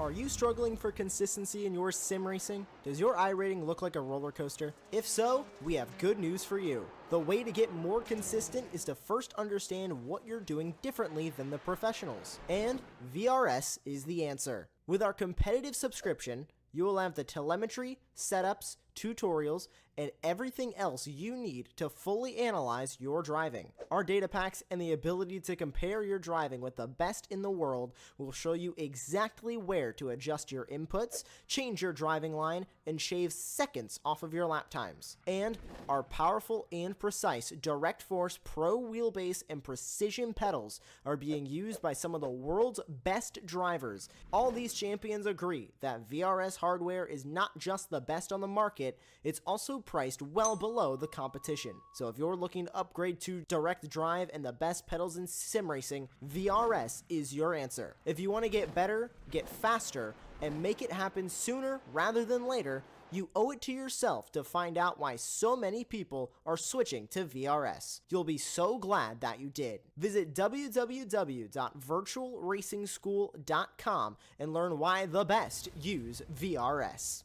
Are you struggling for consistency in your sim racing? Does your iRating look like a roller coaster? If so, we have good news for you. The way to get more consistent is to first understand what you're doing differently than the professionals. And VRS is the answer. With our competitive subscription, you will have the telemetry, setups, tutorials, and everything else you need to fully analyze your driving. Our data packs and the ability to compare your driving with the best in the world will show you exactly where to adjust your inputs, change your driving line, and shave seconds off of your lap times. And our powerful and precise Direct Force Pro wheelbase and precision pedals are being used by some of the world's best drivers. All these champions agree that VRS hardware is not just the best on the market, it's also priced well below the competition. So if you're looking to upgrade to direct drive and the best pedals in sim racing, VRS is your answer. If you want to get better, get faster, and make it happen sooner rather than later, you owe it to yourself to find out why so many people are switching to VRS. You'll be so glad that you did. Visit www.virtualracingschool.com and learn why the best use VRS.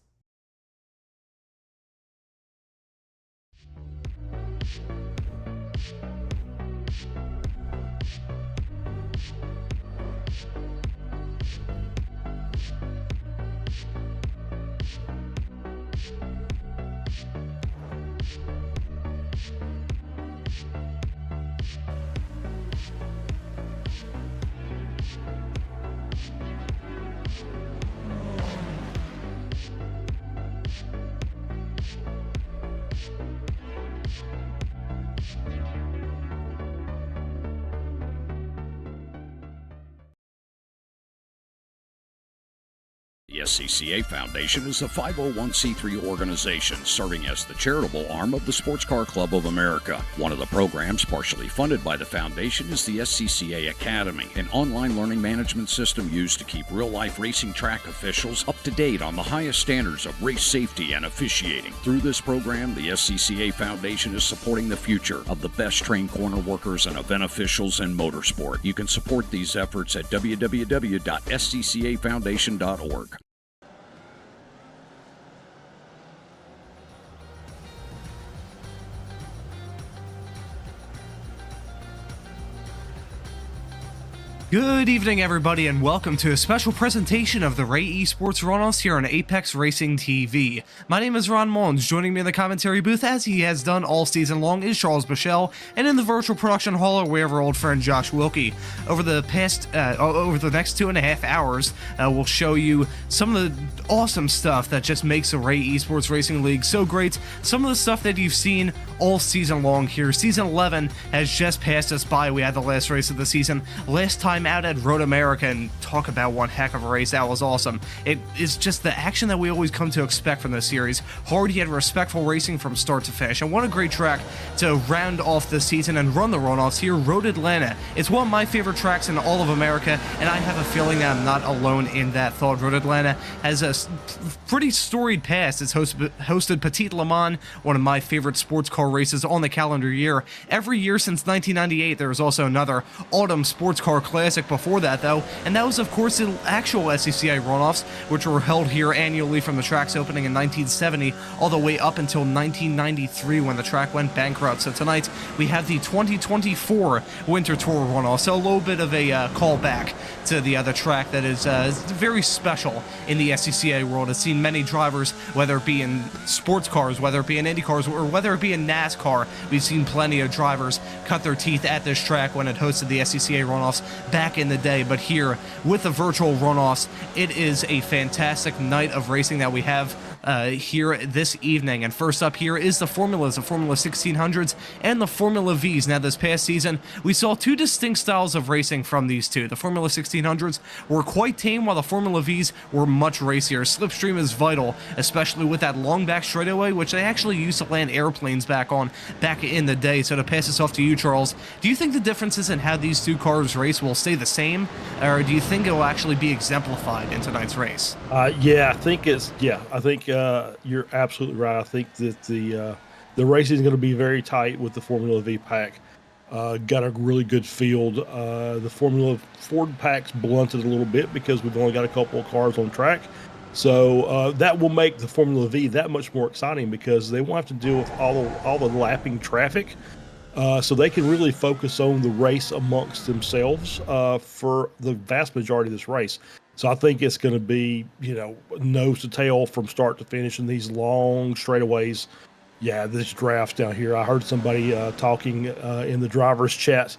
The SCCA Foundation is a 501c3 organization serving as the charitable arm of the Sports Car Club of America. One of the programs partially funded by the foundation is the SCCA Academy, an online learning management system used to keep real-life racing track officials up to date on the highest standards of race safety and officiating. Through this program, the SCCA Foundation is supporting the future of the best trained corner workers and event officials in motorsport. You can support these efforts at www.sccafoundation.org. Good evening, everybody, and welcome to a special presentation of the Ray Esports Runoffs here on Apex Racing TV. My name is Ron Mons. Joining me in the commentary booth, as he has done all season long, is Charles Bichelle, and in the virtual production hall, we have our old friend Josh Wilkie. Over the next 2.5 hours, we'll show you some of the awesome stuff that just makes the Ray Esports Racing League so great. Some of the stuff that you've seen all season long here. Season 11 has just passed us by. We had the last race of the season last time out at Road America, and talk about one heck of a race. That was awesome. It is just the action that we always come to expect from this series. Hard yet respectful racing from start to finish, and what a great track to round off the season and run the runoffs here. Road Atlanta. It's one of my favorite tracks in all of America, and I have a feeling that I'm not alone in that thought. Road Atlanta has a pretty storied past. It's hosted Petit Le Mans, one of my favorite sports car races on the calendar year. Every year since 1998, there was also another Autumn Sports Car Classic before that, though, and that was, of course, the actual SCCA runoffs, which were held here annually from the track's opening in 1970 all the way up until 1993 when the track went bankrupt. So tonight we have the 2024 Winter Tour runoff, so a little bit of a callback to the other track that is very special in the SCCA world. It's seen many drivers, whether it be in sports cars, whether it be in Indy cars, or whether it be in NASCAR. We've seen plenty of drivers cut their teeth at this track when it hosted the SCCA runoffs back in the day. But here, with the virtual runoffs, it is a fantastic night of racing that we have here this evening. And first up here is the Formulas, the Formula 1600s and the Formula Vs. Now, this past season, we saw two distinct styles of racing from these two. The Formula 1600s were quite tame, while the Formula Vs were much racier. Slipstream is vital, especially with that long back straightaway, which they actually used to land airplanes back in the day. So to pass this off to you, Charles, do you think the differences in how these two cars race will stay the same, or do you think it will actually be exemplified in tonight's race? I think you're absolutely right. I think that the racing is going to be very tight with the Formula V pack. got a really good field. The Formula Ford pack's blunted a little bit because we've only got a couple of cars on track. So that will make the Formula V that much more exciting because they won't have to deal with all the lapping traffic. So they can really focus on the race amongst themselves for the vast majority of this race. So I think it's going to be, nose to tail from start to finish in these long straightaways. Yeah, this draft down here. I heard somebody talking in the driver's chat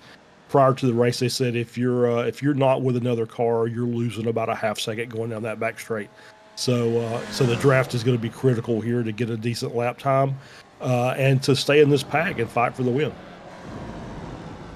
prior to the race. They said if you're not with another car, you're losing about a half second going down that back straight. So the draft is going to be critical here to get a decent lap time and to stay in this pack and fight for the win.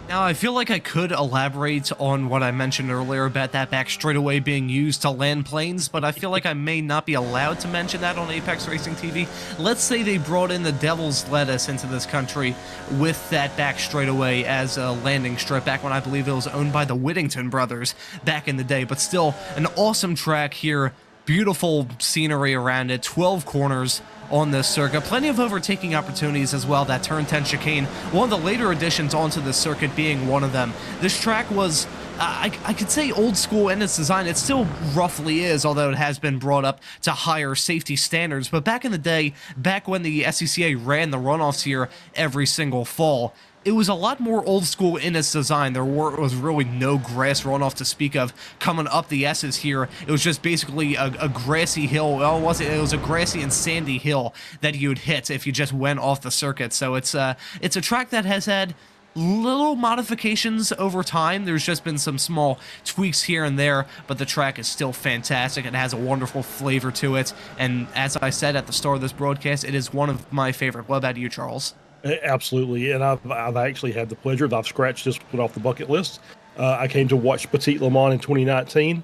Now, I feel like I could elaborate on what I mentioned earlier about that back straightaway being used to land planes, but I feel like I may not be allowed to mention that on Apex Racing TV. Let's say they brought in the Devil's Lettuce into this country with that back straightaway as a landing strip back when I believe it was owned by the Whittington brothers back in the day, but still an awesome track here. Beautiful scenery around it, 12 corners on this circuit, plenty of overtaking opportunities as well. That turn 10 chicane, one of the later additions onto the circuit being one of them. This track was, I could say old school in its design. It still roughly is, although it has been brought up to higher safety standards. But back in the day, back when the SCCA ran the runoffs here every single fall, it was a lot more old school in its design. There was really no grass runoff to speak of coming up the S's here. It was just basically a grassy hill. Well, it wasn't. It was a grassy and sandy hill that you would hit if you just went off the circuit. So it's a track that has had little modifications over time. There's just been some small tweaks here and there, but the track is still fantastic. It has a wonderful flavor to it. And as I said at the start of this broadcast, it is one of my favorite. What about you, Charles? Absolutely, and I've actually had the pleasure. I've scratched this one off the bucket list. I came to watch Petit Le Mans in 2019.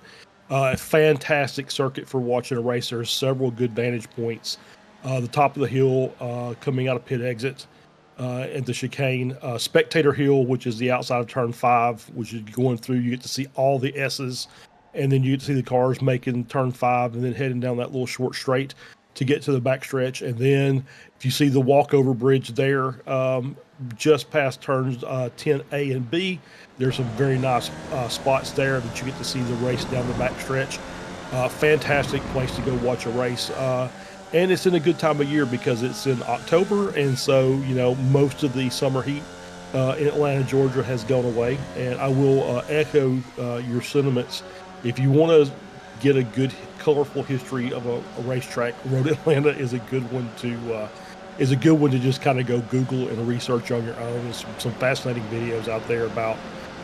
A fantastic circuit for watching a race. There's several good vantage points. The top of the hill coming out of pit exit at the chicane. Spectator Hill, which is the outside of turn 5, which is going through. You get to see all the S's, and then you get to see the cars making turn 5 and then heading down that little short straight to get to the backstretch. And then if you see the walkover bridge there, just past turns 10A and B, there's some very nice spots there that you get to see the race down the backstretch. Fantastic place to go watch a race. And it's in a good time of year because it's in October. And so, most of the summer heat in Atlanta, Georgia has gone away. And I will echo your sentiments. If you want to get a good colorful history of a racetrack, Road Atlanta is a good one to just kind of go Google and research on your own. There's some fascinating videos out there about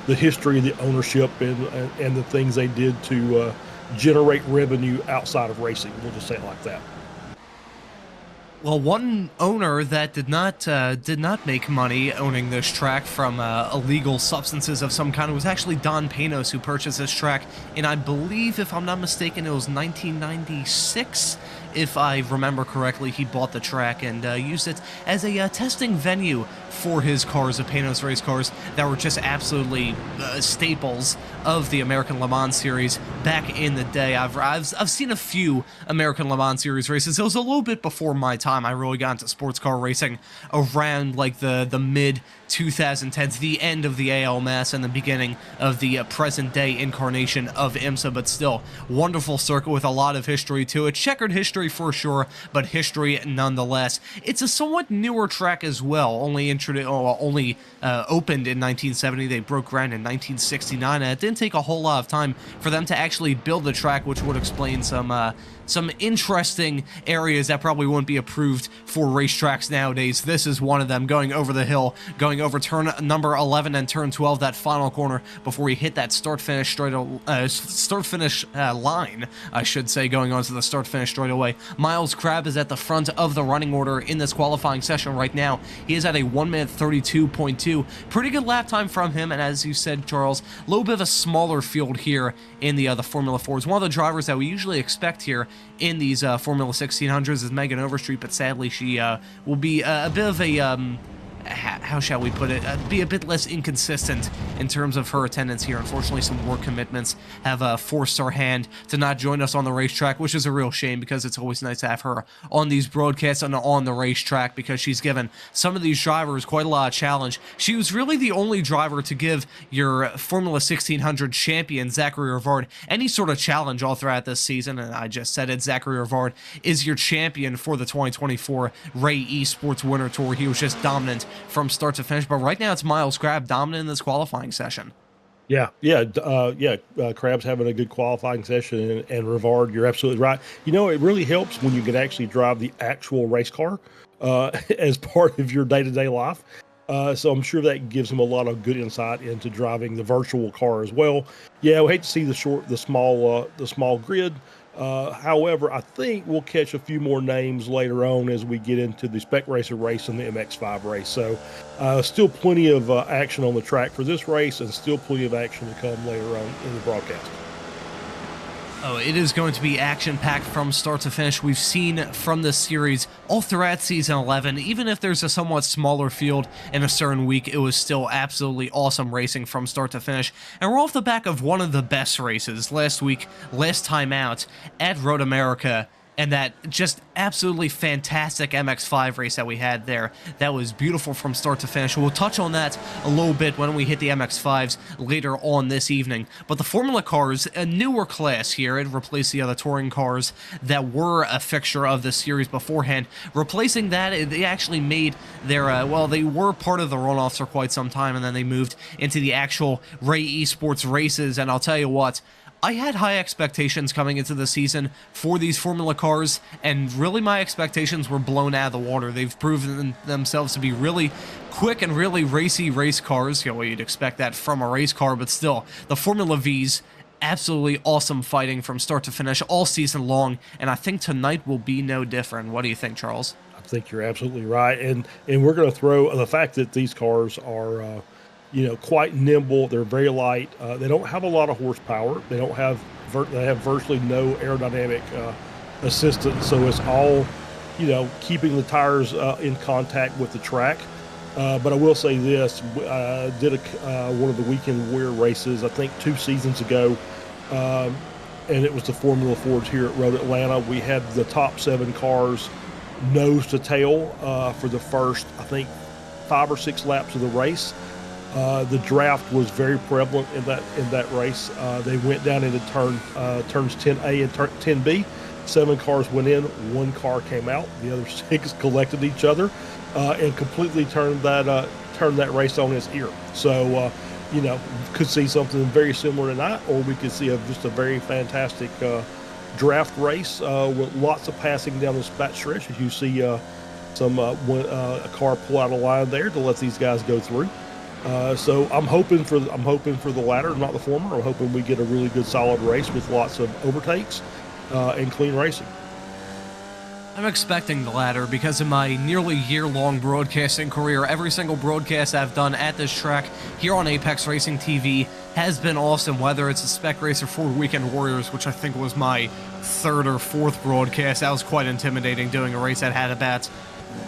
the history of the ownership and the things they did to generate revenue outside of racing. We'll just say it like that. Well, one owner that did not make money owning this track from illegal substances of some kind was actually Don Panos, who purchased this track in, I believe, if I'm not mistaken, it was 1996. If I remember correctly, he bought the track and used it as a testing venue for his cars, the Panos race cars, that were just absolutely staples of the American Le Mans Series back in the day. I've seen a few American Le Mans Series races. It was a little bit before my time. I really got into sports car racing around like the mid 2010s, the end of the ALMS and the beginning of the present day incarnation of IMSA, but still wonderful circuit with a lot of history to it. Checkered history for sure, but history nonetheless. It's a somewhat newer track as well, only opened in 1970. They broke ground in 1969, and it didn't take a whole lot of time for them to actually build the track, which would explain some interesting areas that probably wouldn't be approved for racetracks nowadays. This is one of them, going over the hill, going over turn number 11 and turn 12, that final corner before you hit that start-finish line, I should say, going on to the start-finish straight away. Miles Crabb is at the front of the running order in this qualifying session right now. He is at a 1:32.2. Pretty good lap time from him, and as you said, Charles, a little bit of a smaller field here in the Formula Fords. One of the drivers that we usually expect here in these Formula 1600s is Megan Overstreet, but sadly she will be a bit of a how shall we put it, be a bit less inconsistent in terms of her attendance here. Unfortunately, some work commitments have forced her hand to not join us on the racetrack, which is a real shame because it's always nice to have her on these broadcasts and on the racetrack because she's given some of these drivers quite a lot of challenge. She was really the only driver to give your Formula 1600 champion, Zachary Rivard, any sort of challenge all throughout this season, and I just said it, Zachary Rivard is your champion for the 2024 Ray Esports Winter Tour. He was just dominant from start to finish, but right now it's Miles Crabb dominant in this qualifying session. Crab's having a good qualifying session, and Rivard, you're absolutely right. You know, it really helps when you can actually drive the actual race car as part of your day-to-day life. So I'm sure that gives him a lot of good insight into driving the virtual car as well. Yeah, we hate to see the small grid. However, I think we'll catch a few more names later on as we get into the Spec Racer race and the MX5 race. So still plenty of action on the track for this race and still plenty of action to come later on in the broadcast. Oh, it is going to be action-packed from start to finish. We've seen from this series all throughout Season 11, even if there's a somewhat smaller field in a certain week, it was still absolutely awesome racing from start to finish. And we're off the back of one of the best races last week, last time out at Road America, and that just absolutely fantastic MX5 race that we had there. That was beautiful from start to finish. We'll touch on that a little bit when we hit the MX5s later on this evening. But the Formula cars, a newer class here, it replaced the other touring cars that were a fixture of the series beforehand. Replacing that, they actually made their, they were part of the Runoffs for quite some time, and then they moved into the actual Ray Esports races. And I'll tell you what, I had high expectations coming into the season for these Formula cars, and really my expectations were blown out of the water. They've proven themselves to be really quick and really racy race cars. You know, you'd expect that from a race car, but still, the Formula Vs, absolutely awesome fighting from start to finish all season long, and I think tonight will be no different. What do you think, Charles? I think you're absolutely right, and we're going to throw the fact that these cars are quite nimble. They're very light. They don't have a lot of horsepower. They have virtually no aerodynamic assistance. So it's all, keeping the tires in contact with the track. But I will say this: I did one of the Weekend Warrior races, I think 2 seasons ago, and it was the Formula Fords here at Road Atlanta. We had the top 7 cars nose to tail for the first, I think, 5 or 6 laps of the race. The draft was very prevalent in that race. They went down into turns 10A and 10B. 7 cars went in, 1 car came out. The other 6 collected each other and completely turned that race on its ear. So, could see something very similar tonight, or we could see just a very fantastic draft race with lots of passing down the back stretch. As you see a car pull out a line there to let these guys go through. So I'm hoping for the latter, not the former. I'm hoping we get a really good, solid race with lots of overtakes and clean racing. I'm expecting the latter because in my nearly year-long broadcasting career, every single broadcast I've done at this track here on Apex Racing TV has been awesome, whether it's the Spec Racer Ford Weekend Warriors, which I think was my 3rd or 4th broadcast. That was quite intimidating, doing a race that had about,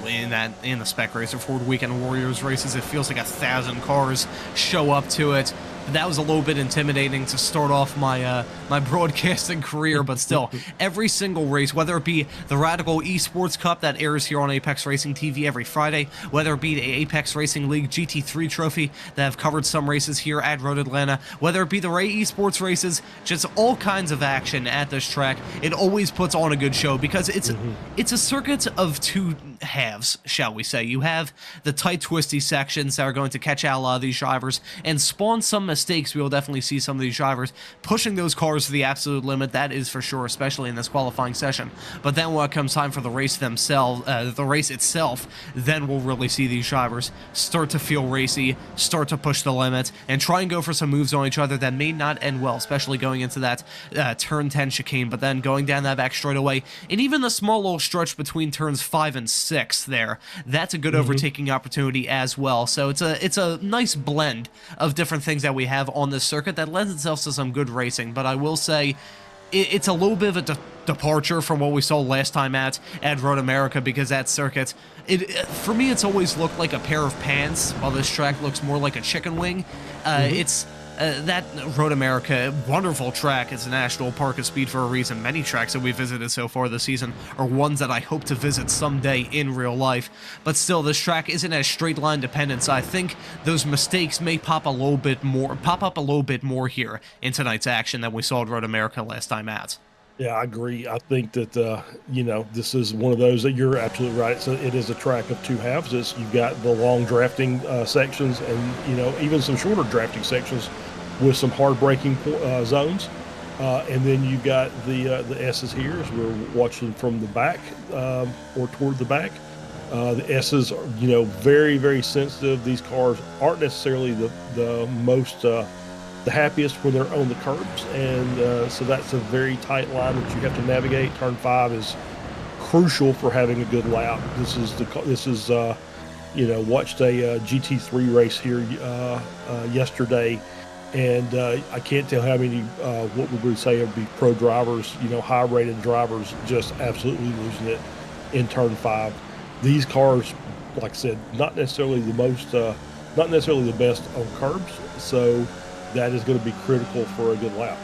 in the Spec Racer Ford Weekend Warriors races, it feels like 1,000 cars show up to it. But that was a little bit intimidating to start off my my broadcasting career, but still, every single race, whether it be the Radical Esports Cup that airs here on Apex Racing TV every Friday, whether it be the Apex Racing League GT3 trophy that have covered some races here at Road Atlanta, whether it be the Ray Esports races, just all kinds of action at this track, it always puts on a good show because it's a circuit of 2 halves, shall we say. You have the tight, twisty sections that are going to catch out a lot of these drivers and spawn some mistakes. We will definitely see some of these drivers pushing those cars to the absolute limit, that is for sure, especially in this qualifying session. But then when it comes time for the race itself, then we'll really see these drivers start to feel racy, start to push the limit, and try and go for some moves on each other that may not end well, especially going into that turn 10 chicane, but then going down that back straightaway, and even the small little stretch between turns 5 and 6 there, that's a good overtaking opportunity as well. So it's a nice blend of different things that we have on this circuit that lends itself to some good racing. But I will say, it's a little bit of a departure from what we saw last time at Road America, because that circuit, for me, it's always looked like a pair of pants, while this track looks more like a chicken wing. It's that Road America, wonderful track. It's a national park of speed for a reason. Many tracks that we visited so far this season are ones that I hope to visit someday in real life. But still, this track isn't as straight line dependent, so I think those mistakes may pop up a little bit more here in tonight's action than we saw at Road America last time at. Yeah, I agree. I think that, this is one of those that you're absolutely right. So it is a track of two halves. You've got the long drafting sections and, even some shorter drafting sections with some hard braking zones. And then you've got the S's here as we're watching from the back or toward the back. The S's are, very, very sensitive. These cars aren't necessarily the most the happiest when they're on the curbs, and so that's a very tight line that you have to navigate. Turn 5 is crucial for having a good lap. This is watched a GT3 race here yesterday, and I can't tell how many what we would say would be pro drivers, high rated drivers, just absolutely losing it in turn 5. These cars, like I said, not necessarily the best on curbs, so that is going to be critical for a good lap.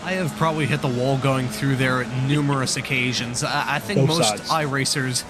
I have probably hit the wall going through there numerous occasions. I think Both most sides. iRacers,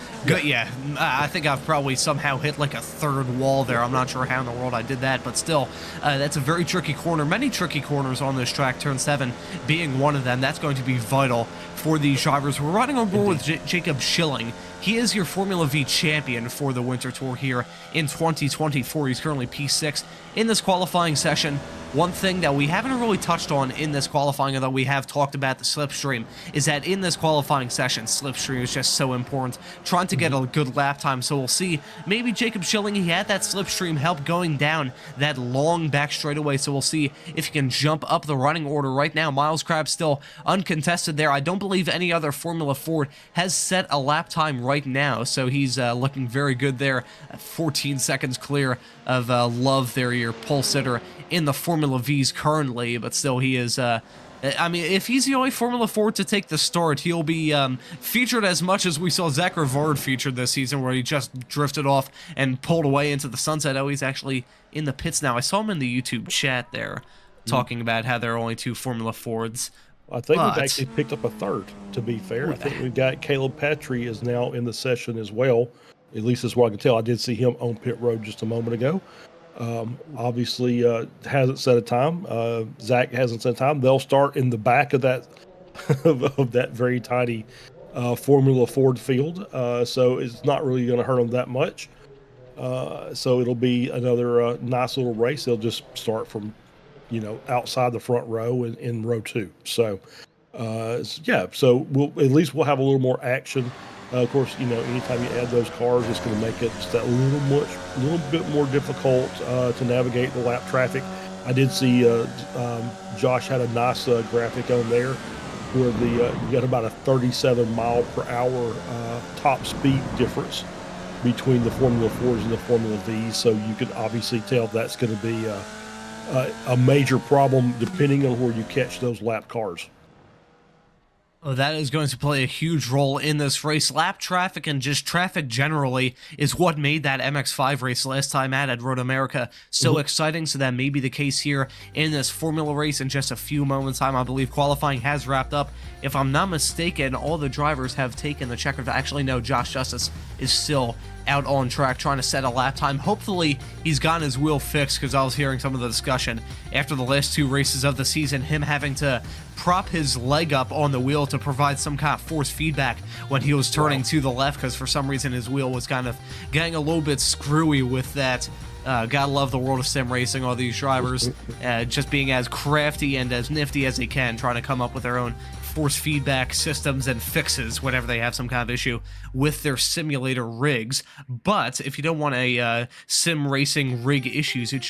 I think I've probably somehow hit like a third wall there. I'm not sure how in the world I did that, but still, that's a very tricky corner. Many tricky corners on this track, turn 7 being one of them. That's going to be vital for these drivers. We're riding on board with Jacob Schilling. He is your Formula V champion for the Winter Tour here in 2024. He's currently P6 in this qualifying session. One thing that we haven't really touched on in this qualifying, although we have talked about the slipstream, is that in this qualifying session, slipstream is just so important. Trying to get a good lap time, so we'll see. Maybe Jacob Schilling, he had that slipstream help going down that long back straightaway, so we'll see if he can jump up the running order. Right now, Miles Crabbe still uncontested there. I don't believe any other Formula Ford has set a lap time right now, so he's looking very good there. 14 seconds clear of Love there, your pole sitter in the Formula V's currently, but still he is, if he's the only Formula Ford to take the start, he'll be featured as much as we saw Zach Rivard featured this season, where he just drifted off and pulled away into the sunset. Oh, he's actually in the pits now. I saw him in the YouTube chat there talking about how there are only 2 Formula Fords. I think we've actually picked up a third, to be fair. I think we've got Caleb Patry is now in the session as well. At least that's what I can tell. I did see him on pit road just a moment ago. Obviously hasn't set a time. Zach hasn't set a time. They'll start in the back of that of that very tiny Formula Ford field, so it's not really going to hurt them that much. So it'll be another nice little race. They'll just start from outside the front row in row 2. So so we'll have a little more action. Of course, anytime you add those cars, it's going to make it just that little bit more difficult to navigate the lap traffic. I did see Josh had a nice graphic on there where you got about a 37 mile per hour top speed difference between the Formula 4s and the Formula Vs. So you could obviously tell that's going to be a major problem depending on where you catch those lap cars. That is going to play a huge role in this race. Lap traffic and just traffic generally is what made that MX-5 race last time at Road America so exciting, so that may be the case here in this Formula race in just a few moments' time. I believe qualifying has wrapped up. If I'm not mistaken, all the drivers have taken the checker. Actually, no, Josh Justice is still out on track trying to set a lap time. Hopefully he's gotten his wheel fixed, because I was hearing some of the discussion after the last 2 races of the season, him having to prop his leg up on the wheel to provide some kind of force feedback when he was turning to the left, because for some reason his wheel was kind of getting a little bit screwy with that. Gotta love the world of sim racing, all these drivers just being as crafty and as nifty as they can, trying to come up with their own force feedback systems and fixes whenever they have some kind of issue with their simulator rigs. But if you don't want a sim racing rig issues, you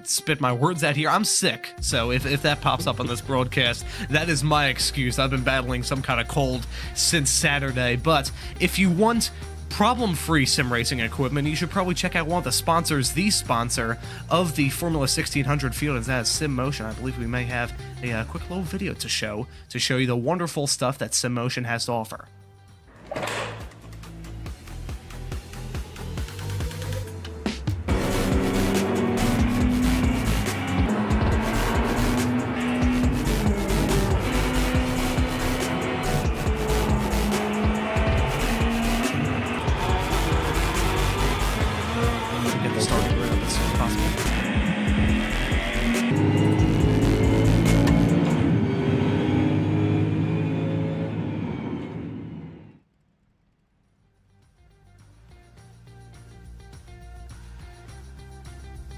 spit my words out here. I'm sick, so if that pops up on this broadcast, that is my excuse. I've been battling some kind of cold since Saturday. But if you want problem-free sim racing equipment, you should probably check out one of the sponsors, the sponsor of the Formula 1600 field, and that is SimMotion. I believe we may have a quick little video to show you the wonderful stuff that SimMotion has to offer.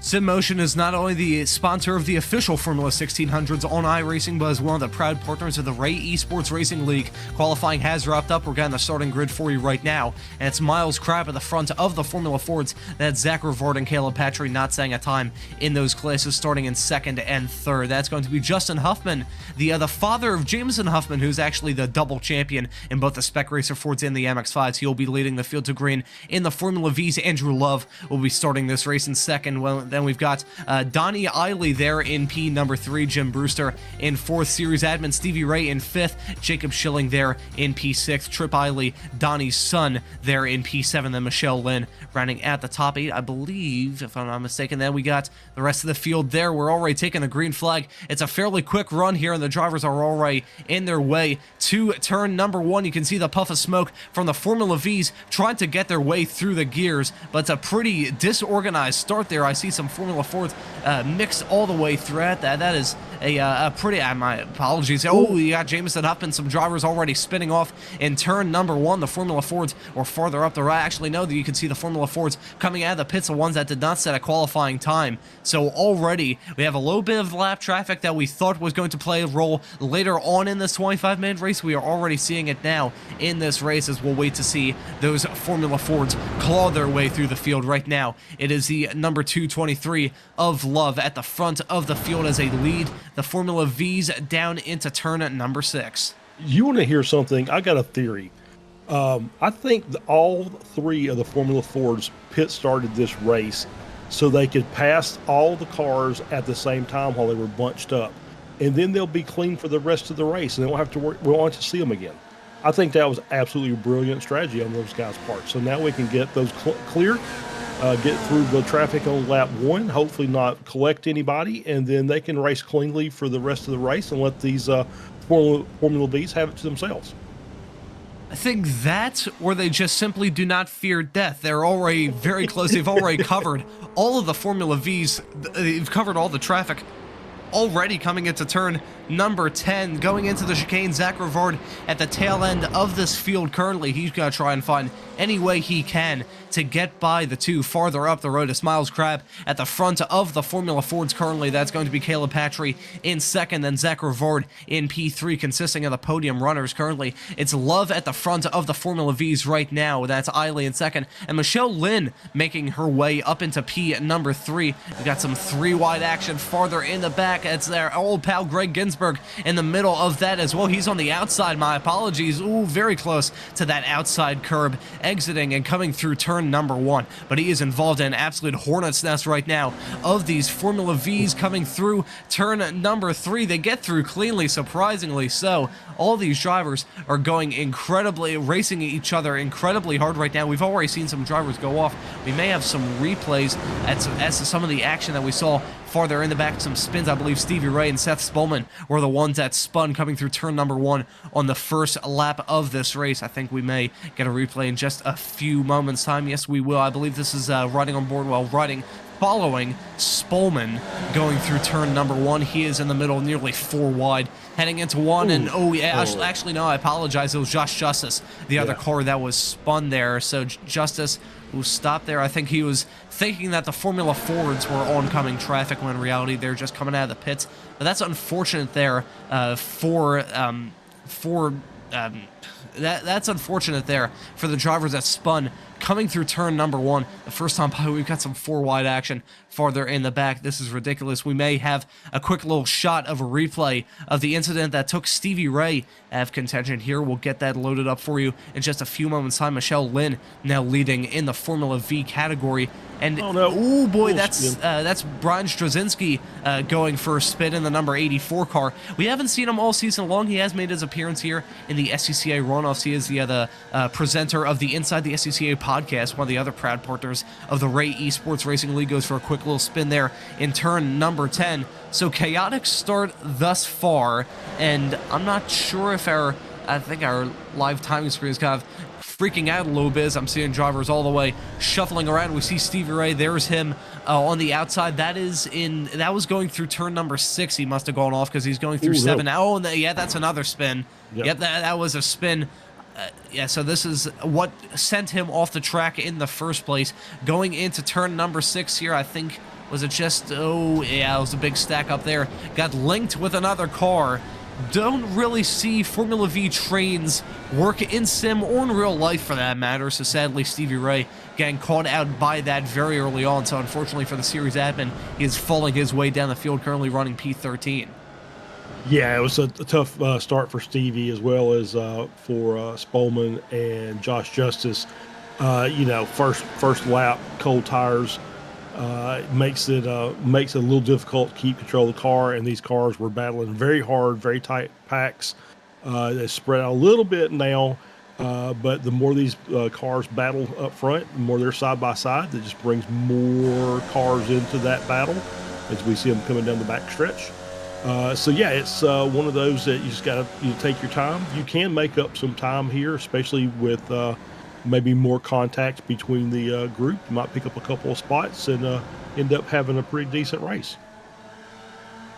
SimMotion is not only the sponsor of the official Formula 1600s on iRacing, but is one of the proud partners of the Ray Esports Racing League. Qualifying has wrapped up. We're getting the starting grid for you right now. And it's Miles Crabbe at the front of the Formula Fords. That's Zach Rivard and Caleb Patry not saying a time in those classes, starting in second and third. That's going to be Justin Huffman, the father of Jameson Huffman, who's actually the double champion in both the Spec Racer Fords and the MX-5s. He'll be leading the field to green. In the Formula Vs, Andrew Love will be starting this race in second. Well, then we've got Donnie Eiley there in P number 3, Jim Brewster in 4th, Series Admin Stevie Ray in 5th, Jacob Schilling there in P6, Trip Eiley, Donnie's son there in P7, then Michelle Lynn rounding at the top 8, I believe, if I'm not mistaken. Then we got the rest of the field there. We're already taking the green flag. It's a fairly quick run here, and the drivers are already in their way to turn number 1. You can see the puff of smoke from the Formula Vs trying to get their way through the gears, but it's a pretty disorganized start there. I see some Formula Fords mixed all the way throughout that. That is a pretty, my apologies. Oh, you got Jameson Huffman, some drivers already spinning off in turn number 1. The Formula Fords or farther up the right. Actually, no, you can see the Formula Fords coming out of the pits, the ones that did not set a qualifying time. So already we have a little bit of lap traffic that we thought was going to play a role later on in this 25-minute race. We are already seeing it now in this race as we'll wait to see those Formula Fords claw their way through the field. Right now, it is the number 223 of Love at the front of the field as they lead the Formula Vs down into turn number 6. You want to hear something? I got a theory. I think all 3 of the Formula Fords pit started this race so they could pass all the cars at the same time while they were bunched up, and then they'll be clean for the rest of the race, and they won't have to worry. We won't have to see them again. I think that was absolutely brilliant strategy on those guys' part. So now we can get those clear. Get through the traffic on lap 1, hopefully not collect anybody, and then they can race cleanly for the rest of the race and let these Formula Vs have it to themselves. I think that, or they just simply do not fear death. They're already very close. They've already covered all of the Formula Vs. They've covered all the traffic already coming into turn number 10, going into the chicane. Zach Rivard at the tail end of this field currently. He's going to try and find any way he can to get by the 2 farther up the road. It's Miles Crabbe at the front of the Formula Fords currently. That's going to be Caleb Patry in second, then Zach Rivard in P3, consisting of the podium runners currently. It's Love at the front of the Formula Vs right now. That's Eiley in second, and Michelle Lynn making her way up into P number 3. We've got some 3-wide action farther in the back. It's their old pal Greg Ginsburg in the middle of that as well. He's on the outside, my apologies. Ooh, very close to that outside curb, exiting and coming through turn number 1. But he is involved in an absolute hornet's nest right now of these Formula Vs coming through turn number 3. They get through cleanly, surprisingly so. All these drivers are going incredibly, racing each other incredibly hard right now. We've already seen some drivers go off. We may have some replays as to some of the action that we saw farther in the back. Some spins. I believe Stevie Ray and Seth Spolman were the ones that spun coming through turn number 1 on the first lap of this race. I think we may get a replay in just a few moments time. Yes, we will. I believe this is riding on board while riding following Spolman going through turn number 1. He is in the middle, nearly 4 wide, heading into 1. And actually no, I apologize. It was Josh Justice, the other car that was spun there. So Justice, who stopped there, I think he was thinking that the Formula Fords were oncoming traffic when in reality they're just coming out of the pits. But that's unfortunate there that's unfortunate there for the drivers that spun coming through turn number 1. The first time we've got some 4-wide action farther in the back. This is ridiculous. We may have a quick little shot of a replay of the incident that took Stevie Ray out of contention here. We'll get that loaded up for you in just a few moments' time. Michelle Lynn now leading in the Formula V category. And oh boy, that's Brian Straczynski going for a spin in the number 84 car. We haven't seen him all season long. He has made his appearance here in the SCCA Runoffs. He is the presenter of the Inside the SCCA podcast, one of the other proud partners of the Ray Esports Racing League. Goes for a quick little spin there in turn number 10. So chaotic start thus far, and I'm not sure if I think our live timing screen is kind of freaking out a little bit as I'm seeing drivers all the way shuffling around. We see Stevie Ray. There's him on the outside. That was going through turn number 6. He must have gone off because he's going through 7. Oh, and yeah, that's another spin. Yep, that was a spin. Yeah, so this is what sent him off the track in the first place. Going into turn number 6 here, I think, was it just, oh, yeah, it was a big stack up there. Got linked with another car. Don't really see Formula V trains work in sim or in real life for that matter, so sadly Stevie Ray getting caught out by that very early on. So unfortunately for the series admin, he is falling his way down the field, currently running P13. Yeah, it was a tough start for Stevie as well as for Spolman and Josh Justice. First lap, cold tires. Makes it a little difficult to keep control of the car, and these cars were battling very hard, very tight packs. They spread out a little bit now, but the more these cars battle up front, the more they're side by side. That just brings more cars into that battle as we see them coming down the back stretch. So yeah, it's one of those that you just got to take your time. You can make up some time here, especially with maybe more contact between the group. You might pick up a couple of spots and end up having a pretty decent race.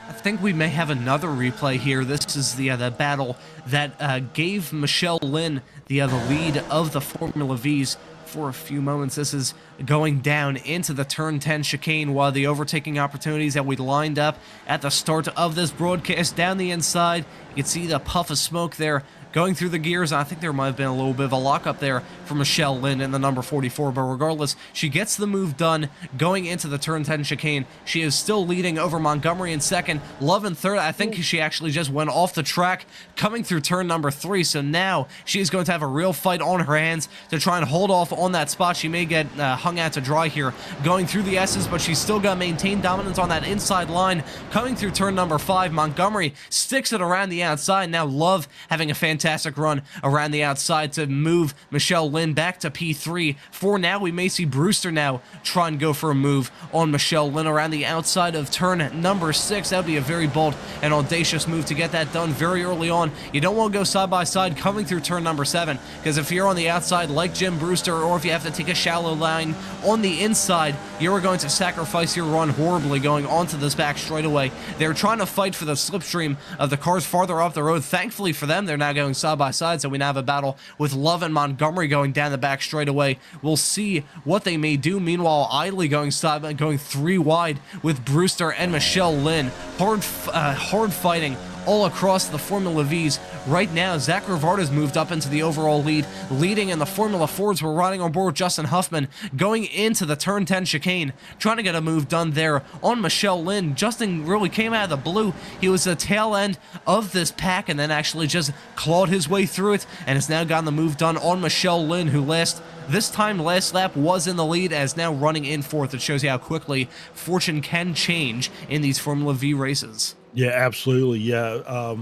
I think we may have another replay here. This is the battle that gave Michelle Lynn the lead of the Formula Vs for a few moments. This is going down into the turn 10 chicane, while the overtaking opportunities that we lined up at the start of this broadcast down the inside. You can see the puff of smoke there going through the gears. I think there might have been a little bit of a lockup there for Michelle Lynn in the number 44, but regardless, she gets the move done going into the turn 10 chicane. She is still leading over Montgomery in second, Love in third. I think she actually just went off the track coming through turn number 3, so now she is going to have a real fight on her hands to try and hold off on that spot. She may get hung out to dry here going through the S's, but she's still got to maintain dominance on that inside line. Coming through turn number 5, Montgomery sticks it around the outside. Now Love having a fantastic run around the outside to move Michelle Lynn back to P3. For now, we may see Brewster now try and go for a move on Michelle Lynn around the outside of turn number 6. That would be a very bold and audacious move to get that done very early on. You don't want to go side by side coming through turn number 7, because if you're on the outside like Jim Brewster, or if you have to take a shallow line on the inside, you are going to sacrifice your run horribly going onto this back straightaway. They're trying to fight for the slipstream of the cars farther up the road. Thankfully for them, they're now going side by side, so we now have a battle with Love and Montgomery going down the back straightaway. We'll see what they may do. Meanwhile, Idley going 3 wide with Brewster and Michelle Lynn. Hard fighting all across the Formula Vs. Right now, Zach Rivarda's moved up into the overall lead, leading in the Formula Fords. We're riding on board with Justin Huffman going into the turn 10 chicane, trying to get a move done there on Michelle Lynn. Justin really came out of the blue. He was the tail end of this pack and then actually just clawed his way through it, and has now gotten the move done on Michelle Lynn, who last lap was in the lead, as now running in 4th. It shows you how quickly fortune can change in these Formula V races. Yeah, absolutely. Yeah,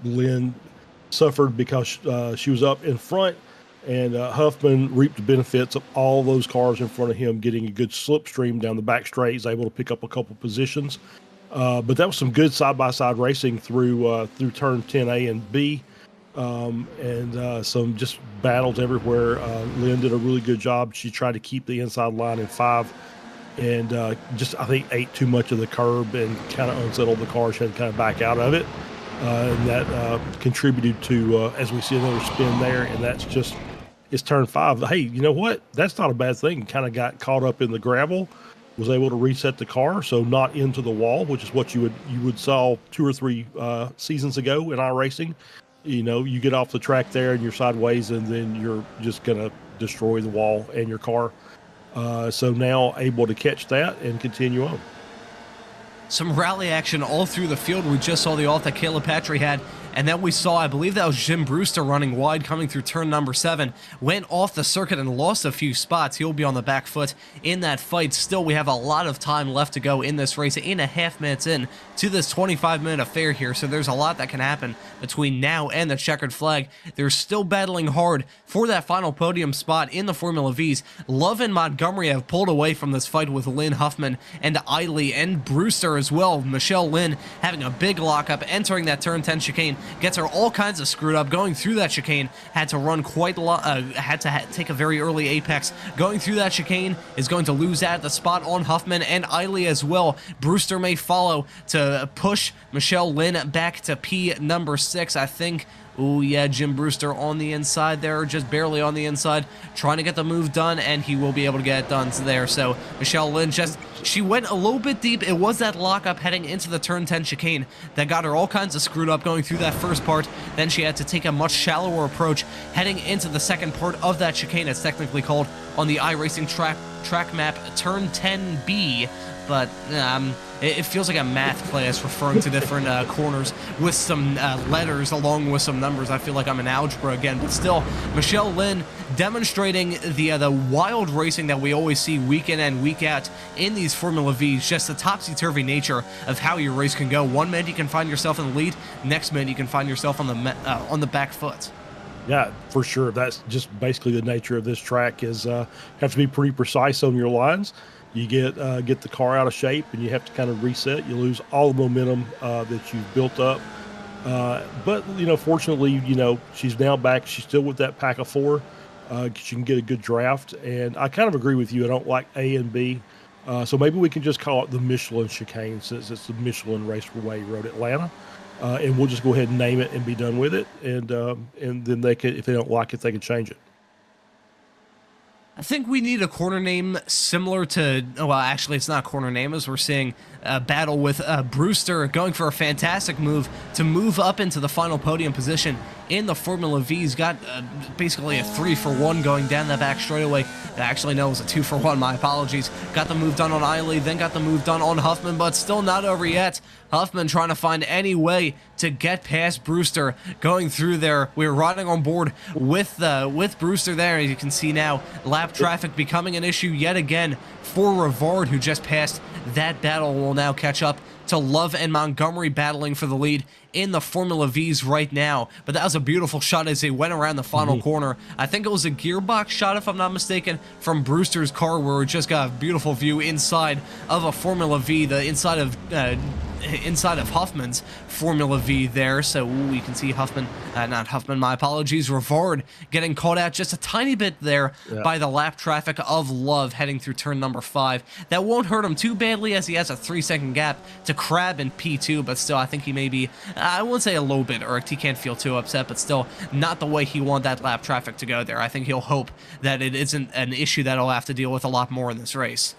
Lynn suffered because she was up in front, and Huffman reaped the benefits of all those cars in front of him getting a good slipstream down the back straight. He's able to pick up a couple positions, but that was some good side-by-side racing through turn 10A and B, and some just battles everywhere. Lynn did a really good job. She tried to keep the inside line in 5. And just, I think, ate too much of the curb and kind of unsettled the car. She had to kind of back out of it. And that contributed to, as we see another spin there, and it's turn 5. Hey, you know what? That's not a bad thing. Kind of got caught up in the gravel, was able to reset the car, so not into the wall, which is what you would saw 2 or 3 seasons ago in iRacing. you get off the track there and you're sideways, and then you're just going to destroy the wall and your car. So now able to catch that and continue on. Some rally action all through the field. We just saw the alt that Caleb Patry had, and then we saw, I believe that was Jim Brewster running wide coming through turn number 7, went off the circuit and lost a few spots. He'll be on the back foot in that fight. Still, we have a lot of time left to go in this race, 8.5 minutes in to this 25-minute affair here, so there's a lot that can happen between now and the checkered flag. They're still battling hard for that final podium spot in the Formula Vs. Love and Montgomery have pulled away from this fight with Lynn Huffman and Eiley and Brewster as well. Michelle Lynn having a big lockup, entering that turn 10 chicane, gets her all kinds of screwed up going through that chicane. Had to run quite a lot, had to take a very early apex going through that chicane. Is going to lose at the spot on Huffman and Eiley as well. Brewster may follow to push Michelle Lynn back to P number 6, I think. Oh yeah, Jim Brewster on the inside there, just barely on the inside, trying to get the move done, and he will be able to get it done there. So Michelle Lynn she went a little bit deep. It was that lockup heading into the turn 10 chicane that got her all kinds of screwed up going through that first part. Then she had to take a much shallower approach heading into the second part of that chicane. It's technically called on the iRacing track map turn 10B, but it feels like a math class referring to different corners with some letters along with some numbers. I feel like I'm in algebra again, but still, Michelle Lynn demonstrating the wild racing that we always see week in and week out in these Formula Vs, just the topsy-turvy nature of how your race can go. One minute you can find yourself in the lead, next minute you can find yourself on the back foot. Yeah, for sure. That's just basically the nature of this track is have to be pretty precise on your lines. You get the car out of shape, and you have to kind of reset. You lose all the momentum that you've built up. But fortunately, she's now back. She's still with that pack of 4. She can get a good draft, and I kind of agree with you. I don't like A and B, so maybe we can just call it the Michelin chicane since it's the Michelin Raceway Road Atlanta, and we'll just go ahead and name it and be done with it. And then they can, if they don't like it, they can change it. I think we need a corner name similar to, well, actually it's not a corner name, as we're seeing a battle with Brewster going for a fantastic move to move up into the final podium position in the Formula V's. Got basically a 3-for-1 going down that back straightaway. Actually, no, it was a 2-for-1, my apologies. Got the move done on Eiley, then got the move done on Huffman, but still not over yet. Huffman trying to find any way to get past Brewster going through there. We're riding on board with Brewster there. As you can see now, lap traffic becoming an issue yet again for Rivard, who just passed. That battle will now catch up to Love and Montgomery battling for the lead in the Formula V's right now. But that was a beautiful shot as they went around the final corner. I think it was a gearbox shot, if I'm not mistaken, from Brewster's car, where we just got a beautiful view inside of a Formula V, the inside of Huffman's Formula V there. So you can see Huffman, not Huffman, my apologies, Rivard getting caught out just a tiny bit there by the lap traffic of Love heading through turn number 5. That won't hurt him too badly as he has a 3-second gap to Crab in P2, but still I think he may be, I wouldn't say a little bit irked. He can't feel too upset, but still not the way he wanted that lap traffic to go there. I think he'll hope that it isn't an issue that he'll have to deal with a lot more in this race.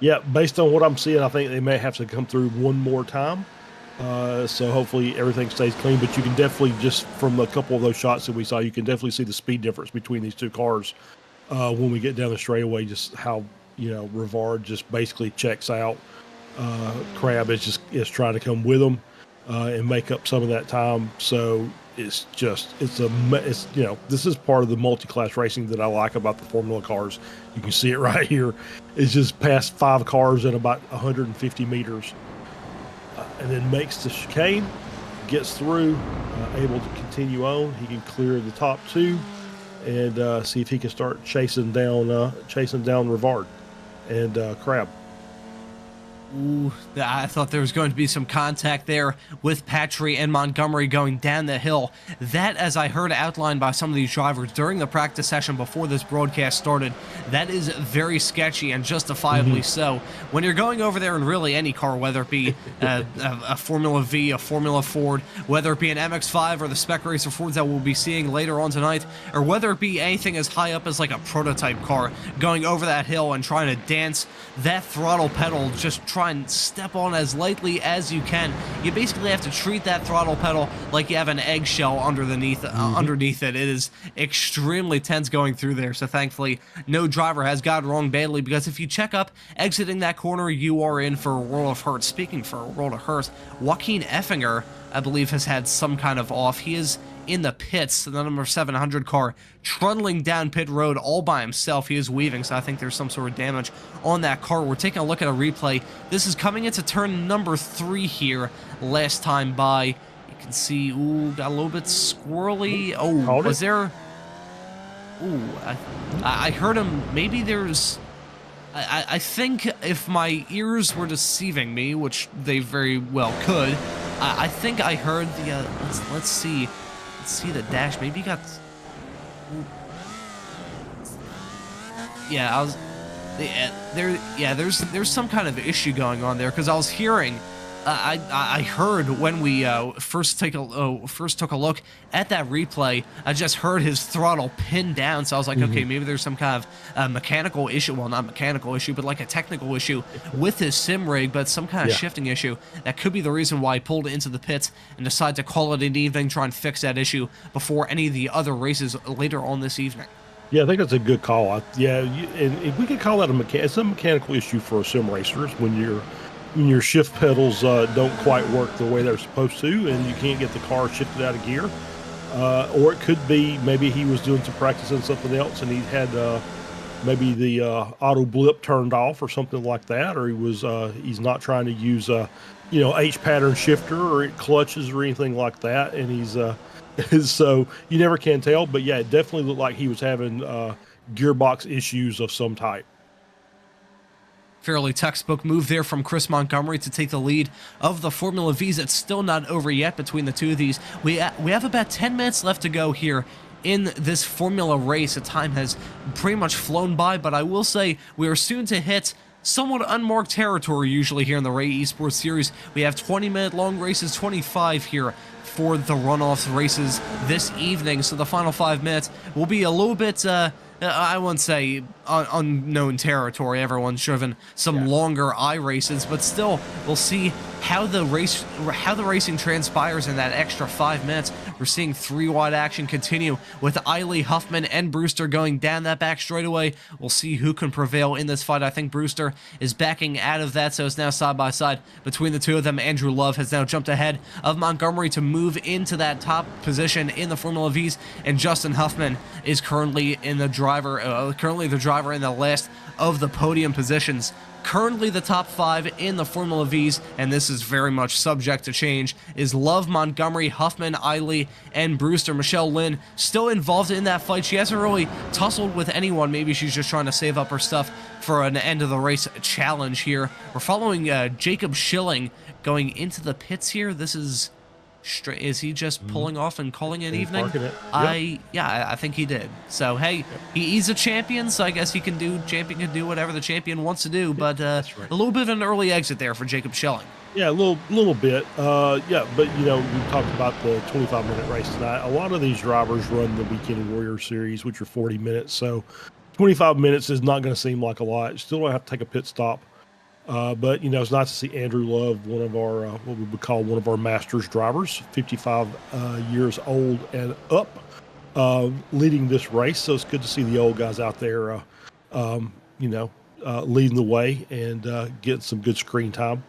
Yeah, based on what I'm seeing, I think they may have to come through one more time. So hopefully everything stays clean. But you can definitely, just from a couple of those shots that we saw, you can definitely see the speed difference between these two cars when we get down the straightaway, just how, Rivard just basically checks out. Crab is trying to come with him and make up some of that time. So this is part of the multi-class racing that I like about the Formula cars. You can see it right here. It's just past 5 cars in about 150 meters, and then makes the chicane, gets through, able to continue on. He can clear the top 2 and see if he can start chasing down Rivard and Crab. Ooh, I thought there was going to be some contact there with Patry and Montgomery going down the hill. That, as I heard outlined by some of these drivers during the practice session before this broadcast started, that is very sketchy and justifiably so. When you're going over there in really any car, whether it be a Formula V, a Formula Ford, whether it be an MX-5 or the Spec Racer Fords that we'll be seeing later on tonight, or whether it be anything as high up as like a prototype car, going over that hill and trying to dance that throttle pedal, just try and step on as lightly as you can. You basically have to treat that throttle pedal like you have an eggshell underneath it. It is extremely tense going through there, so thankfully no driver has got it wrong badly, because if you check up exiting that corner, you are in for a world of hurt. Speaking for a world of hurt, Joaquin Effinger, I believe, has had some kind of off. He is in the pits, the number 700 car, trundling down pit road all by himself. He is weaving, so I think there's some sort of damage on that car. We're taking a look at a replay. This is coming into turn number 3 here. Last time by, you can see, ooh, got a little bit squirrely. Oh, was there... Ooh, I heard him. Maybe there's... I think if my ears were deceiving me, which they very well could, I think I heard the... Let's see. Let's see the dash. Maybe he got... Yeah, I was... there's some kind of issue going on there, because I was hearing... I heard when we first took a look at that replay, I just heard his throttle pinned down, so I was like, okay, maybe there's some kind of mechanical issue, well, not mechanical issue, but like a technical issue with his sim rig, but some kind of shifting issue. That could be the reason why he pulled into the pits and decided to call it an evening, try and fix that issue before any of the other races later on this evening. Yeah, I think that's a good call. And if we could call that it's a mechanical issue for sim racers when your shift pedals don't quite work the way they're supposed to, and you can't get the car shifted out of gear. Or it could be maybe he was doing some practice on something else, and he had maybe the auto blip turned off or something like that, or he's not trying to use H pattern shifter or clutches or anything like that, and he's so you never can tell. But yeah, it definitely looked like he was having gearbox issues of some type. Fairly textbook move there from Chris Montgomery to take the lead of the Formula Vs. It's still not over yet between the two of these. We have about 10 minutes left to go here in this Formula race. The time has pretty much flown by, but I will say we are soon to hit somewhat unmarked territory usually here in the Ray Esports series. We have 20-minute long races, 25 here for the runoffs races this evening, so the final 5 minutes will be a little bit... I wouldn't say unknown territory. Everyone's driven some longer iRaces, but still, we'll see how the racing transpires in that extra 5 minutes. We're seeing 3-wide action continue with Eiley, Huffman, and Brewster going down that back straightaway. We'll see who can prevail in this fight. I think Brewster is backing out of that, so it's now side by side between the two of them. Andrew Love has now jumped ahead of Montgomery to move into that top position in the Formula Vs, and Justin Huffman is currently the driver in the last of the podium positions. Currently the top 5 in the Formula Vs, and this is very much subject to change, is Love, Montgomery, Huffman, Eiley, and Brewster. Michelle Lynn still involved in that fight. She hasn't really tussled with anyone. Maybe she's just trying to save up her stuff for an end of the race challenge here. We're following Jacob Schilling going into the pits here. This is... Is he just pulling off and calling it evening? I think he did. So hey, he's a champion, so I guess champion can do whatever the champion wants to do. But a little bit of an early exit there for Jacob Schilling. Yeah, a little bit. But we talked about the 25-minute race tonight. A lot of these drivers run the Weekend Warrior Series, which are 40 minutes. So 25 minutes is not going to seem like a lot. Still don't have to take a pit stop. But it's nice to see Andrew Love, one of our what we would call one of our Masters drivers, 55 years old and up, leading this race. So it's good to see the old guys out there, leading the way and getting some good screen time.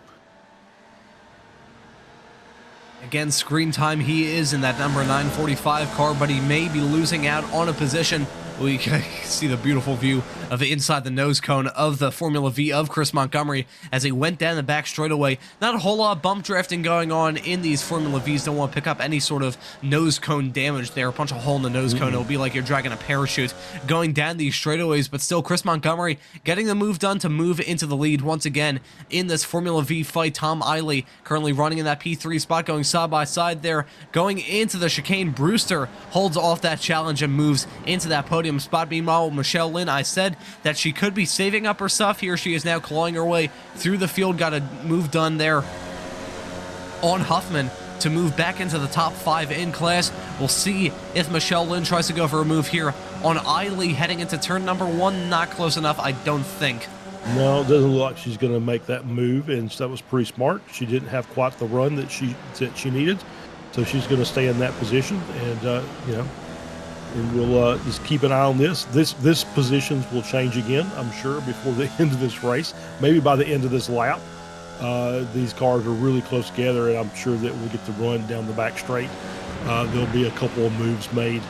Again, screen time, he is in that number 945 car, but he may be losing out on a position. We can see the beautiful view of inside the nose cone of the Formula V of Chris Montgomery as he went down the back straightaway. Not a whole lot of bump drafting going on in these Formula Vs. Don't want to pick up any sort of nose cone damage there. Punch a hole in the nose cone. It'll be like you're dragging a parachute going down these straightaways, but still Chris Montgomery getting the move done to move into the lead once again in this Formula V fight. Tom Eiley currently running in that P3 spot, going side by side there, going into the chicane. Brewster holds off that challenge and moves into that podium spot. Meanwhile, Michelle Lynn, I said that she could be saving up her stuff. Here she is now clawing her way through the field. Got a move done there on Huffman to move back into the top 5 in class. We'll see if Michelle Lynn tries to go for a move here on Eiley heading into turn number 1. Not close enough, I don't think. No, it doesn't look like she's going to make that move, and that was pretty smart. She didn't have quite the run that she needed, so she's going to stay in that position, and and we'll just keep an eye on this. This positions will change again, I'm sure, before the end of this race. Maybe by the end of this lap. These cars are really close together, and I'm sure that we'll get the run down the back straight. There'll be a couple of moves made,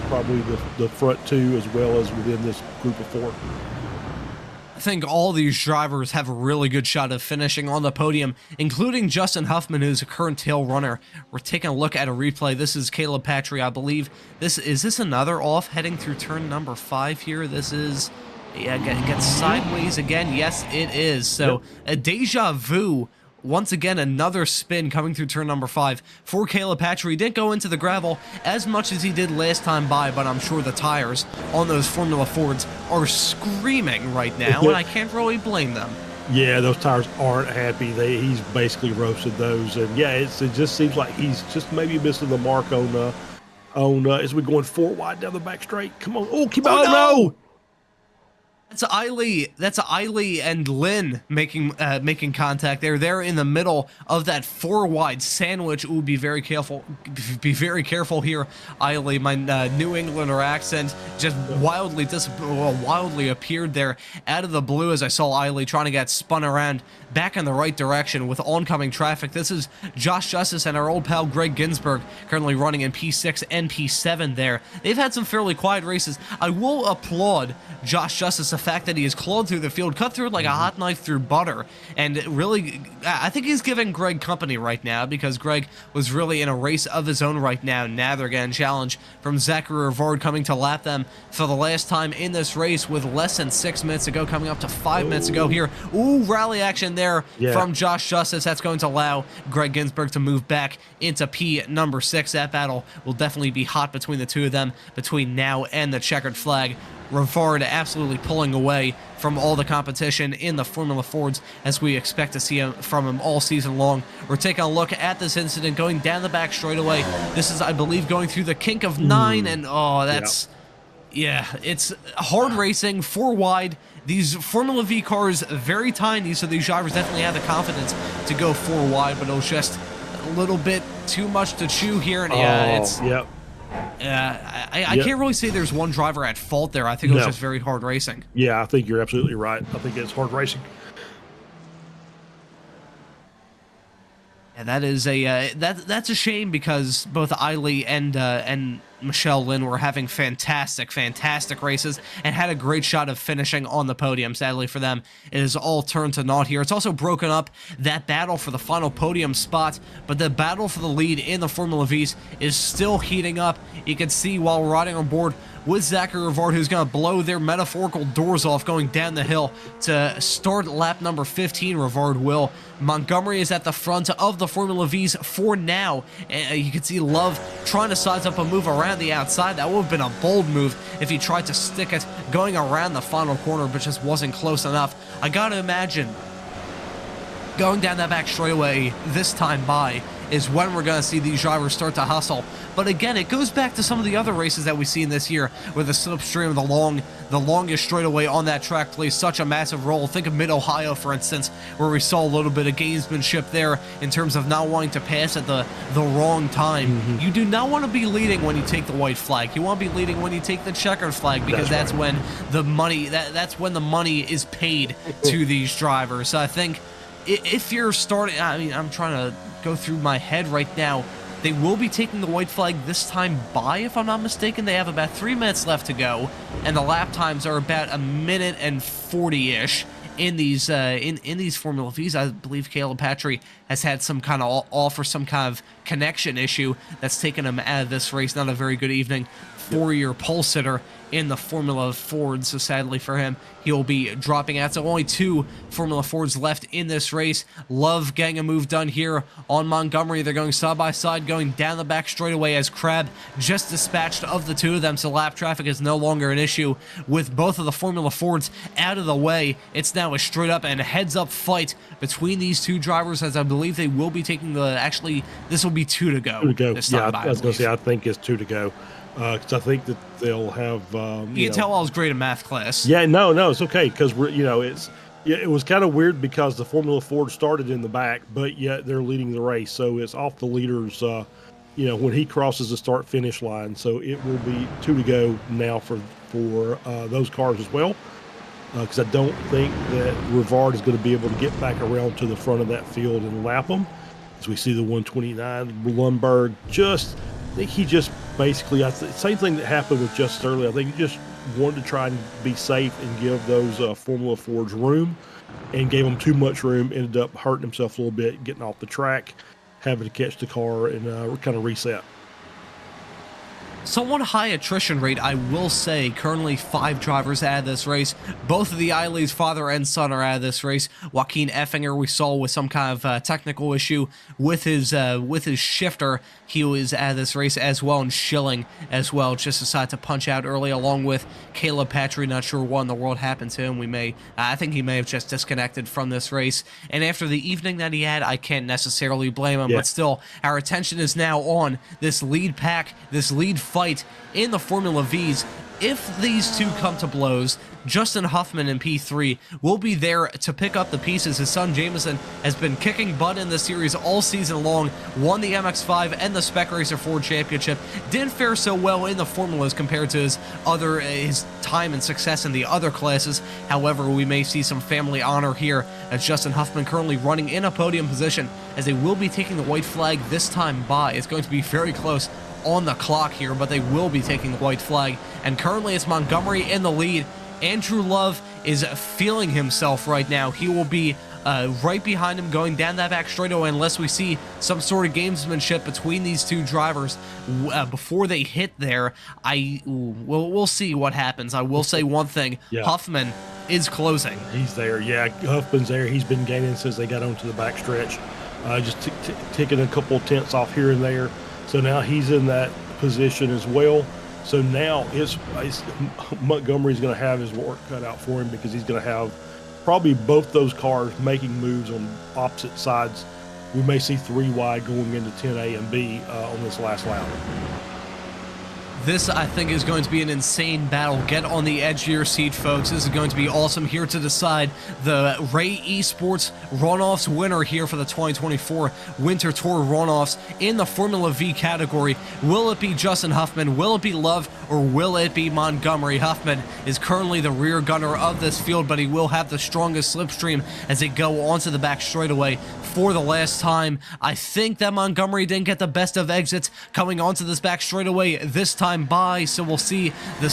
probably the front two as well as within this group of four. I think all these drivers have a really good shot of finishing on the podium, including Justin Huffman, who's a current tail runner. We're taking a look at a replay. This is Caleb Patry, I believe. Is this another off heading through turn number 5 here? This is, yeah, gets sideways again. Yes, it is. So a deja vu. Once again, another spin coming through turn number 5 for Caleb Patry. He didn't go into the gravel as much as he did last time by, but I'm sure the tires on those Formula Fords are screaming right now, and I can't really blame them. Yeah, those tires aren't happy. He's basically roasted those, and yeah, it just seems like he's just maybe missing the mark on as we're going 4 wide down the back straight. Come on! Oh, keep on! No! That's Eiley and Lynn making contact. They're in the middle of that 4 wide sandwich. Ooh, be very careful. Be very careful here, Eiley. My New Englander accent just wildly appeared there out of the blue as I saw Eiley trying to get spun around back in the right direction with oncoming traffic. This is Josh Justice and our old pal Greg Ginsburg currently running in P6 and P7 there. They've had some fairly quiet races. I will applaud Josh Justice, the fact that he has clawed through the field, cut through it like a hot knife through butter, and really, I think he's giving Greg company right now, because Greg was really in a race of his own right now. Now they're getting challenge from Zachary Rivard coming to lap them for the last time in this race with less than 6 minutes to go, coming up to 5 minutes to go here. Ooh, rally action there from Josh Justice. That's going to allow Greg Ginsburg to move back into P number 6. That battle will definitely be hot between the two of them between now and the checkered flag. Rivard absolutely pulling away from all the competition in the Formula Fords, as we expect to see from him all season long. We're taking a look at this incident going down the back straightaway. This is, I believe, going through the kink of 9, and oh, that's... Yeah, it's hard racing, 4 wide. These Formula V cars, very tiny, so these drivers definitely have the confidence to go 4 wide, but it was just a little bit too much to chew here, and it's... I can't really say there's one driver at fault there. I think it was just very hard racing. Yeah, I think you're absolutely right. I think it's hard racing. And that is that's a shame, because both Eiley and Michelle Lynn were having fantastic races and had a great shot of finishing on the podium. Sadly for them, it is all turned to naught here. It's also broken up that battle for the final podium spot, but the battle for the lead in the Formula Vs is still heating up. You can see while riding on board with Zachary Rivard, who's going to blow their metaphorical doors off going down the hill to start lap number 15. Rivard will. Montgomery is at the front of the Formula Vs for now. You can see Love trying to size up a move around the outside. That would have been a bold move if he tried to stick it going around the final corner, but just wasn't close enough. I got to imagine going down that back straightaway this time by is when we're going to see these drivers start to hustle. But again, it goes back to some of the other races that we've seen this year, where the slipstream, the longest straightaway on that track plays such a massive role. Think of Mid-Ohio, for instance, where we saw a little bit of gamesmanship there in terms of not wanting to pass at the wrong time. You do not want to be leading when you take the white flag. You want to be leading when you take the checkered flag, because that's when the money that's when the money is paid to these drivers. So I think if you're starting, I mean, I'm trying to go through my head right now. They will be taking the white flag this time by, if I'm not mistaken. They have about 3 minutes left to go, and the lap times are about 1 minute and 40-ish in these in these Formula Vs. I believe Caleb Patry has had some kind of off or some kind of connection issue that's taken him out of this race. Not a very good evening for your pole sitter in the Formula Ford, so sadly for him, he'll be dropping out. So only 2 Formula Fords left in this race. Love getting a move done here on Montgomery. They're going side by side, going down the back straightaway as Crab just dispatched of the 2 of them, so lap traffic is no longer an issue with both of the Formula Fords out of the way. It's now a straight up and heads up fight between these 2 drivers, as I believe they will be taking actually, this will be 2 to go. 2 to go. Yeah, I was going to say, I think it's 2 to go. Because I think that they'll have. You can tell I was great in math class. Yeah, no, it's okay, because it's Yeah, it was kind of weird because the Formula Ford started in the back, but yet they're leading the race. So it's off the leaders, when he crosses the start-finish line. So it will be 2 to go now for those cars as well. Because I don't think that Rivard is going to be able to get back around to the front of that field and lap them. As we see the 129, Lundberg I think he just basically, same thing that happened with Just earlier. I think he just wanted to try and be safe and give those Formula Fords room, and gave them too much room, ended up hurting himself a little bit, getting off the track, having to catch the car and kind of reset. Somewhat high attrition rate, I will say. Currently 5 drivers out of this race. Both of the Eiley's father and son are out of this race. Joaquin Effinger, we saw with some kind of technical issue with his shifter. He was out of this race as well, and Schilling as well just decided to punch out early, along with Caleb Patry. Not sure what in the world happened to him. I think he may have just disconnected from this race. And after the evening that he had, I can't necessarily blame him. Yeah. But still, our attention is now on this lead pack, this lead fight in the Formula Vs. If these two come to blows, Justin Huffman in P3 will be there to pick up the pieces. His son Jameson has been kicking butt in the series all season long, won the MX-5 and the Spec Racer Ford Championship, didn't fare so well in the formulas compared to his time and success in the other classes. However, we may see some family honor here, as Justin Huffman currently running in a podium position, as they will be taking the white flag this time by. It's going to be very close on the clock here, but they will be taking the white flag. And currently it's Montgomery in the lead. Andrew Love is feeling himself right now. He will be right behind him going down that back straightaway, unless we see some sort of gamesmanship between these two drivers before they hit there. We'll see what happens. I will say one thing. Yeah. Huffman is closing. He's there. Yeah, Huffman's there. He's been gaining since they got onto the back stretch. Just taking a couple tenths off here and there. So now he's in that position as well. So now Montgomery's going to have his work cut out for him, because he's going to have probably both those cars making moves on opposite sides. We may see 3 wide going into 10A and B on this last lap. This, I think, is going to be an insane battle. Get on the edge of your seat, folks. This is going to be awesome here to decide the Ray Esports Runoffs winner here for the 2024 Winter Tour Runoffs in the Formula V category. Will it be Justin Huffman? Will it be Love? Or will it be Montgomery? Huffman is currently the rear gunner of this field, but he will have the strongest slipstream as they go onto the back straightaway for the last time. I think that Montgomery didn't get the best of exits coming onto this back straightaway this time by, so we'll see the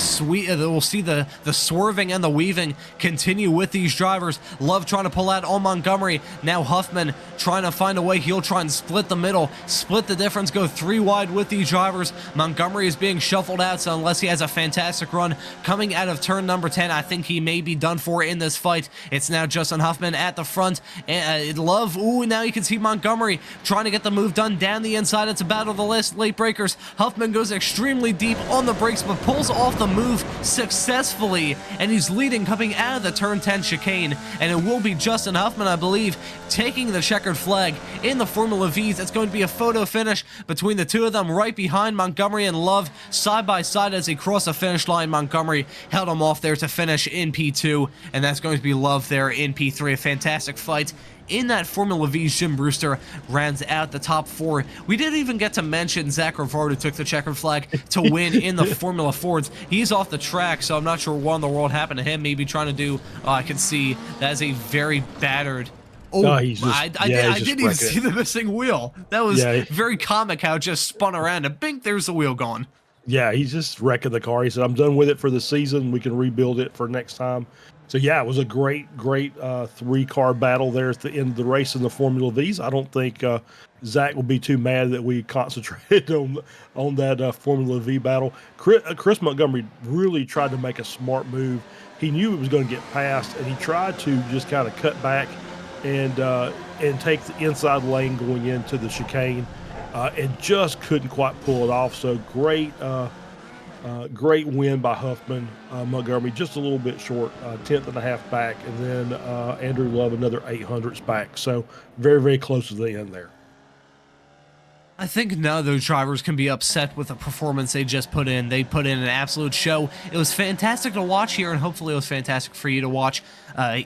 swerving and the weaving continue with these drivers. Love trying to pull out on Montgomery. Now Huffman trying to find a way. He'll try and split the middle, split the difference, go 3 wide with these drivers. Montgomery is being shuffled out, so unless he has a fantastic run coming out of turn number 10, I think he may be done for in this fight. It's now Justin Huffman at the front. Love, now you can see Montgomery trying to get the move done down the inside. It's a battle of the late breakers. Huffman goes extremely deep on the brakes, but pulls off the move successfully, and he's leading coming out of the turn 10 chicane, and it will be Justin Huffman, I believe, taking the checkered flag in the Formula Vs. It's going to be a photo finish between the two of them, right behind Montgomery and Love, side by side as they cross the finish line. Montgomery held him off there to finish in P2, and that's going to be Love there in P3. A fantastic fight in that Formula V. Jim Brewster rounds out the top 4. We didn't even get to mention Zach Rivard, who took the checkered flag to win in the Formula Fords. He's off the track, so I'm not sure what in the world happened to him. Maybe trying to do, I can see that is a very battered. I didn't even see the missing wheel. That was very comic how it just spun around and bink, there's the wheel gone. Yeah, he's just wrecking the car. He said, I'm done with it for the season. We can rebuild it for next time. So, yeah, it was a great 3-car battle there at the end of the race in the Formula Vs. I don't think Zach will be too mad that we concentrated on that Formula V battle. Chris Montgomery really tried to make a smart move. He knew it was going to get past, and he tried to just kind of cut back and take the inside lane going into the chicane, and just couldn't quite pull it off. So great win by Huffman. Montgomery just a little bit short, 10th and a half back, and then Andrew Love another 800ths back. So very, very close to the end there. I think none of those drivers can be upset with the performance they just put in. They put in an absolute show. It was fantastic to watch here, and hopefully it was fantastic for you to watch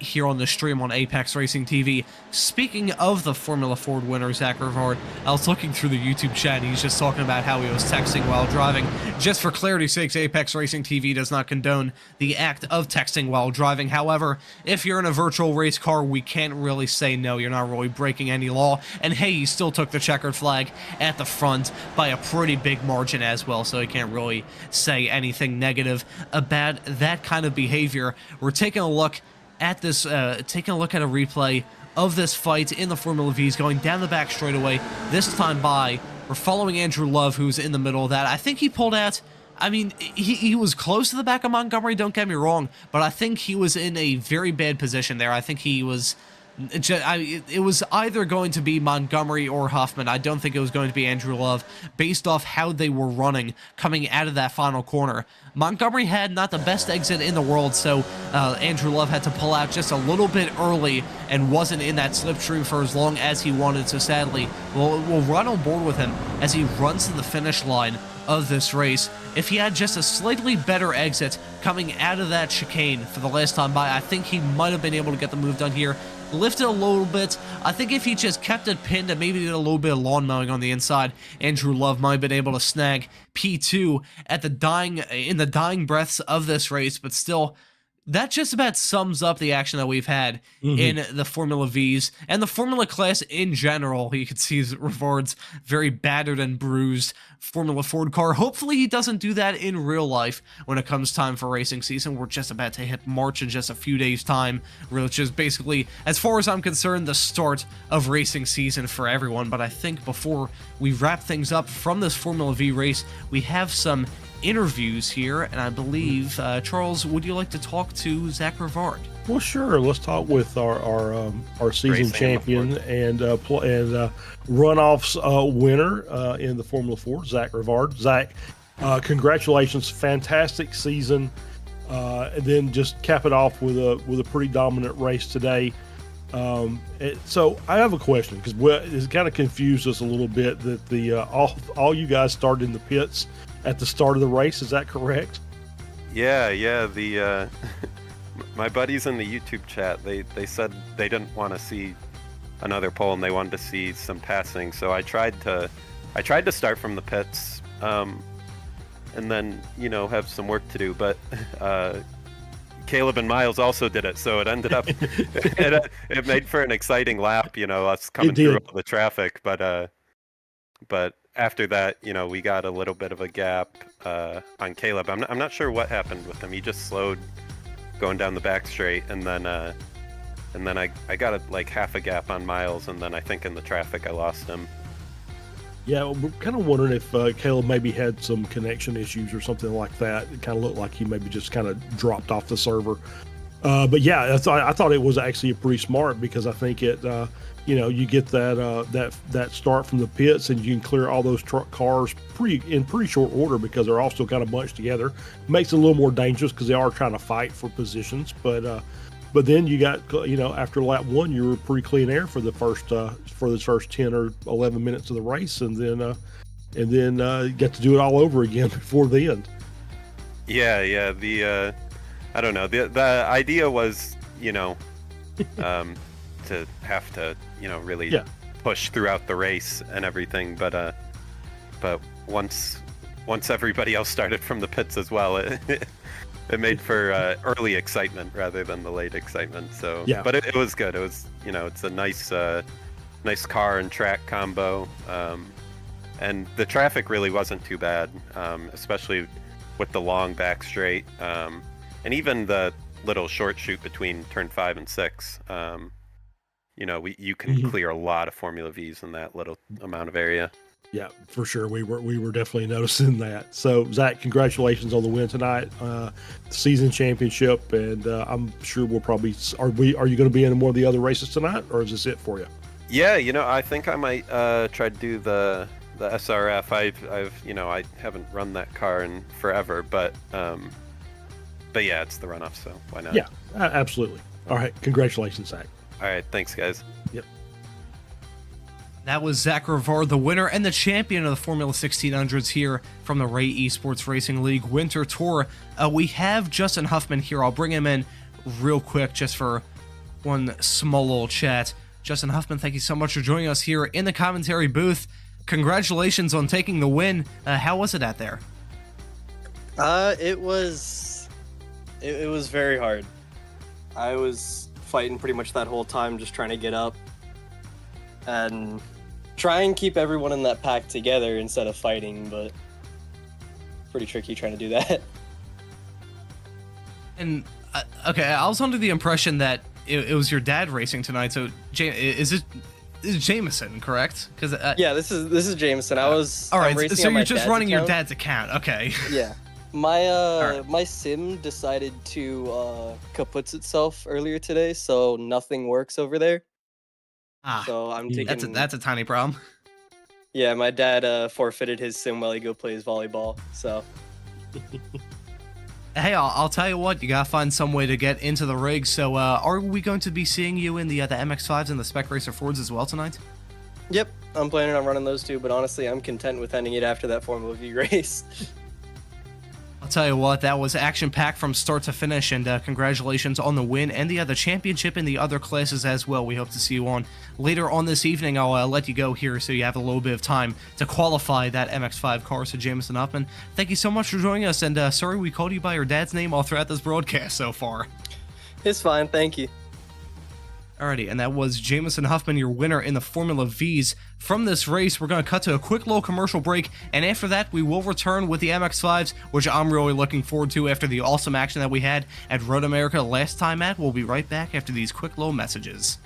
here on the stream on Apex Racing TV. Speaking of the Formula Ford winner, Zach Rivard, I was looking through the YouTube chat, and he's just talking about how he was texting while driving. Just for clarity's sake, Apex Racing TV does not condone the act of texting while driving. However, if you're in a virtual race car, we can't really say no. You're not really breaking any law. And hey, he still took the checkered flag at the front by a pretty big margin as well, so he can't really say anything negative about that kind of behavior. We're taking a look at this, taking a look at a replay of this fight in the Formula V's going down the back straightaway, this time by. We're following Andrew Love, who's in the middle of that. I think he pulled out, I mean, he was close to the back of Montgomery, don't get me wrong, but I think he was in a very bad position there. I think he was... It was either going to be Montgomery or Huffman. I don't think it was going to be Andrew Love based off how they were running coming out of that final corner. Montgomery had not the best exit in the world, so Andrew Love had to pull out just a little bit early and wasn't in that slipstream for as long as he wanted. So sadly, we'll run on board with him as he runs to the finish line of this race. If he had just a slightly better exit coming out of that chicane for the last time by, I think he might have been able to get the move done here. Lifted a little bit. I think if he just kept it pinned and maybe did a little bit of lawn mowing on the inside, Andrew Love might have been able to snag P2 at in the dying breaths of this race. But still, that just about sums up the action that we've had in the Formula V's and the Formula class in general. You can see Rivard's very battered and bruised Formula Ford car. Hopefully he doesn't do that in real life when it comes time for racing season. We're just about to hit March in just a few days' time, which is basically, as far as I'm concerned, the start of racing season for everyone. But I think before we wrap things up from this Formula V race, we have some interviews here, and I believe Charles, would you like to talk to Zach Rivard? Well, sure. Let's talk with our season Racing champion and runoffs winner in the Formula 4, Zach Rivard. Zach, congratulations! Fantastic season, and then just cap it off with a pretty dominant race today. So I have a question because it's kind of confused us a little bit that the all you guys started in the pits at the start of the race. Is that correct? Yeah. The my buddies in the YouTube chat, they said they didn't want to see another pole and they wanted to see some passing. So I tried to start from the pits, and then have some work to do. But Caleb and Miles also did it, so it ended up it made for an exciting lap. Us coming through all the traffic, but after that, we got a little bit of a gap on Caleb. I'm not sure what happened with him. He just slowed going down the back straight, and then I got like half a gap on Miles, and then I think in the traffic I lost him. Yeah, we're kind of wondering if Caleb maybe had some connection issues or something like that. It kind of looked like he maybe just kind of dropped off the server. But yeah, I thought it was actually pretty smart because I think it, you get that start from the pits and you can clear all those cars in pretty short order because they're all still kind of bunched together. Makes it a little more dangerous because they are trying to fight for positions. But then you got, after lap one, you were pretty clean air for the first 10 or 11 minutes of the race, and then get to do it all over again before the end. Yeah. The I don't know. The idea was, to have to, really push throughout the race and everything. But once everybody else started from the pits as well, it made for early excitement rather than the late excitement. So, yeah. But it was good. It was, it's a nice car and track combo. And the traffic really wasn't too bad, especially with the long back straight. And even the little short shoot between turn 5 and 6. You can clear a lot of Formula V's in that little amount of area. Yeah, for sure. We were definitely noticing that. So, Zach, congratulations on the win tonight, season championship, and I'm sure we'll probably. Are you going to be in more of the other races tonight, or is this it for you? Yeah, I think I might try to do the SRF. I haven't run that car in forever, but yeah, it's the runoff, so why not? Yeah, absolutely. All right, congratulations, Zach. All right, thanks, guys. Yep. That was Zach Rivard, the winner and the champion of the Formula 1600s here from the Ray Esports Racing League Winter Tour. We have Justin Huffman here. I'll bring him in real quick just for one small little chat. Justin Huffman, thank you so much for joining us here in the commentary booth. Congratulations on taking the win. How was it out there? It was very hard. I was fighting pretty much that whole time, just trying to get up and try and keep everyone in that pack together instead of fighting, but pretty tricky trying to do that. And okay, I was under the impression that it was your dad racing tonight. So is it Jameson, correct? Because yeah, this is Jameson. I was all right. racing so on you're my just dad's running account. your dad's account, okay? Yeah, my right. my sim decided to kaputs itself earlier today, so nothing works over there. So I'm taking. That's a tiny problem. Yeah, my dad forfeited his sim while he plays volleyball. So. Hey, I'll tell you what. You gotta find some way to get into the rig. So, are we going to be seeing you in the MX-5s and the Spec Racer Fords as well tonight? Yep, I'm planning on running those two, but honestly, I'm content with ending it after that Formula V race. I'll tell you what, that was action-packed from start to finish, and congratulations on the win and the championship in the other classes as well. We hope to see you on later on this evening. I'll let you go here so you have a little bit of time to qualify that MX-5 car. So Jameson Huffman, thank you so much for joining us, and sorry we called you by your dad's name all throughout this broadcast so far. It's fine, thank you. Alrighty, and that was Jameson Huffman, your winner in the Formula Vs. From this race, we're going to cut to a quick little commercial break, and after that, we will return with the MX-5s, which I'm really looking forward to after the awesome action that we had at Road America last time at. We'll be right back after these quick little messages.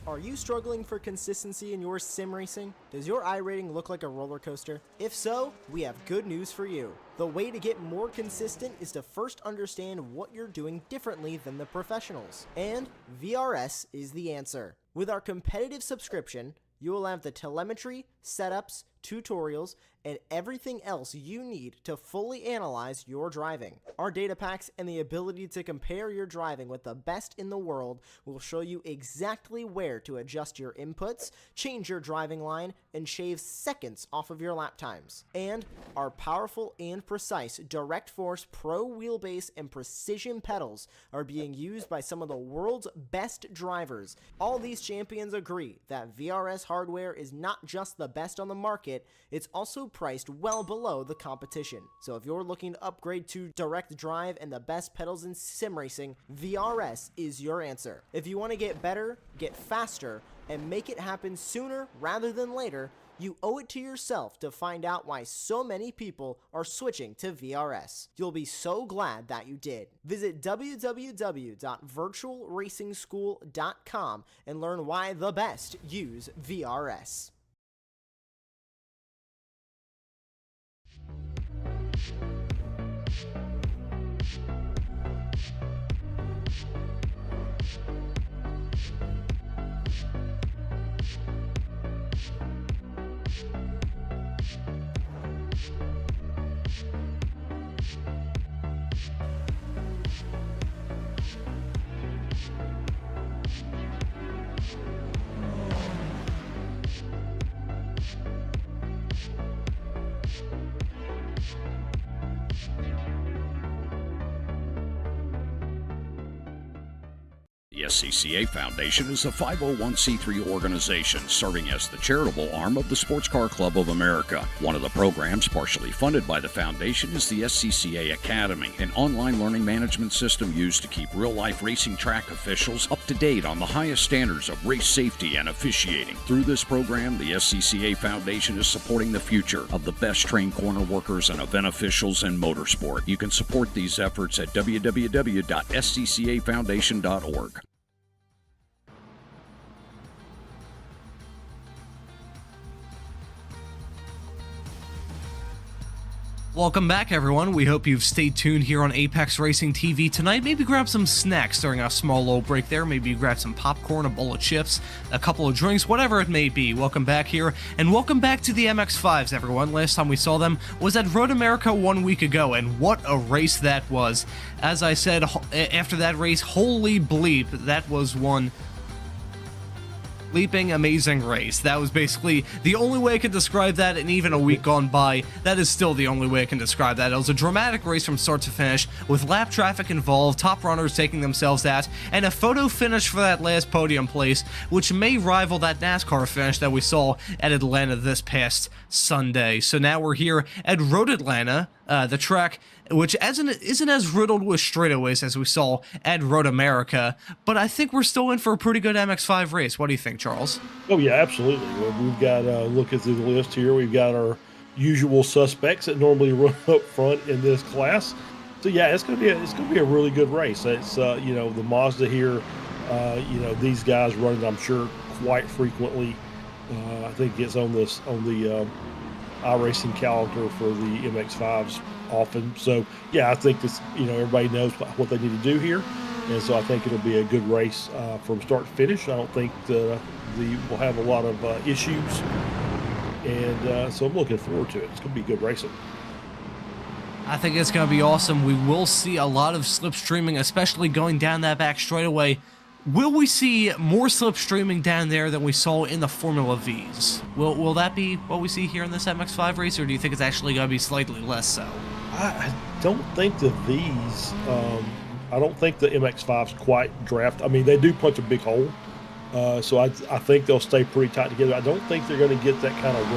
Are you struggling for consistency in your sim racing? Does your iRating look like a roller coaster? If so, we have good news for you. The way to get more consistent is to first understand what you're doing differently than the professionals. And VRS is the answer. With our competitive subscription, you will have the telemetry, setups, tutorials, and everything else you need to fully analyze your driving. Our data packs and the ability to compare your driving with the best in the world will show you exactly where to adjust your inputs, change your driving line, and shave seconds off of your lap times. And our powerful and precise Direct Force Pro wheelbase and precision pedals are being used by some of the world's best drivers. All these champions agree that VRS hardware is not just the best on the market, it's also priced well below the competition. So if you're looking to upgrade to direct drive and the best pedals in sim racing, VRS is your answer. If you want to get better, get faster, and make it happen sooner rather than later, you owe it to yourself to find out why so many people are switching to VRS. You'll be so glad that you did. Visit www.virtualracingschool.com and learn why the best use VRS. The SCCA Foundation is a 501c3 organization serving as the charitable arm of the Sports Car Club of America. One of the programs partially funded by the foundation is the SCCA Academy, an online learning management system used to keep real-life racing track officials up to date on the highest standards of race safety and officiating. Through this program, the SCCA Foundation is supporting the future of the best trained corner workers and event officials in motorsport. You can support these efforts at www.sccafoundation.org. Welcome back, everyone. We hope you've stayed tuned here on Apex Racing TV tonight. Maybe grab some snacks during a small little break there. Maybe grab some popcorn, a bowl of chips, a couple of drinks, whatever it may be. Welcome back here, and welcome back to the MX-5s, everyone. Last time we saw them was at Road America 1 week ago, and what a race that was. As I said after that race, holy bleep, that was one leaping amazing race. That was basically the only way I could describe that, and even a week gone by, that is still the only way I can describe that. It was a dramatic race from start to finish, with lap traffic involved, top runners taking themselves out, and a photo finish for that last podium place, which may rival that NASCAR finish that we saw at Atlanta this past Sunday. So now we're here at Road Atlanta, the track which isn't as riddled with straightaways as we saw at Road America, but I think we're still in for a pretty good MX-5 race. What do you think, Charles? Oh, yeah, absolutely. Well, we've got, looking through the list here, we've got our usual suspects that normally run up front in this class. So, yeah, it's gonna be a really good race. It's, you know, the Mazda here, you know, these guys running, I'm sure, quite frequently. I think it's on the iRacing calendar for the MX-5s often. So yeah, I think this, you know, everybody knows what they need to do here, and so I think it'll be a good race from start to finish. I don't think we'll have a lot of issues, and so I'm looking forward to it. It's going to be good racing. I think it's going to be awesome. We will see a lot of slipstreaming, especially going down that back straightaway. Will we see more slipstreaming down there than we saw in the Formula Vs? Will that be what we see here in this MX-5 race, or do you think it's actually going to be slightly less so? I don't think the Vs, I don't think the MX-5s quite draft. I mean, they do punch a big hole, so I think they'll stay pretty tight together. I don't think they're going to get that kind of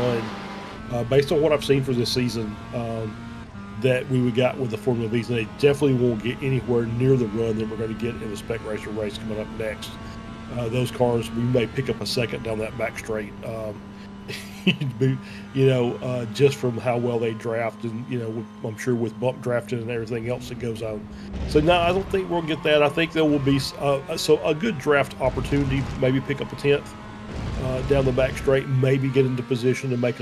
run, based on what I've seen for this season, that we got with the Formula Vs, and they definitely won't get anywhere near the run that we're going to get in the Spec Racer race coming up next. Those cars, we may pick up a second down that back straight. just from how well they draft, and I'm sure with bump drafting and everything else that goes on. So no, I don't think we'll get that. I think there will be a good draft opportunity. Maybe pick up a 10th down the back straight, maybe get into position to make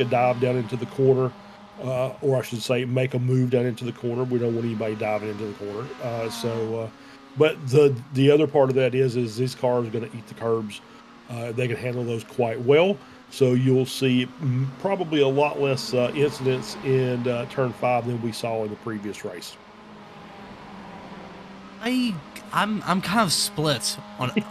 a dive down into the corner, or I should say, make a move down into the corner. We don't want anybody diving into the corner. But the other part of that is these cars are going to eat the curbs. They can handle those quite well. So you'll see probably a lot less incidents in Turn 5 than we saw in the previous race. I'm kind of split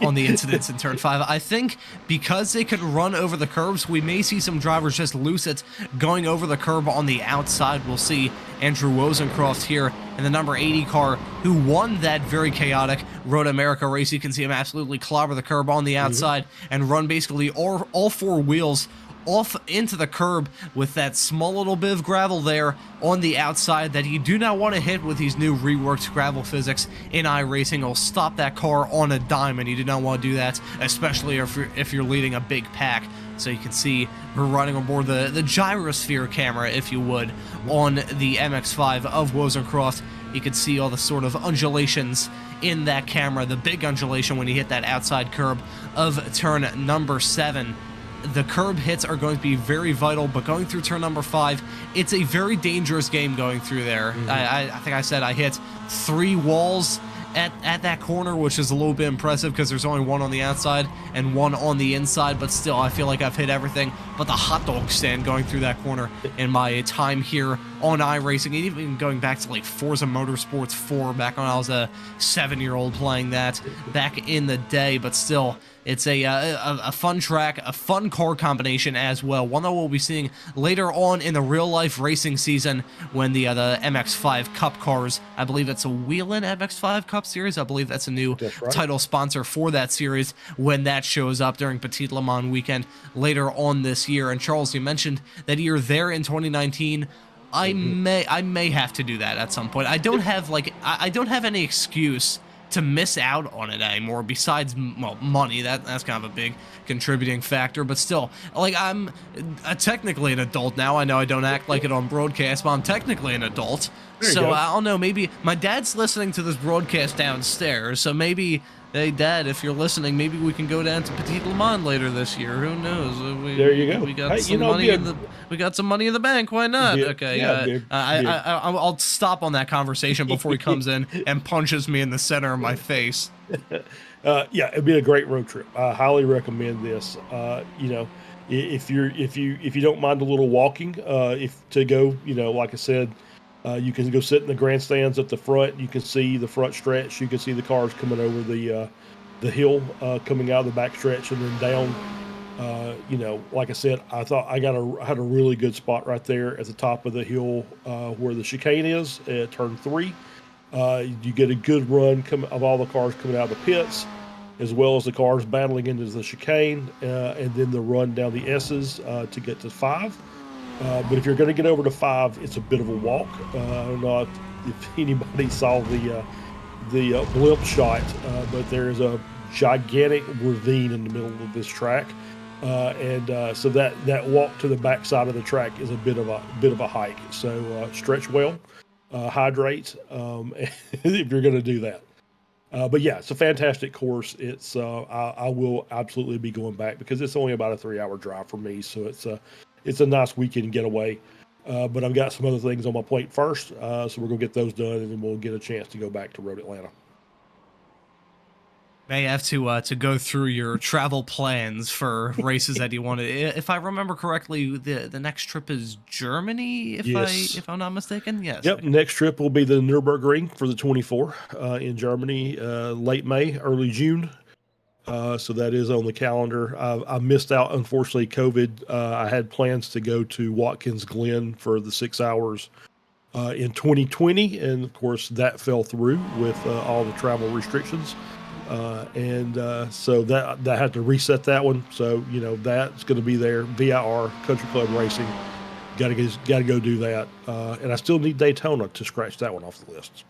on the incidents in Turn 5. I think because they could run over the curbs, we may see some drivers just lose it going over the curb on the outside. We'll see Andrew Wozencroft here in the number 80 car, who won that very chaotic Road America race. You can see him absolutely clobber the curb on the outside and run basically all four wheels off into the curb with that small little bit of gravel there on the outside that you do not want to hit with these new reworked gravel physics in iRacing. It'll stop that car on a dime, and you do not want to do that, especially if you're leading a big pack. So you can see we're running aboard the gyrosphere camera, if you would, on the MX-5 of Wozencroft. You can see all the sort of undulations in that camera, the big undulation when you hit that outside curb of turn number 7. The curb hits are going to be very vital, but going through turn number 5, it's a very dangerous game going through there. I think I said I hit 3 walls at that corner, which is a little bit impressive because there's only one on the outside and one on the inside, but still I feel like I've hit everything but the hot dog stand going through that corner in my time here on iRacing, even going back to like Forza Motorsports 4 back when I was a 7-year-old playing that back in the day. But still, it's a fun track, a fun car combination as well, one that we'll be seeing later on in the real-life racing season when the MX-5 Cup cars, I believe it's a Whelen MX-5 Cup series, I believe that's a new title sponsor for that series, when that shows up during Petit Le Mans weekend later on this year. And Charles, you mentioned that you're there in 2019. I may have to do that at some point. I don't have any excuse to miss out on it anymore, besides, well, money. That's kind of a big contributing factor, but still, like, I'm technically an adult now. I know I don't act like it on broadcast, but I'm technically an adult. So I don't know, maybe my dad's listening to this broadcast downstairs, so maybe, hey Dad, if you're listening, maybe we can go down to Petit Le Mans later this year. Who knows? There you go. We got some money we got some money in the bank. Why not? I'll stop on that conversation before he comes in and punches me in the center of my face. It'd be a great road trip. I highly recommend this. If you don't mind a little walking, like I said, you can go sit in the grandstands at the front. You can see the front stretch. You can see the cars coming over the hill, coming out of the back stretch and then down. Like I said, I thought I had a really good spot right there at the top of the hill where the chicane is at turn 3. You get a good run of all the cars coming out of the pits, as well as the cars battling into the chicane, and then the run down the S's to get to 5. But if you're going to get over to 5, it's a bit of a walk. I don't know if anybody saw the blimp shot, but there is a gigantic ravine in the middle of this track, so that walk to the back side of the track is a bit of a hike. So stretch well, hydrate if you're going to do that. But yeah, it's a fantastic course. It's I will absolutely be going back because it's only about a 3-hour drive for me. So it's a nice weekend getaway. But I've got some other things on my plate first, so we're gonna get those done, and then we'll get a chance to go back to Road Atlanta. May have to go through your travel plans for races that you wanted. If I remember correctly, the next trip is Germany, if I'm not mistaken. Yes. Yep. Next trip will be the Nürburgring for the 24 in Germany, late May, early June. So that is on the calendar. I missed out, unfortunately, COVID. I had plans to go to Watkins Glen for the 6 hours in 2020, and of course that fell through with all the travel restrictions. So that had to reset that one. So that's going to be there. VIR Country Club Racing. Got to go do that. And I still need Daytona to scratch that one off the list.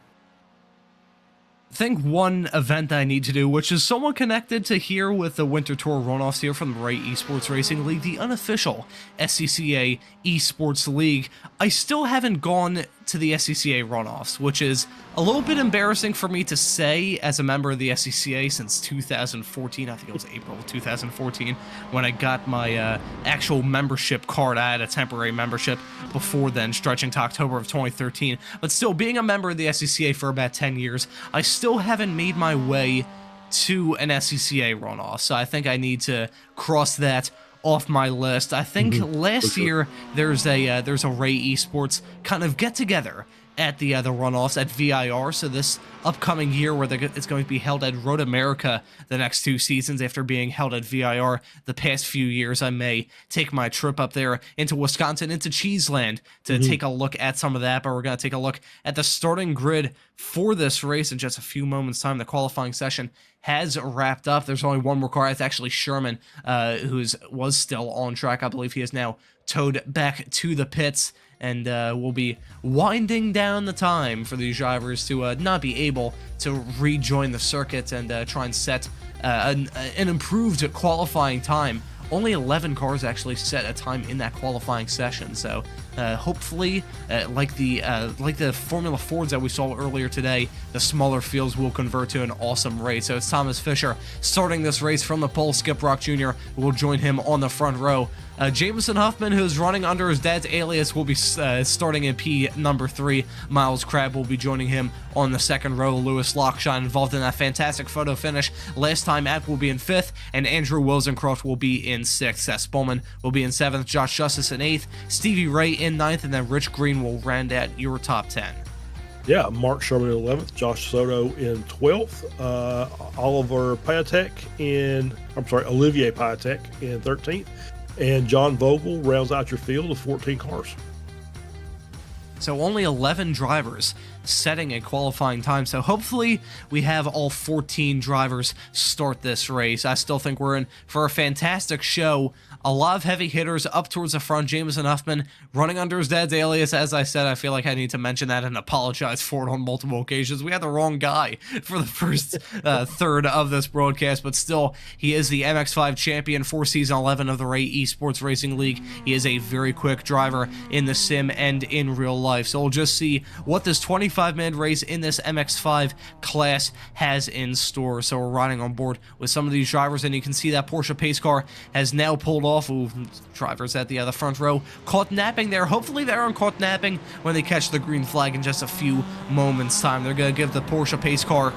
think one event I need to do, which is somewhat connected to here with the Winter Tour runoffs here from the Ray Esports Racing League, the unofficial SCCA Esports League. I still haven't gone to the SCCA runoffs, which is a little bit embarrassing for me to say as a member of the SCCA since 2014. I think it was April 2014 when I got my actual membership card. I had a temporary membership before then, stretching to October of 2013. But still, being a member of the SCCA for about 10 years, I still haven't made my way to an SCCA runoff. So I think I need to cross that off my list. I think last year there's a Ray Esports kind of get together at the runoffs at VIR. So this upcoming year, where it's going to be held at Road America the next 2 seasons after being held at VIR the past few years, I may take my trip up there into Wisconsin, into Cheeseland, to take a look at some of that. But we're going to take a look at the starting grid for this race in just a few moments' time. The qualifying session has wrapped up. There's only one more car. It's actually Sherman, who was still on track. I believe he is now towed back to the pits, and we'll be winding down the time for these drivers to not be able to rejoin the circuit and try and set an improved qualifying time. Only 11 cars actually set a time in that qualifying session, so hopefully, like the Formula Fords that we saw earlier today, the smaller fields will convert to an awesome race. So it's Thomas Fisher starting this race from the pole. Skip Rock Jr. will join him on the front row. Jameson Huffman, who's running under his dad's alias, will be starting in P number 3. Miles Crabb will be joining him on the second row. Lewis Lockshine, involved in that fantastic photo finish last time at, will be in 5th, and Andrew Wilsoncroft will be in 6th. Seth Spolman will be in 7th, Josh Justice in 8th, Stevie Ray in 9th, and then Rich Green will round out your top 10. Yeah, Mark Sherman in 11th, Josh Soto in 12th, Olivier Piatek in 13th, and John Vogel rounds out your field of 14 cars. So only 11 drivers setting a qualifying time. So hopefully we have all 14 drivers start this race. I still think we're in for a fantastic show. A lot of heavy hitters up towards the front. Jameson Huffman running under his dad's alias. As I said, I feel like I need to mention that and apologize for it on multiple occasions. We had the wrong guy for the first third of this broadcast, but still, he is the MX5 champion for Season 11 of the Ray Esports Racing League. He is a very quick driver in the sim and in real life. So we'll just see what this 25-man race in this MX5 class has in store. So we're riding on board with some of these drivers, and you can see that Porsche pace car has now pulled off. Ooh, drivers at the front row caught napping there. Hopefully they aren't caught napping when they catch the green flag in just a few moments' time. They're going to give the Porsche pace car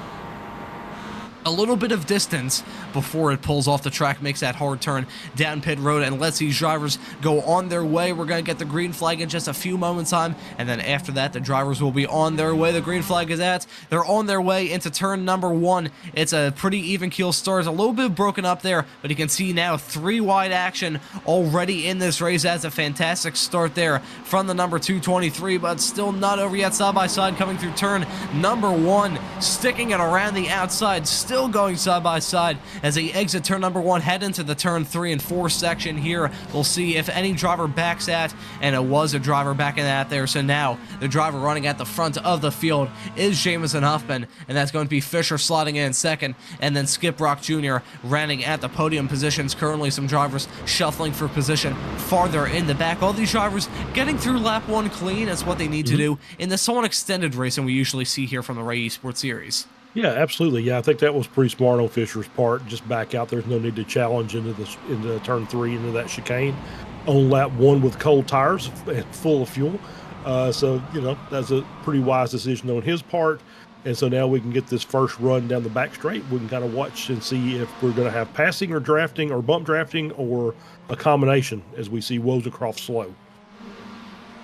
a little bit of distance before it pulls off the track, makes that hard turn down pit road, and lets these drivers go on their way. We're going to get the green flag in just a few moments' time, and then after that, the drivers will be on their way. The green flag is out. They're on their way into turn number 1. It's a pretty even keel start. It's a little bit broken up there, but you can see now 3 wide action already in this race. That's a fantastic start there from the number 223, but still not over yet. Side by side coming through turn number 1, sticking it around the outside, still going side by side as they exit turn number 1, head into the turn 3 and 4 section here. We'll see if any driver backs at, and it was a driver backing at there. So now the driver running at the front of the field is Jameson Huffman, and that's going to be Fisher slotting in second, and then Skip Rock Jr. running at the podium positions. Currently some drivers shuffling for position farther in the back. All these drivers getting through lap 1 clean. That's what they need to do in the somewhat extended racing we usually see here from the Ray Esports Series. Yeah, absolutely. Yeah, I think that was pretty smart on Fisher's part. Just back out. There's no need to challenge into turn 3, into that chicane on lap 1 with cold tires and full of fuel. So, that's a pretty wise decision on his part. And so now we can get this first run down the back straight. We can kind of watch and see if we're going to have passing or drafting or bump drafting or a combination as we see Wozencroft slow.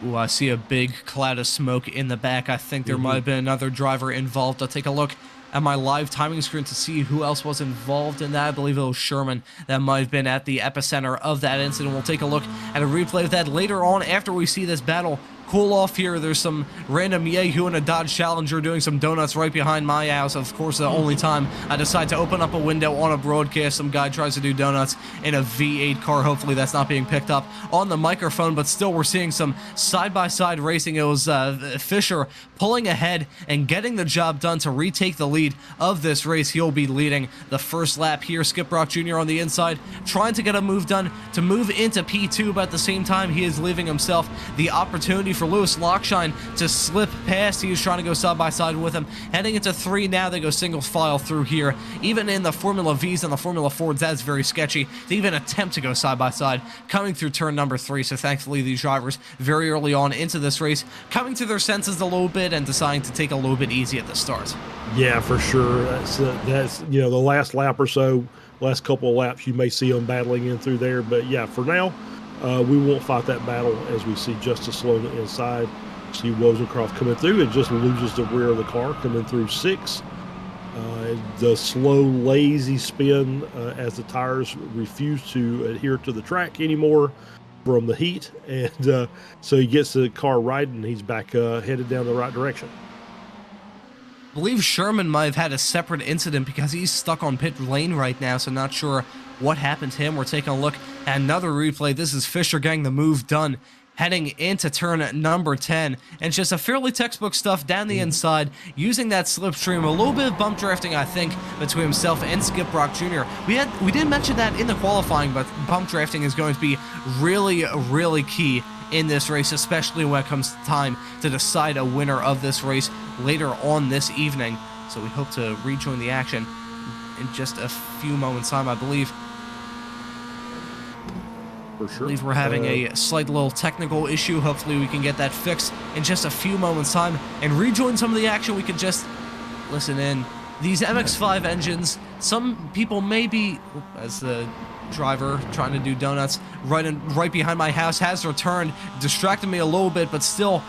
Ooh, I see a big cloud of smoke in the back. I think there might have been another driver involved. I'll take a look at my live timing screen to see who else was involved in that. I believe it was Sherman that might have been at the epicenter of that incident. We'll take a look at a replay of that later on after we see this battle cool off here. There's some random Yahoo and a Dodge Challenger doing some donuts right behind my house. Of course, the only time I decide to open up a window on a broadcast, some guy tries to do donuts in a V8 car. Hopefully that's not being picked up on the microphone, but still we're seeing some side-by-side racing. It was Fisher pulling ahead and getting the job done to retake the lead of this race. He'll be leading the first lap here. Skip Rock Jr. on the inside, trying to get a move done to move into P2, but at the same time, he is leaving himself the opportunity for Lewis Lockshine to slip past. He is trying to go side-by-side with him. Heading into 3 now, they go single file through here. Even in the Formula Vs and the Formula Fords, that's very sketchy to even attempt to go side-by-side coming through turn number 3, so thankfully these drivers very early on into this race coming to their senses a little bit and deciding to take a little bit easy at the start. Yeah, for sure. That's the last lap or so, last couple of laps, you may see them battling in through there. But yeah, for now, we won't fight that battle as we see Justice Slow on the inside. See Wozencroft coming through and just loses the rear of the car coming through 6. The slow, lazy spin as the tires refuse to adhere to the track anymore from the heat. And so he gets the car right and he's back headed down the right direction. I believe Sherman might have had a separate incident because he's stuck on pit lane right now, so not sure what happened to him. We're taking a look at another replay. This is Fisher getting the move done, heading into turn number 10, and just a fairly textbook stuff down the inside, using that slipstream, a little bit of bump drafting, I think, between himself and Skip Rock Jr. We didn't mention that in the qualifying, but bump drafting is going to be really, really key in this race, especially when it comes time to decide a winner of this race later on this evening. So we hope to rejoin the action in just a few moments' time, I believe. For sure. I believe we're having a slight little technical issue. Hopefully we can get that fixed in just a few moments' time and rejoin some of the action. We can just listen in. These MX-5 engines, some people may be, as the driver trying to do donuts right behind my house has returned, distracted me a little bit, but still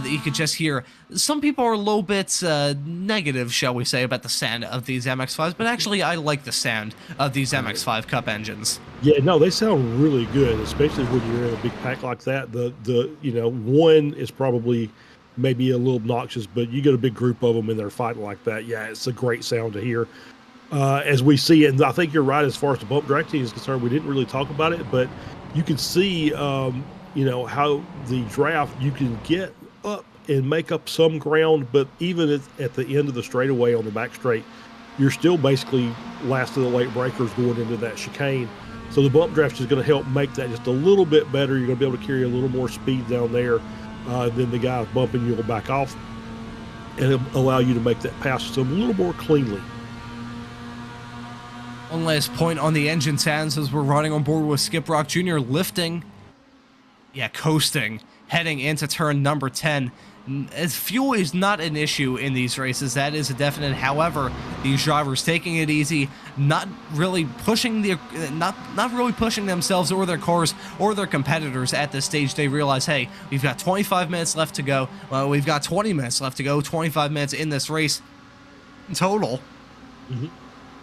you could just hear some people are a little bit negative, shall we say, about the sound of these MX-5s, but actually I like the sound of these MX-5 Cup engines. Yeah, no, they sound really good, especially when you're in a big pack like that. The one is probably maybe a little obnoxious, but you get a big group of them and they're fighting like that. Yeah, it's a great sound to hear. As we see it, and I think you're right as far as the bump drafting is concerned. We didn't really talk about it, but you can see, how the draft, you can get up and make up some ground, but even at the end of the straightaway on the back straight, you're still basically last of the late breakers going into that chicane. So the bump draft is going to help make that just a little bit better. You're going to be able to carry a little more speed down there than the guy bumping you will back off, and it'll allow you to make that pass system a little more cleanly. One last point on the engine sounds as we're running on board with Skip Rock Jr. lifting, coasting, heading into turn number 10. As fuel is not an issue in these races, that is a definite. However, these drivers taking it easy, not really pushing themselves or their cars or their competitors at this stage. They realize, hey, we've got 25 minutes left to go. Well, we've got 20 minutes left to go. 25 minutes in this race total. Mm-hmm.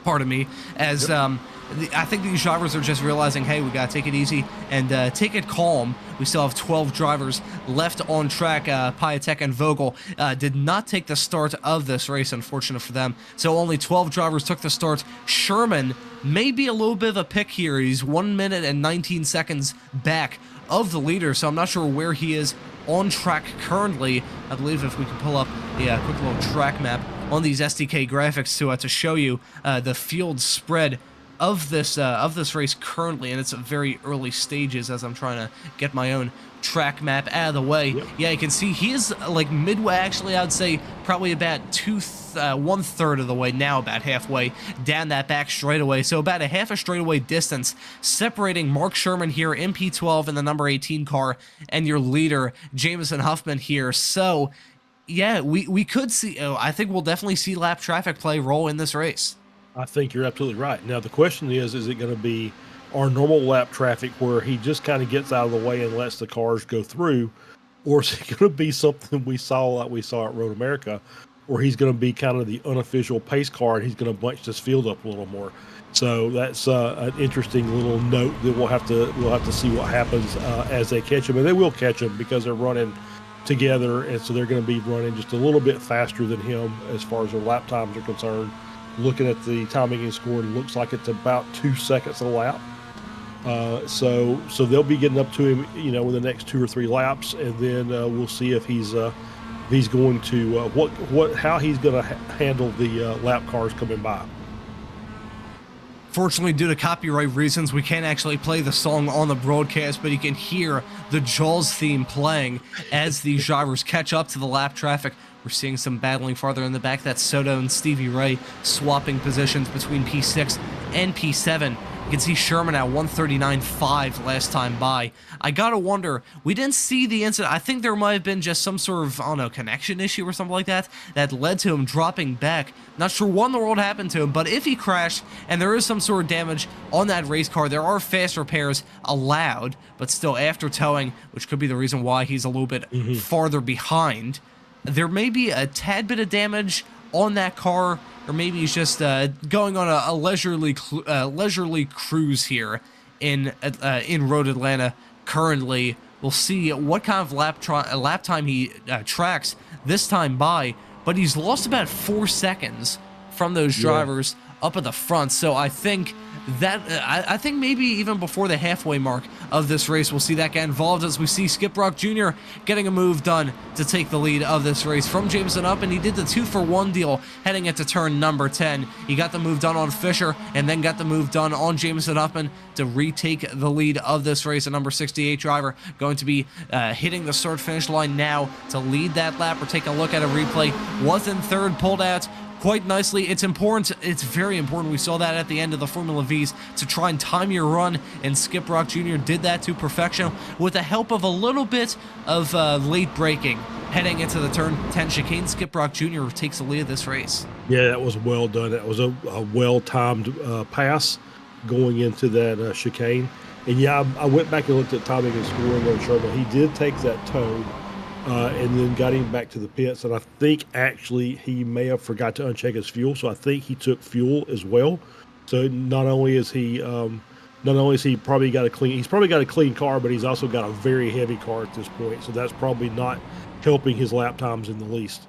Pardon me, as I think these drivers are just realizing, hey, we gotta take it easy and take it calm. We still have 12 drivers left on track. Piatek and Vogel did not take the start of this race, unfortunate for them. So only 12 drivers took the start. Sherman may be a little bit of a pick here. He's 1 minute and 19 seconds back of the leader, so I'm not sure where he is on track currently. I believe if we can pull up a quick little track map on these SDK graphics to show you the field spread of this race currently, and it's at very early stages as I'm trying to get my own track map out of the way. Yep. Yeah, you can see he is like midway. Actually, I'd say probably about 1/3 of the way now, about halfway down that back straightaway. So about a half a straightaway distance separating Mark Sherman here in P12 in the number 18 car and your leader Jameson Huffman here. So yeah, we could see. I think we'll definitely see lap traffic play role in this race. I think you're absolutely right. Now the question is it going to be our normal lap traffic where he just kind of gets out of the way and lets the cars go through, or is it going to be something we saw at Road America, where he's going to be kind of the unofficial pace car and he's going to bunch this field up a little more? So that's an interesting little note that we'll have to see what happens as they catch him, and they will catch him because they're running together, and so they're going to be running just a little bit faster than him as far as their lap times are concerned. Looking at the timing and scoring, looks like it's about 2 seconds a lap. So they'll be getting up to him, in the next 2 or 3 laps, and then we'll see if he's going to how he's going to handle the lap cars coming by. Fortunately, due to copyright reasons, we can't actually play the song on the broadcast, but you can hear the Jaws theme playing as these drivers catch up to the lap traffic. We're seeing some battling farther in the back. That's Soto and Stevie Ray swapping positions between P6 and P7. You can see Sherman at 139.5 last time by. I gotta wonder, we didn't see the incident. I think there might have been just some sort of, connection issue or something like that led to him dropping back. Not sure what in the world happened to him, but if he crashed and there is some sort of damage on that race car, there are fast repairs allowed, but still after towing, which could be the reason why he's a little bit farther behind. There may be a tad bit of damage on that car, or maybe he's just going on a leisurely cruise here in Road Atlanta currently. We'll see what kind of lap time he tracks this time by, but he's lost about 4 seconds from those drivers up at the front. So I think that I think maybe even before the halfway mark of this race, we'll see that get involved as we see Skip Rock Jr. getting a move done to take the lead of this race from Jameson up, and he did the 2-for-1 deal heading into turn number 10. He got the move done on Fisher and then got the move done on Jameson Huffman to retake the lead of this race. A number 68 driver going to be hitting the start-finish line now to lead that lap. Or take a look at a replay. Was in third, pulled out quite nicely. It's important. It's very important. We saw that at the end of the Formula Vs to try and time your run, and Skip Rock Jr. did that to perfection with the help of a little bit of late braking. Heading into the turn 10 chicane, Skip Rock Jr. takes the lead of this race. Yeah, that was well done. That was a well-timed pass going into that chicane. And yeah, I went back and looked at timing and scoring on Sherman. He did take that tow. And then got him back to the pits, and I think actually he may have forgot to uncheck his fuel, so I think he took fuel as well. So not only is he probably got a clean car, but he's also got a very heavy car at this point. So that's probably not helping his lap times in the least.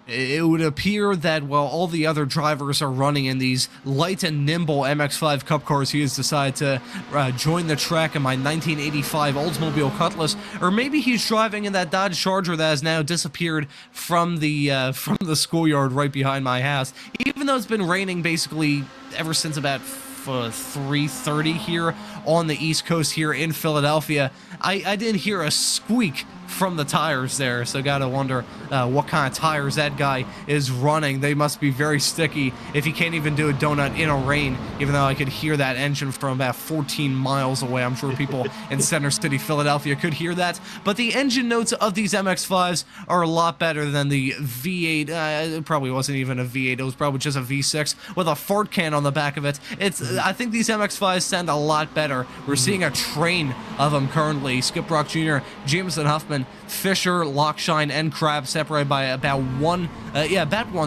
It would appear that while all the other drivers are running in these light and nimble MX-5 Cup cars, he has decided to join the track in my 1985 Oldsmobile Cutlass, or maybe he's driving in that Dodge Charger that has now disappeared from the schoolyard right behind my house. Even though it's been raining basically ever since about 3:30 here on the East Coast here in Philadelphia, I didn't hear a squeak from the tires there, so gotta wonder what kind of tires that guy is running. They must be very sticky if he can't even do a donut in a rain, even though I could hear that engine from about 14 miles away. I'm sure people in Center City, Philadelphia could hear that, but the engine notes of these MX-5s are a lot better than the V8. It probably wasn't even a V8, it was probably just a V6 with a fart can on the back of it. I think these MX-5s sound a lot better. We're seeing a train of them currently. Skip Rock Jr., Jameson Huffman, Fisher, Lockshine, and Crab separated by about 1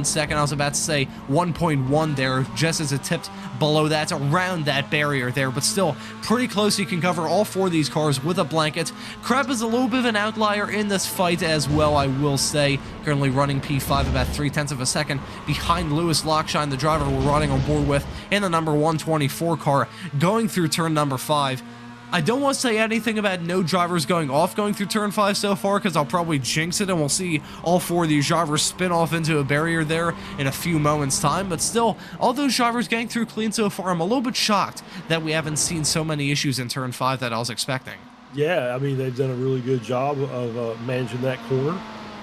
second. I was about to say 1.1 there, just as it tipped below that, around that barrier there, but still pretty close. You can cover all 4 of these cars with a blanket. Crab is a little bit of an outlier in this fight as well, I will say. Currently running P5 about 0.3 of a second behind Lewis Lockshine, the driver we're running on board with in the number 124 car, going through turn number 5. I don't want to say anything about no drivers going through turn 5 so far, because I'll probably jinx it and we'll see all 4 of these drivers spin off into a barrier there in a few moments time, but still, all those drivers getting through clean so far. I'm a little bit shocked that we haven't seen so many issues in turn 5 that I was expecting. Yeah, I mean, they've done a really good job of managing that corner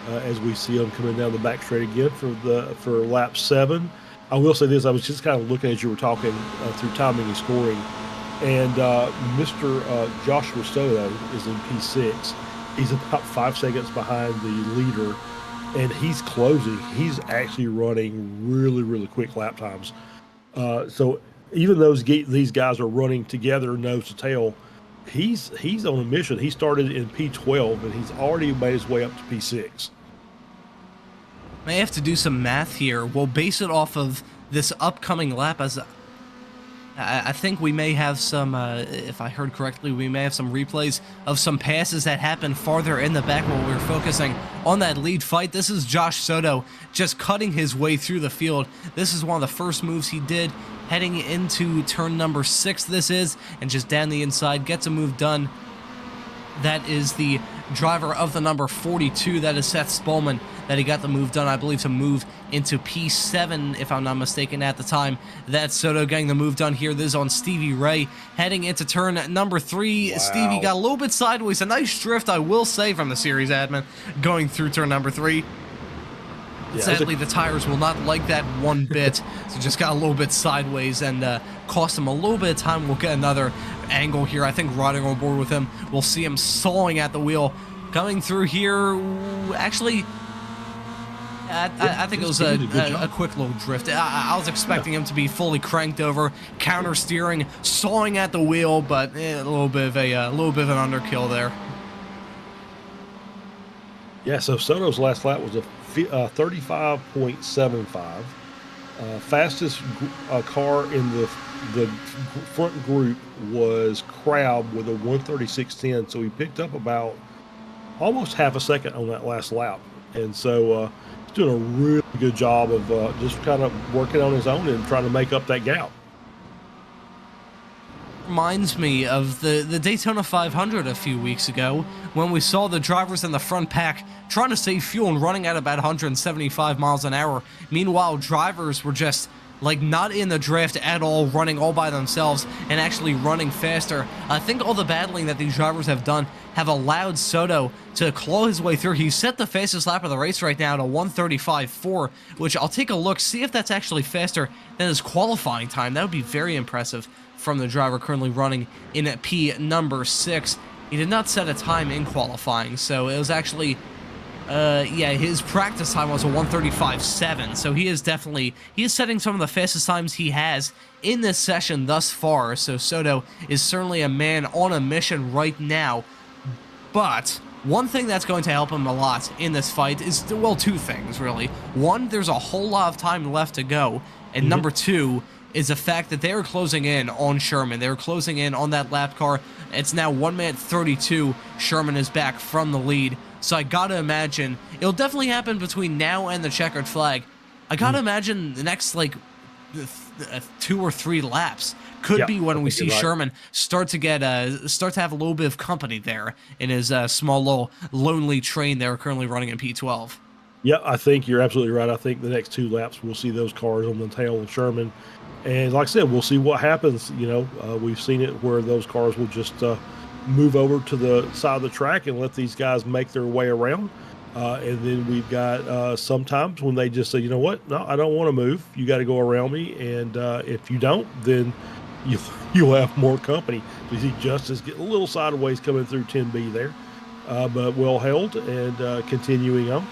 as we see them coming down the back straight again for lap 7. I will say this, I was just kind of looking as you were talking through timing and scoring, and Mr. Joshua Soto is in P6. He's about 5 seconds behind the leader, and he's closing. He's actually running really, really quick lap times. So even though these guys are running together nose to tail, he's on a mission. He started in P12, and he's already made his way up to P6. May have to do some math here. We'll base it off of this upcoming lap as I think we may have some, if I heard correctly, we may have some replays of some passes that happened farther in the back while we were focusing on that lead fight. This is Josh Soto just cutting his way through the field. This is one of the first moves he did heading into turn number 6 this is, and just down the inside, gets a move done. That is the driver of the number 42, that is Seth Spolman, that he got the move done, I believe, to move into P7, if I'm not mistaken at the time. That's Soto getting the move done here. This is on Stevie Ray, heading into turn number 3. Wow. Stevie got a little bit sideways. A nice drift, I will say, from the series admin, going through turn number 3. Yeah, sadly, the tires will not like that one bit, so just got a little bit sideways and cost him a little bit of time. We'll get another angle here. I think riding on board with him, we'll see him sawing at the wheel. Coming through here, actually, I think it was a quick little drift. I was expecting him to be fully cranked over, counter steering, sawing at the wheel, but a little bit of an underkill there. Yeah, so Soto's last lap was a 35.75. Fastest car in the front group was Crab with a 136.10, so he picked up about almost half a second on that last lap. And so he's doing a really good job of just kind of working on his own and trying to make up that gap. Reminds me of the Daytona 500 a few weeks ago when we saw the drivers in the front pack trying to save fuel and running at about 175 miles an hour. Meanwhile, drivers were just like not in the draft at all, running all by themselves and actually running faster. I think all the battling that these drivers have done have allowed Soto to claw his way through. He set the fastest lap of the race right now to 1:35.4, which I'll take a look, see if that's actually faster than his qualifying time. That would be very impressive from the driver currently running in P number 6. He did not set a time in qualifying, so it was actually his practice time was a 1:35.7, so he is setting some of the fastest times he has in this session thus far. So Soto is certainly a man on a mission right now. But one thing that's going to help him a lot in this fight is, well, two things really. One, there's a whole lot of time left to go, and number two is the fact that they are closing in on Sherman. They're closing in on that lap car. It's now 1 minute 32. Sherman is back from the lead. So I gotta imagine it'll definitely happen between now and the checkered flag. I gotta imagine the next 2 or 3 laps could be when we see Sherman start to have a little bit of company there in his small little lonely train they're currently running in P12. Yeah, I think you're absolutely right. I think the next 2 laps we'll see those cars on the tail of Sherman. And like I said, we'll see what happens. We've seen it where those cars will just move over to the side of the track and let these guys make their way around. And then we've got sometimes when they just say, you know what, no, I don't want to move. You got to go around me. And if you don't, then you'll have more company. You see Justice get a little sideways coming through 10B there, but well held and continuing on.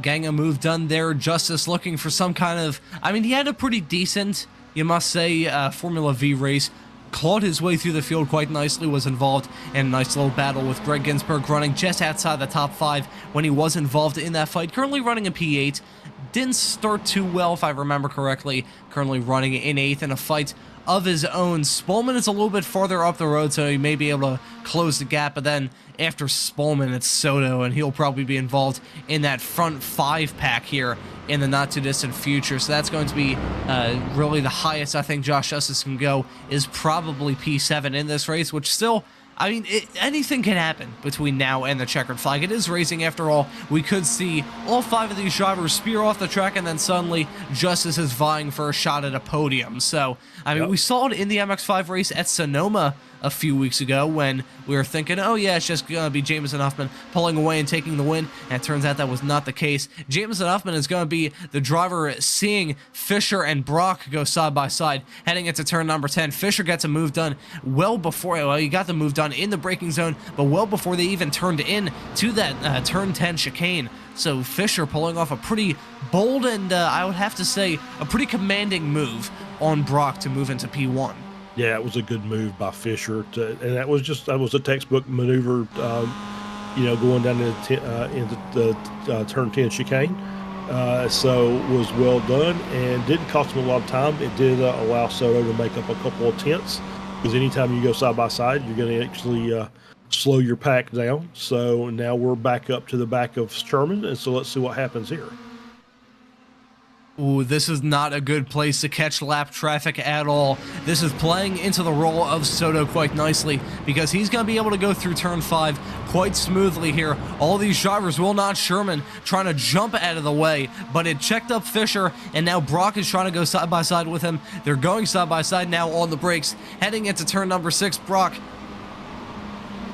Getting a move done there. Justice looking for some kind of, he had a pretty decent, you must say, Formula V race. Clawed his way through the field quite nicely, was involved in a nice little battle with Greg Ginsburg running just outside the top 5 when he was involved in that fight. Currently running in P8. Didn't start too well, if I remember correctly. Currently running in 8th in a fight of his own. Spolman is a little bit farther up the road, so he may be able to close the gap, but then after Spolman, it's Soto, and he'll probably be involved in that front 5 pack here in the not-too-distant future. So that's going to be really the highest I think Josh Justice can go, is probably P7 in this race, which still, anything can happen between now and the checkered flag. It is racing after all. We could see all 5 of these drivers spear off the track, and then suddenly Justice is vying for a shot at a podium. So, we saw it in the MX5 race at Sonoma a few weeks ago when we were thinking, oh yeah, it's just going to be Jameson Huffman pulling away and taking the win, and it turns out that was not the case. Jameson Huffman is going to be the driver seeing Fisher and Brock go side by side heading into turn number 10. Fisher gets a move done well before, he got the move done in the braking zone, but well before they even turned in to that turn 10 chicane. So Fisher pulling off a pretty bold and I would have to say a pretty commanding move on Brock to move into P1. Yeah, it was a good move by Fisher, and that was a textbook maneuver, going down into the turn 10 chicane. So was well done and didn't cost him a lot of time. It did allow Soto to make up a couple of tenths, because anytime you go side by side, you're going to actually slow your pack down. So now we're back up to the back of Sherman, and so let's see what happens here. Ooh, this is not a good place to catch lap traffic at all. This is playing into the role of Soto quite nicely, because he's going to be able to go through turn 5 quite smoothly here. All these drivers will not Sherman trying to jump out of the way, but it checked up Fisher, and now Brock is trying to go side by side with him. They're going side by side now on the brakes, heading into turn number 6. Brock,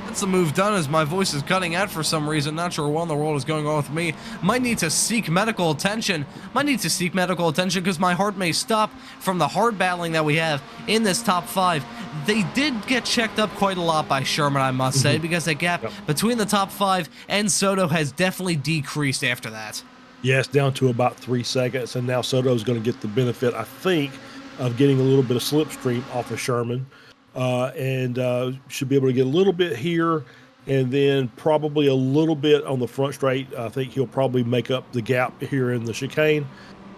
that's the move done as my voice is cutting out for some reason. Not sure what in the world is going on with me. Might need to seek medical attention. Because my heart may stop from the hard battling that we have in this top 5. They did get checked up quite a lot by Sherman, I must say, because the gap between the top 5 and Soto has definitely decreased after that. Yeah, it's down to about 3 seconds, and now Soto's going to get the benefit, I think, of getting a little bit of slipstream off of Sherman. And should be able to get a little bit here, and then probably a little bit on the front straight. I think he'll probably make up the gap here in the chicane,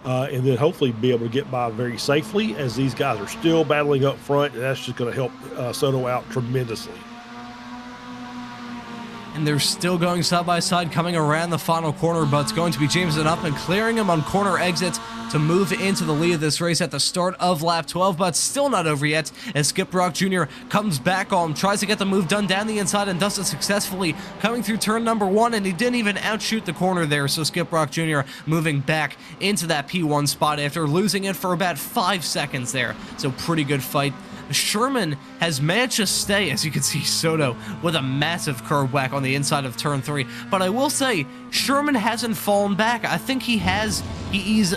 and then hopefully be able to get by very safely, as these guys are still battling up front, and that's just going to help Soto out tremendously. And they're still going side by side, coming around the final corner, but it's going to be Jameson up and clearing him on corner exits to move into the lead of this race at the start of lap 12, but still not over yet, as Skip Brock Jr. comes back on, tries to get the move done down the inside and does it successfully, coming through turn number 1, and he didn't even outshoot the corner there, so Skip Brock Jr. moving back into that P1 spot after losing it for about 5 seconds there, so pretty good fight. Sherman has managed to stay, as you can see, Soto with a massive curb whack on the inside of turn 3. But I will say, Sherman hasn't fallen back. I think he's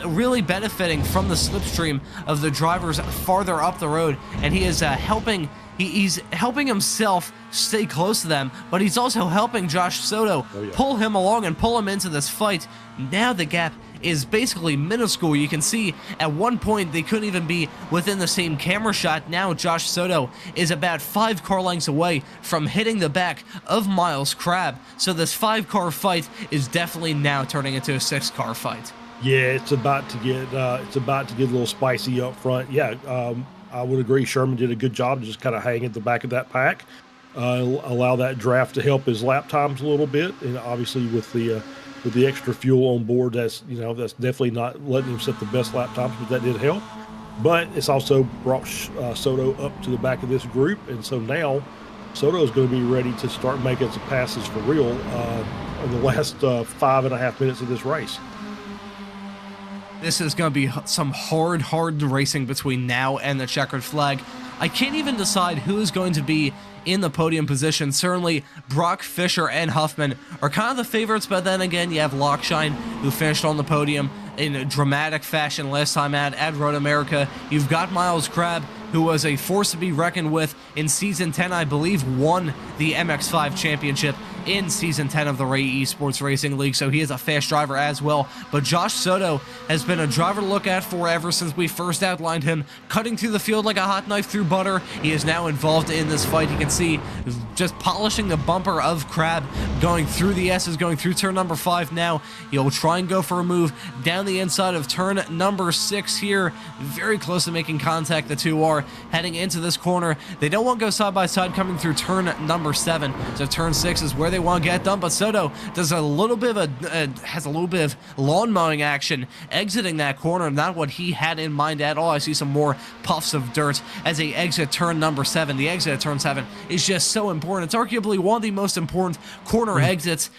really benefiting from the slipstream of the drivers farther up the road, and he is helping. He's helping himself stay close to them, but he's also helping Josh Soto pull him along and pull him into this fight. Now the gap is basically minuscule. You can see at one point they couldn't even be within the same camera shot. Now Josh Soto is about 5 car lengths away from hitting the back of Miles Crabb. So this 5-car fight is definitely now turning into a 6-car fight. Yeah, it's about to get a little spicy up front. Yeah, I would agree. Sherman did a good job to just kind of hang at the back of that pack, allow that draft to help his lap times a little bit, and obviously with the extra fuel on board, that's definitely not letting him set the best lap times, but that did help. But it's also brought Soto up to the back of this group, and so now Soto is going to be ready to start making some passes for real in the last 5.5 minutes of this race. This is going to be some hard racing between now and the checkered flag. I can't even decide who is going to be in the podium position. Certainly, Brock, Fisher, and Huffman are kind of the favorites, but then again, you have Lockshine, who finished on the podium in a dramatic fashion last time at Road America. You've got Miles Crabb, who was a force to be reckoned with in Season 10, I believe won the MX-5 championship in Season 10 of the Ray Esports Racing League, so he is a fast driver as well. But Josh Soto has been a driver to look at for ever since we first outlined him, cutting through the field like a hot knife through butter. He is now involved in this fight. You can see just polishing the bumper of Crabb, going through the S's, going through turn number 5 now. He'll try and go for a move down the inside of turn number 6 here. Very close to making contact, the two are heading into this corner. They don't want to go side by side coming through turn number 7, so turn 6 is where they want to get done, but Soto does has a little bit of lawn mowing action exiting that corner. Not what he had in mind at all. I see some more puffs of dirt as they exit turn number 7. The exit at turn 7 is just so important. It's arguably one of the most important corner exits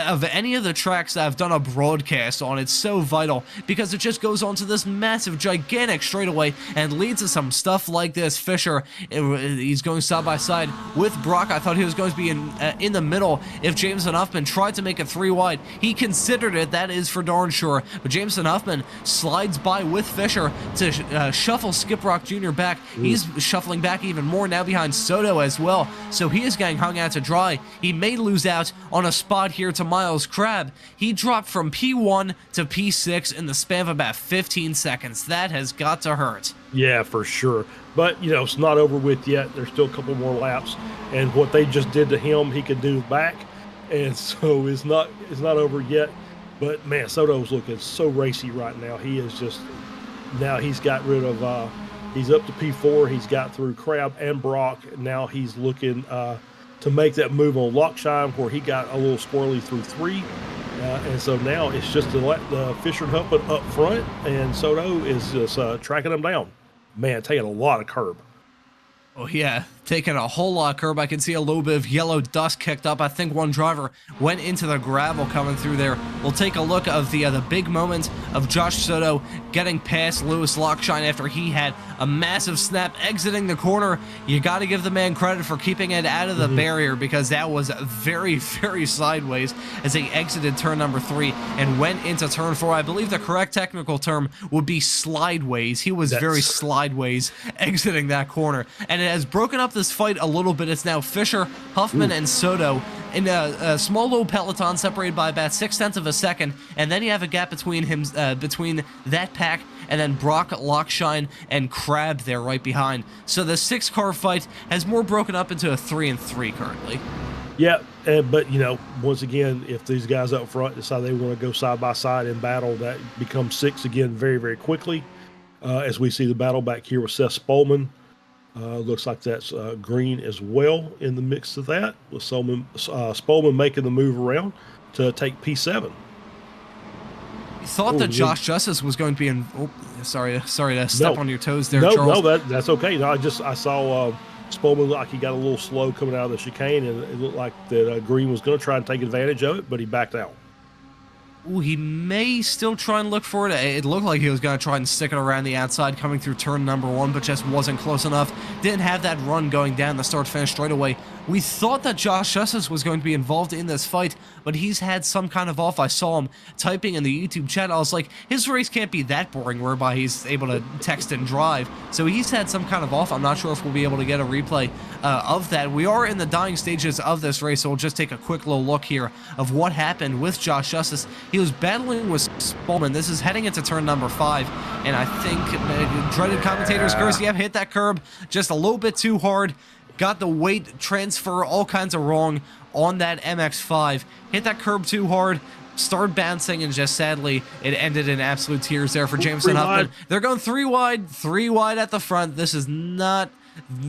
of any of the tracks that I've done a broadcast on. It's so vital because it just goes onto this massive, gigantic straightaway and leads to some stuff like this. Fisher, he's going side by side with Brock. I thought he was going to be in the middle if Jameson Huffman tried to make it 3 wide. He considered it, that is for darn sure. But Jameson Huffman slides by with Fisher to shuffle Skip Brock Jr. back. He's shuffling back even more now behind Soto as well. So he is getting hung out to dry. He may lose out on a spot here to Miles Crabb. He dropped from P1 to P6 in the span of about 15 seconds. That has got to hurt. Yeah, for sure. But, it's not over with yet. There's still a couple more laps. And what they just did to him, he could do back. And so it's not over yet. But man, Soto's looking so racy right now. He is just, now he's got rid of, he's up to P4. He's got through Crab and Brock. Now he's looking to make that move on Lockshine, where he got a little squirrely through 3. And so now it's just to let the Fisher and Huffman up front, and Soto is just tracking them down. Man, taking a lot of curb. Oh yeah, taking a whole lot of curb. I can see a little bit of yellow dust kicked up. I think one driver went into the gravel coming through there. We'll take a look of the big moment of Josh Soto getting past Lewis Lockshine after he had a massive snap exiting the corner. You got to give the man credit for keeping it out of the barrier, because that was very, very sideways as he exited turn number 3 and went into turn 4. I believe the correct technical term would be slideways. He was very slideways exiting that corner, and it has broken up this fight a little bit. It's now Fisher, Huffman, and Soto in a small little peloton separated by about 0.6 of a second, and then you have a gap between him, between that pack and then Brock, Lockshine, and Crab there right behind. So the 6-car fight has more broken up into a 3 and 3 currently. Yeah, but you know, once again, if these guys up front decide they want to go side by side in battle, that becomes 6 again very, very quickly. As we see the battle back here with Seth Spolman. Looks like that's green as well in the mix of that, with Spolman making the move around to take P7. You thought that Josh Justice was going to be in... Oh, sorry to step on your toes there, Charles. No, that's okay. No, I saw Spolman look like he got a little slow coming out of the chicane, and it looked like that Green was going to try and take advantage of it, but he backed out. Ooh, he may still try and look for it. It looked like he was going to try and stick it around the outside coming through turn number 1, but just wasn't close enough. Didn't have that run going down the start-finish straightaway. We thought that Josh Justice was going to be involved in this fight, but he's had some kind of off. I saw him typing in the YouTube chat. I was like, his race can't be that boring whereby he's able to text and drive. So he's had some kind of off. I'm not sure if we'll be able to get a replay of that. We are in the dying stages of this race, so we'll just take a quick little look here of what happened with Josh Justice. He was battling with Spolman. This is heading into turn number 5, and I think dreaded commentator's curse. Yep, hit that curb just a little bit too hard. Got the weight transfer all kinds of wrong on that MX-5. Hit that curb too hard. Started bouncing, and just sadly, it ended in absolute tears there for Jameson Huffman. They're going 3 wide at the front. This is not...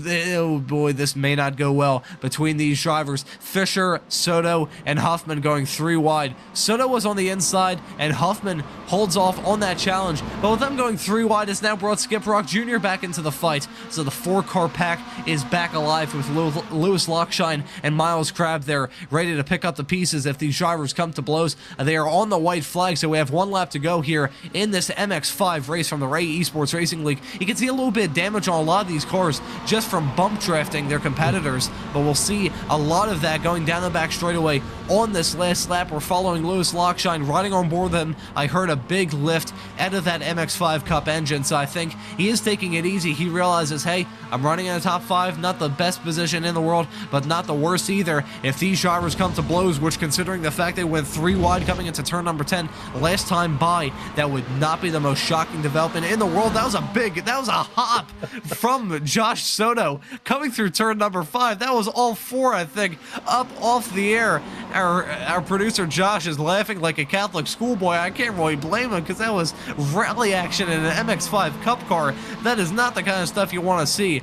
Oh boy, this may not go well between these drivers. Fisher, Soto, and Huffman going 3 wide. Soto was on the inside, and Huffman holds off on that challenge. But with them going 3 wide, it's now brought Skip Rock Jr. back into the fight. So the 4-car pack is back alive with Lewis Lockshine and Miles Crab there, ready to pick up the pieces if these drivers come to blows. They are on the white flag, so we have 1 lap to go here in this MX-5 race from the Ray Esports Racing League. You can see a little bit of damage on a lot of these cars just from bump drafting their competitors, but we'll see a lot of that going down the back straightaway on this last lap. We're following Lewis Lockshine, riding on board them. I heard a big lift out of that MX-5 Cup engine, so I think he is taking it easy. He realizes, hey, I'm running in the top 5, not the best position in the world, but not the worst either. If these drivers come to blows, which considering the fact they went 3 wide coming into turn number 10 last time by, that would not be the most shocking development in the world. That was a hop from Josh Soto coming through turn number 5. That was all 4, I think, up off the air. Our producer Josh is laughing like a Catholic schoolboy. I can't really blame him, because that was rally action in an MX-5 Cup car. That is not the kind of stuff you want to see.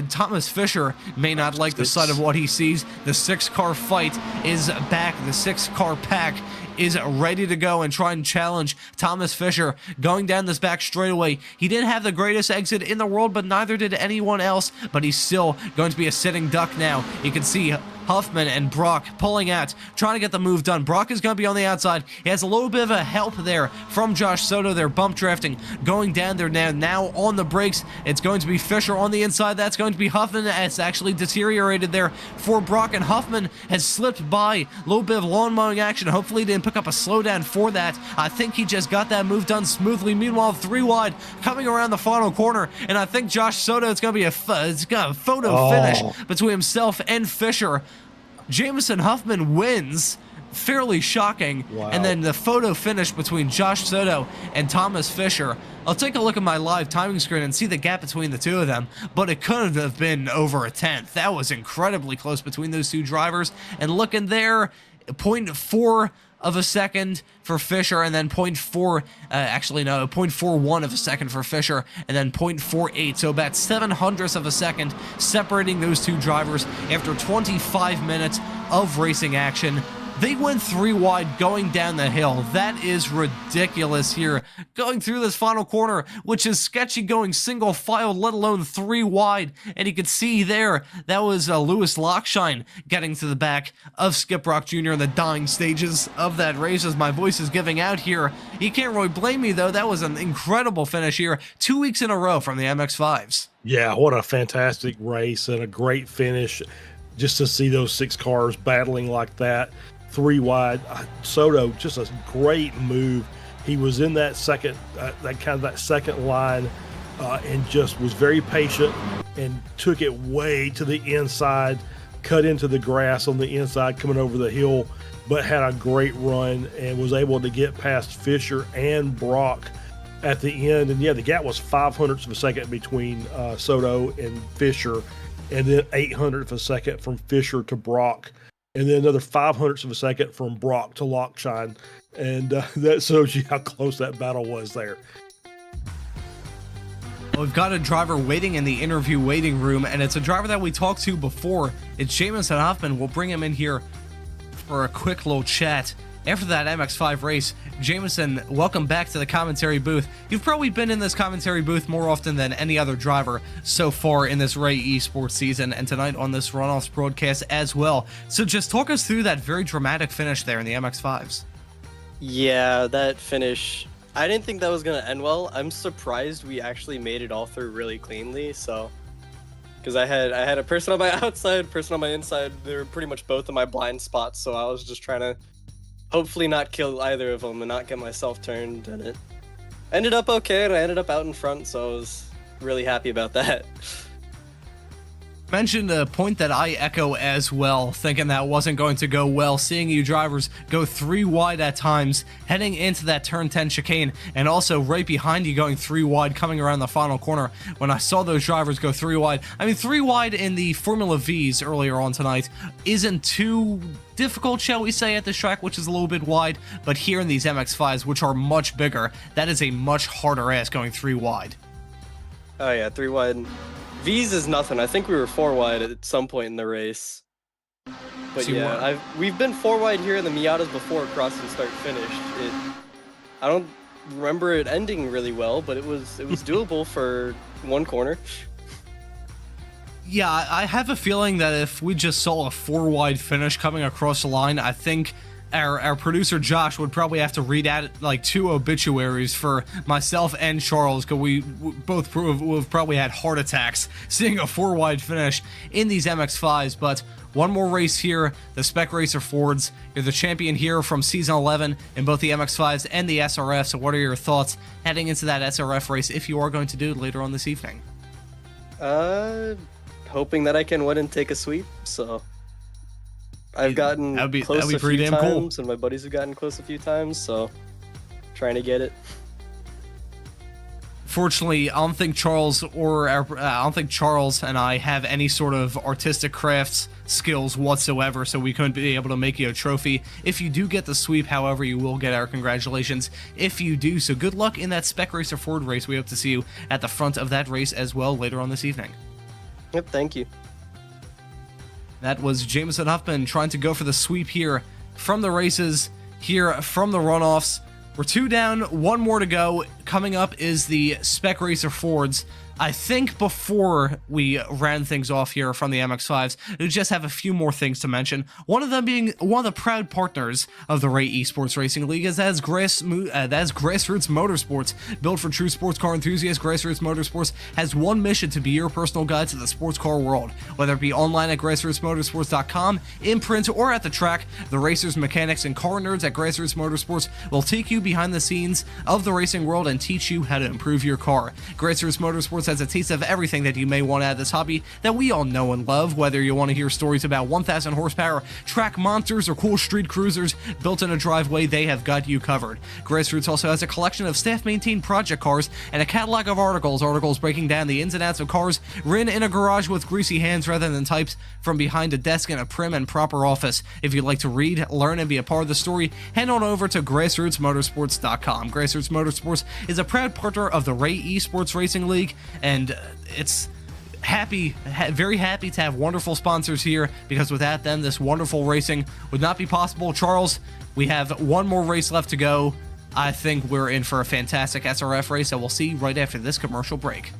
Thomas Fisher may not like the sight of what he sees. The 6-car fight is back. The 6-car pack is ready to go and try and challenge Thomas Fisher going down this back straightaway. He didn't have the greatest exit in the world, but neither did anyone else, but he's still going to be a sitting duck now. You can see Huffman and Brock pulling out, trying to get the move done. Brock is going to be on the outside. He has a little bit of a help there from Josh Soto. They're bump drafting, going down there now on the brakes. It's going to be Fisher on the inside. That's going to be Huffman. It's actually deteriorated there for Brock, and Huffman has slipped by. A little bit of lawn mowing action. Hopefully he didn't pick up a slowdown for that. I think he just got that move done smoothly. Meanwhile, 3 wide coming around the final corner, and I think Josh Soto, it's going to be a photo finish between himself and Fisher. Jameson Huffman wins, fairly shocking, and then the photo finish between Josh Soto and Thomas Fisher. I'll take a look at my live timing screen and see the gap between the two of them, but it could have been over a tenth. That was incredibly close between those two drivers, and looking there, 0.4 of a second for Fisher, and then 0.41 of a second for Fisher, and then 0.48, so about 0.07 of a second separating those two drivers after 25 minutes of racing action. They went 3 wide going down the hill. That is ridiculous here. Going through this final corner, which is sketchy going single file, let alone 3 wide. And you can see there, that was Lewis Lockshine getting to the back of Skip Rock Jr. in the dying stages of that race as my voice is giving out here. You can't really blame me though. That was an incredible finish here. 2 weeks in a row from the MX-5s. Yeah, what a fantastic race and a great finish. Just to see those 6 cars battling like that. 3 wide. Soto, just a great move. He was in that second, that second line, and just was very patient and took it way to the inside, cut into the grass on the inside, coming over the hill, but had a great run and was able to get past Fisher and Brock at the end. And yeah, the gap was 0.05 of a second between Soto and Fisher, and then 0.08 of a second from Fisher to Brock. And then another 0.05 of a second from Brock to Lockshine. And that shows you how close that battle was there. We've got a driver waiting in the interview waiting room, and it's a driver that we talked to before. It's Jamison Hoffman. We'll bring him in here for a quick little chat. After that MX-5 race, Jamison, welcome back to the commentary booth. You've probably been in this commentary booth more often than any other driver so far in this Ray Esports season, and tonight on this Runoffs broadcast as well. So just talk us through that very dramatic finish there in the MX-5s. Yeah, that finish, I didn't think that was going to end well. I'm surprised we actually made it all through really cleanly, so... Because I had a person on my outside, person on my inside. They were pretty much both in my blind spots, so I was just trying to hopefully not kill either of them and not get myself turned, and it ended up okay, and I ended up out in front, so I was really happy about that. Mentioned a point that I echo as well, thinking that wasn't going to go well, seeing you drivers go 3 wide at times, heading into that turn 10 chicane, and also right behind you going 3 wide coming around the final corner. When I saw those drivers go 3 wide, I mean 3 wide in the Formula Vs earlier on tonight isn't too difficult, shall we say, at this track, which is a little bit wide, but here in these MX-5s, which are much bigger, that is a much harder ass going 3 wide. Oh yeah, 3 wide. V's is nothing. I think we were 4 wide at some point in the race. But so yeah, we've been 4 wide here in the Miatas before crossing start finish. I don't remember it ending really well, but it was doable for 1 corner. Yeah, I have a feeling that if we just saw a 4 wide finish coming across the line, I think our producer Josh would probably have to read out like 2 obituaries for myself and Charles, because we both have probably had heart attacks seeing a 4 wide finish in these MX-5s. But one more race here, the Spec Racer Fords. You're the champion here from season 11 in both the MX-5s and the SRF. So what are your thoughts heading into that SRF race if you are going to do it later on this evening? Hoping that I can win and take a sweep, so I've gotten close a few times, and my buddies have gotten close a few times, so trying to get it. Fortunately, I don't think Charles and I have any sort of artistic crafts skills whatsoever, so we couldn't be able to make you a trophy. If you do get the sweep, however, you will get our congratulations if you do. So good luck in that Spec Racer Ford race. We hope to see you at the front of that race as well later on this evening. Yep, thank you. That was Jamison Huffman trying to go for the sweep here from the races, here from the runoffs. We're 2 down, 1 more to go. Coming up is the Spec Racer Fords. I think before we ran things off here from the MX-5s, we just have a few more things to mention. One of them being one of the proud partners of the Ray Esports Racing League is that's Grassroots Motorsports. Built for true sports car enthusiasts, Grassroots Motorsports has one mission: to be your personal guide to the sports car world. Whether it be online at grassrootsmotorsports.com, in print, or at the track, the racers, mechanics, and car nerds at Grassroots Motorsports will take you behind the scenes of the racing world and teach you how to improve your car. Grassroots Motorsports has a taste of everything that you may want out of this hobby that we all know and love. Whether you want to hear stories about 1,000 horsepower track monsters or cool street cruisers built in a driveway, they have got you covered. Grassroots also has a collection of staff-maintained project cars and a catalog of articles breaking down the ins and outs of cars ridden in a garage with greasy hands rather than types from behind a desk in a prim and proper office. If you'd like to read, learn, and be a part of the story, head on over to grassrootsmotorsports.com. Grassroots Motorsports is a proud partner of the Ray Esports Racing League, and it's very happy to have wonderful sponsors here, because without them, this wonderful racing would not be possible. Charles, we have one more race left to go. I think we're in for a fantastic SRF race, and we'll see right after this commercial break.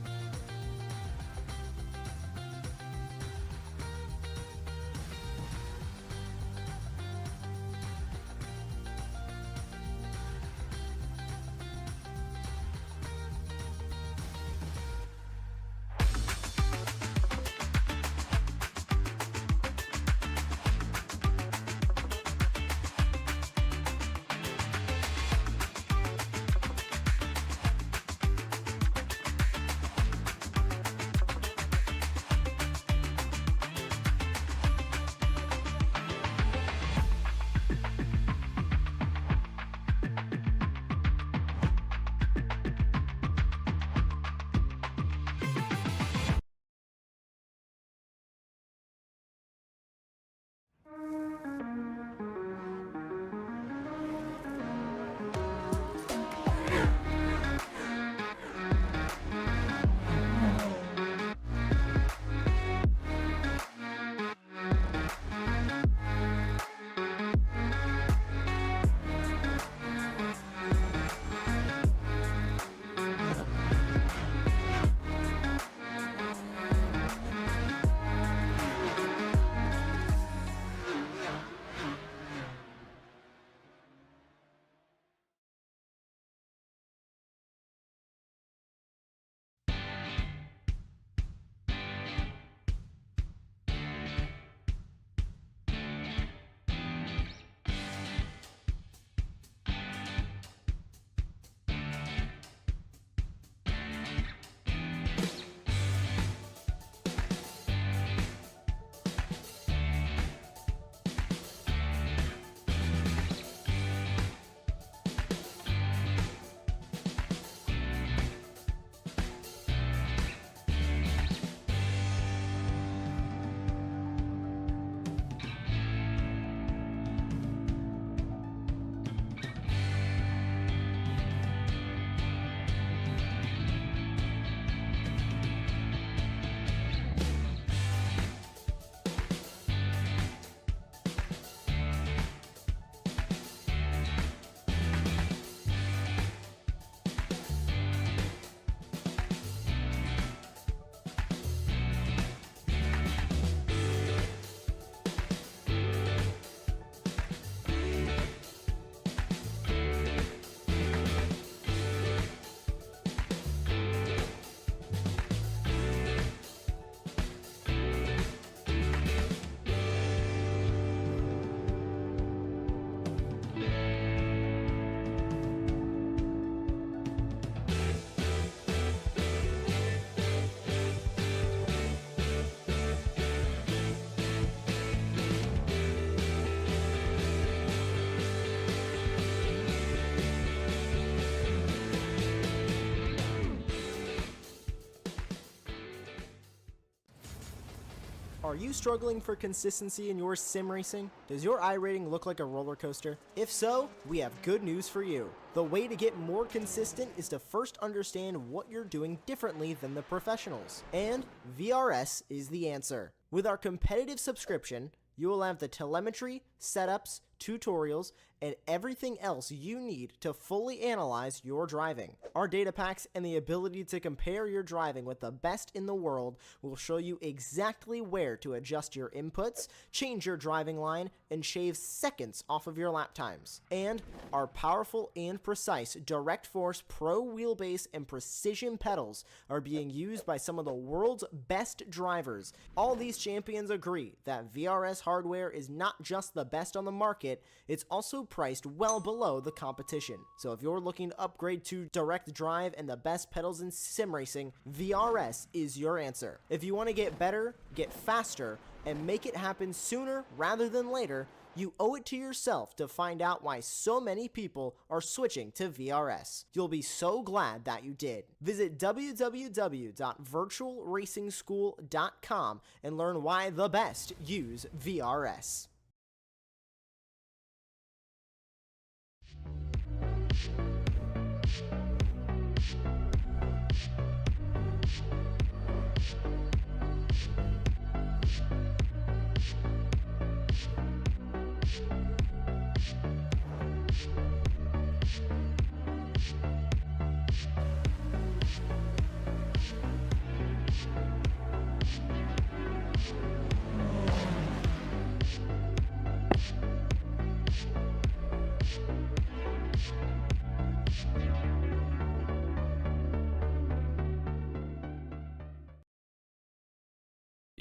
Are you struggling for consistency in your sim racing? Does your iRating look like a roller coaster? If so, we have good news for you. The way to get more consistent is to first understand what you're doing differently than the professionals. And VRS is the answer. With our competitive subscription, you will have the telemetry, setups, tutorials, and everything else you need to fully analyze your driving. Our data packs and the ability to compare your driving with the best in the world will show you exactly where to adjust your inputs, change your driving line, and shave seconds off of your lap times. And our powerful and precise Direct Force Pro wheelbase and precision pedals are being used by some of the world's best drivers. All these champions agree that VRS hardware is not just the best on the market, it, it's also priced well below the competition. So if you're looking to upgrade to direct drive and the best pedals in sim racing, VRS is your answer. If you want to get better, get faster, and make it happen sooner rather than later, you owe it to yourself to find out why so many people are switching to VRS. You'll be so glad that you did. Visit www.virtualracingschool.com and learn why the best use VRS.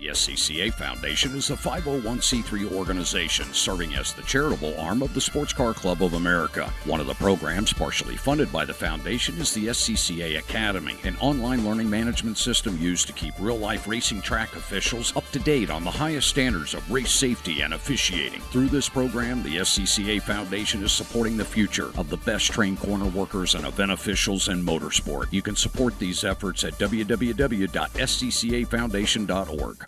The SCCA Foundation is a 501c3 organization serving as the charitable arm of the Sports Car Club of America. One of the programs partially funded by the foundation is the SCCA Academy, an online learning management system used to keep real-life racing track officials up to date on the highest standards of race safety and officiating. Through this program, the SCCA Foundation is supporting the future of the best trained corner workers and event officials in motorsport. You can support these efforts at www.sccafoundation.org.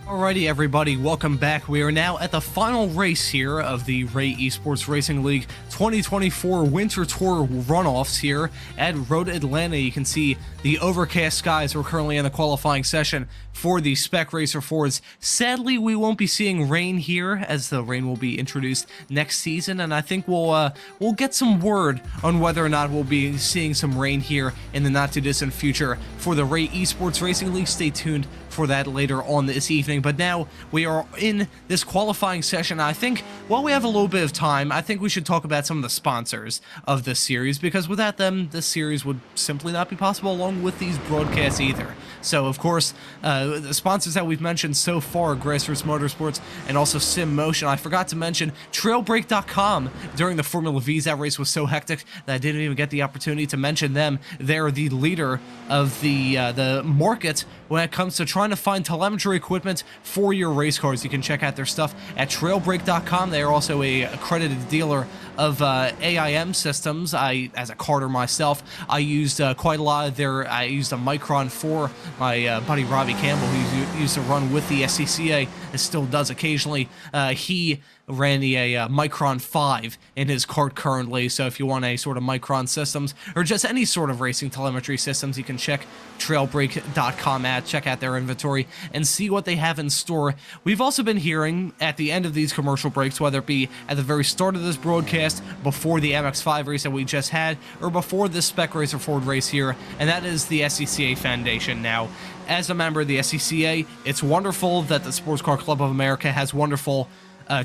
Alrighty everybody, welcome back. We are now at the final race here of the Ray Esports Racing League 2024 Winter Tour Runoffs here at Road Atlanta. You can see the overcast skies. We're currently in the qualifying session for the Spec Racer Fords. Sadly, we won't be seeing rain here, as the rain will be introduced next season, and I think we'll get some word on whether or not we'll be seeing some rain here in the not too distant future for the Ray Esports Racing League. Stay tuned for that later on this evening. But now we are in this qualifying session. I think while we have a little bit of time, I think we should talk about some of the sponsors of this series, because without them, this series would simply not be possible, along with these broadcasts either. So, of course, the sponsors that we've mentioned so far, Grassroots Motorsports and also Sim Motion. I forgot to mention Trailbreak.com during the Formula V's. That race was so hectic that I didn't even get the opportunity to mention them. They're the leader of the market when it comes to trying to find telemetry equipment for your race cars. You can check out their stuff at Trailbreak.com. They are also a accredited dealer of AIM systems. As a karter myself, I used quite a lot of their. I used a Micron 4. My buddy Robbie Campbell, who used to run with the SCCA, and still does occasionally. He ran the Micron 5 in his kart currently, so if you want a sort of Micron systems or just any sort of racing telemetry systems, you can check Trailbreak.com check out their inventory and see what they have in store. We've also been hearing at the end of these commercial breaks, whether it be at the very start of this broadcast, before the MX5 race that we just had, or before this Spec Racer Ford race here, and that is the SCCA Foundation. Now, as a member of the SCCA, it's wonderful that the Sports Car Club of America has wonderful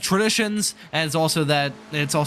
traditions, and it's also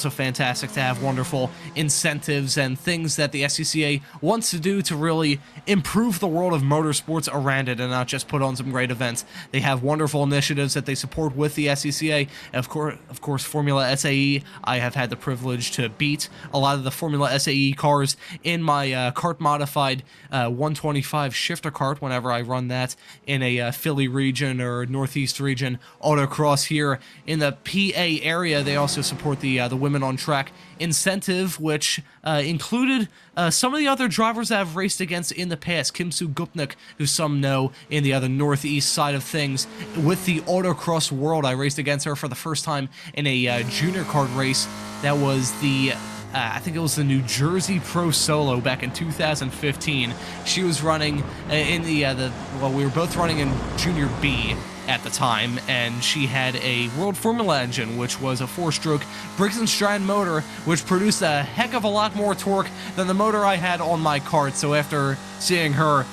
fantastic to have wonderful incentives and things that the SCCA wants to do to really improve the world of motorsports around it and not just put on some great events. They have wonderful initiatives that they support with the SCCA. Of course, Formula SAE. I have had the privilege to beat a lot of the Formula SAE cars in my kart modified 125 shifter kart whenever I run that in a Philly region or Northeast region autocross here in the PA area. They also support the Women on Track incentive, which included some of the other drivers that I've raced against in the past. Kim Soo Gupnik, who some know in the other northeast side of things. With the Autocross World, I raced against her for the first time in a junior kart race. That was the I think it was the New Jersey Pro Solo back in 2015. She was running in we were both running in Junior B at the time, and she had a World Formula engine, which was a 4-stroke Briggs & Stratton motor, which produced a heck of a lot more torque than the motor I had on my kart. So after seeing her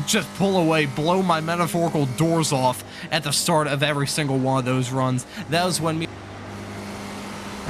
just pull away, blow my metaphorical doors off at the start of every single one of those runs, that was when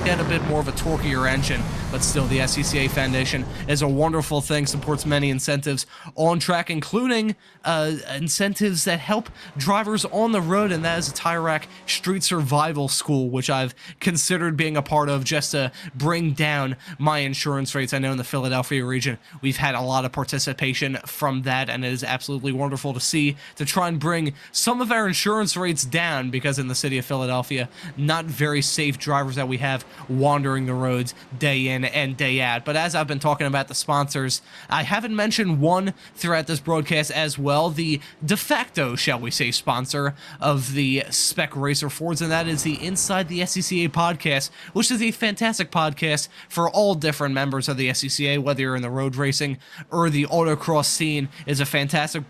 get a bit more of a torquier engine, but still the SCCA Foundation is a wonderful thing, supports many incentives on track, including incentives that help drivers on the road, and that is a Tire Rack Street Survival School, which I've considered being a part of just to bring down my insurance rates. I know in the Philadelphia region we've had a lot of participation from that, and it is absolutely wonderful to see, to try and bring some of our insurance rates down, because in the city of Philadelphia, not very safe drivers that we have wandering the roads day in and day out. But as I've been talking about the sponsors, I haven't mentioned one throughout this broadcast as well, the de facto, shall we say, sponsor of the Spec Racer Fords, and that is the Inside the SCCA podcast, which is a fantastic podcast for all different members of the SCCA, whether you're in the road racing or the autocross scene. Is a fantastic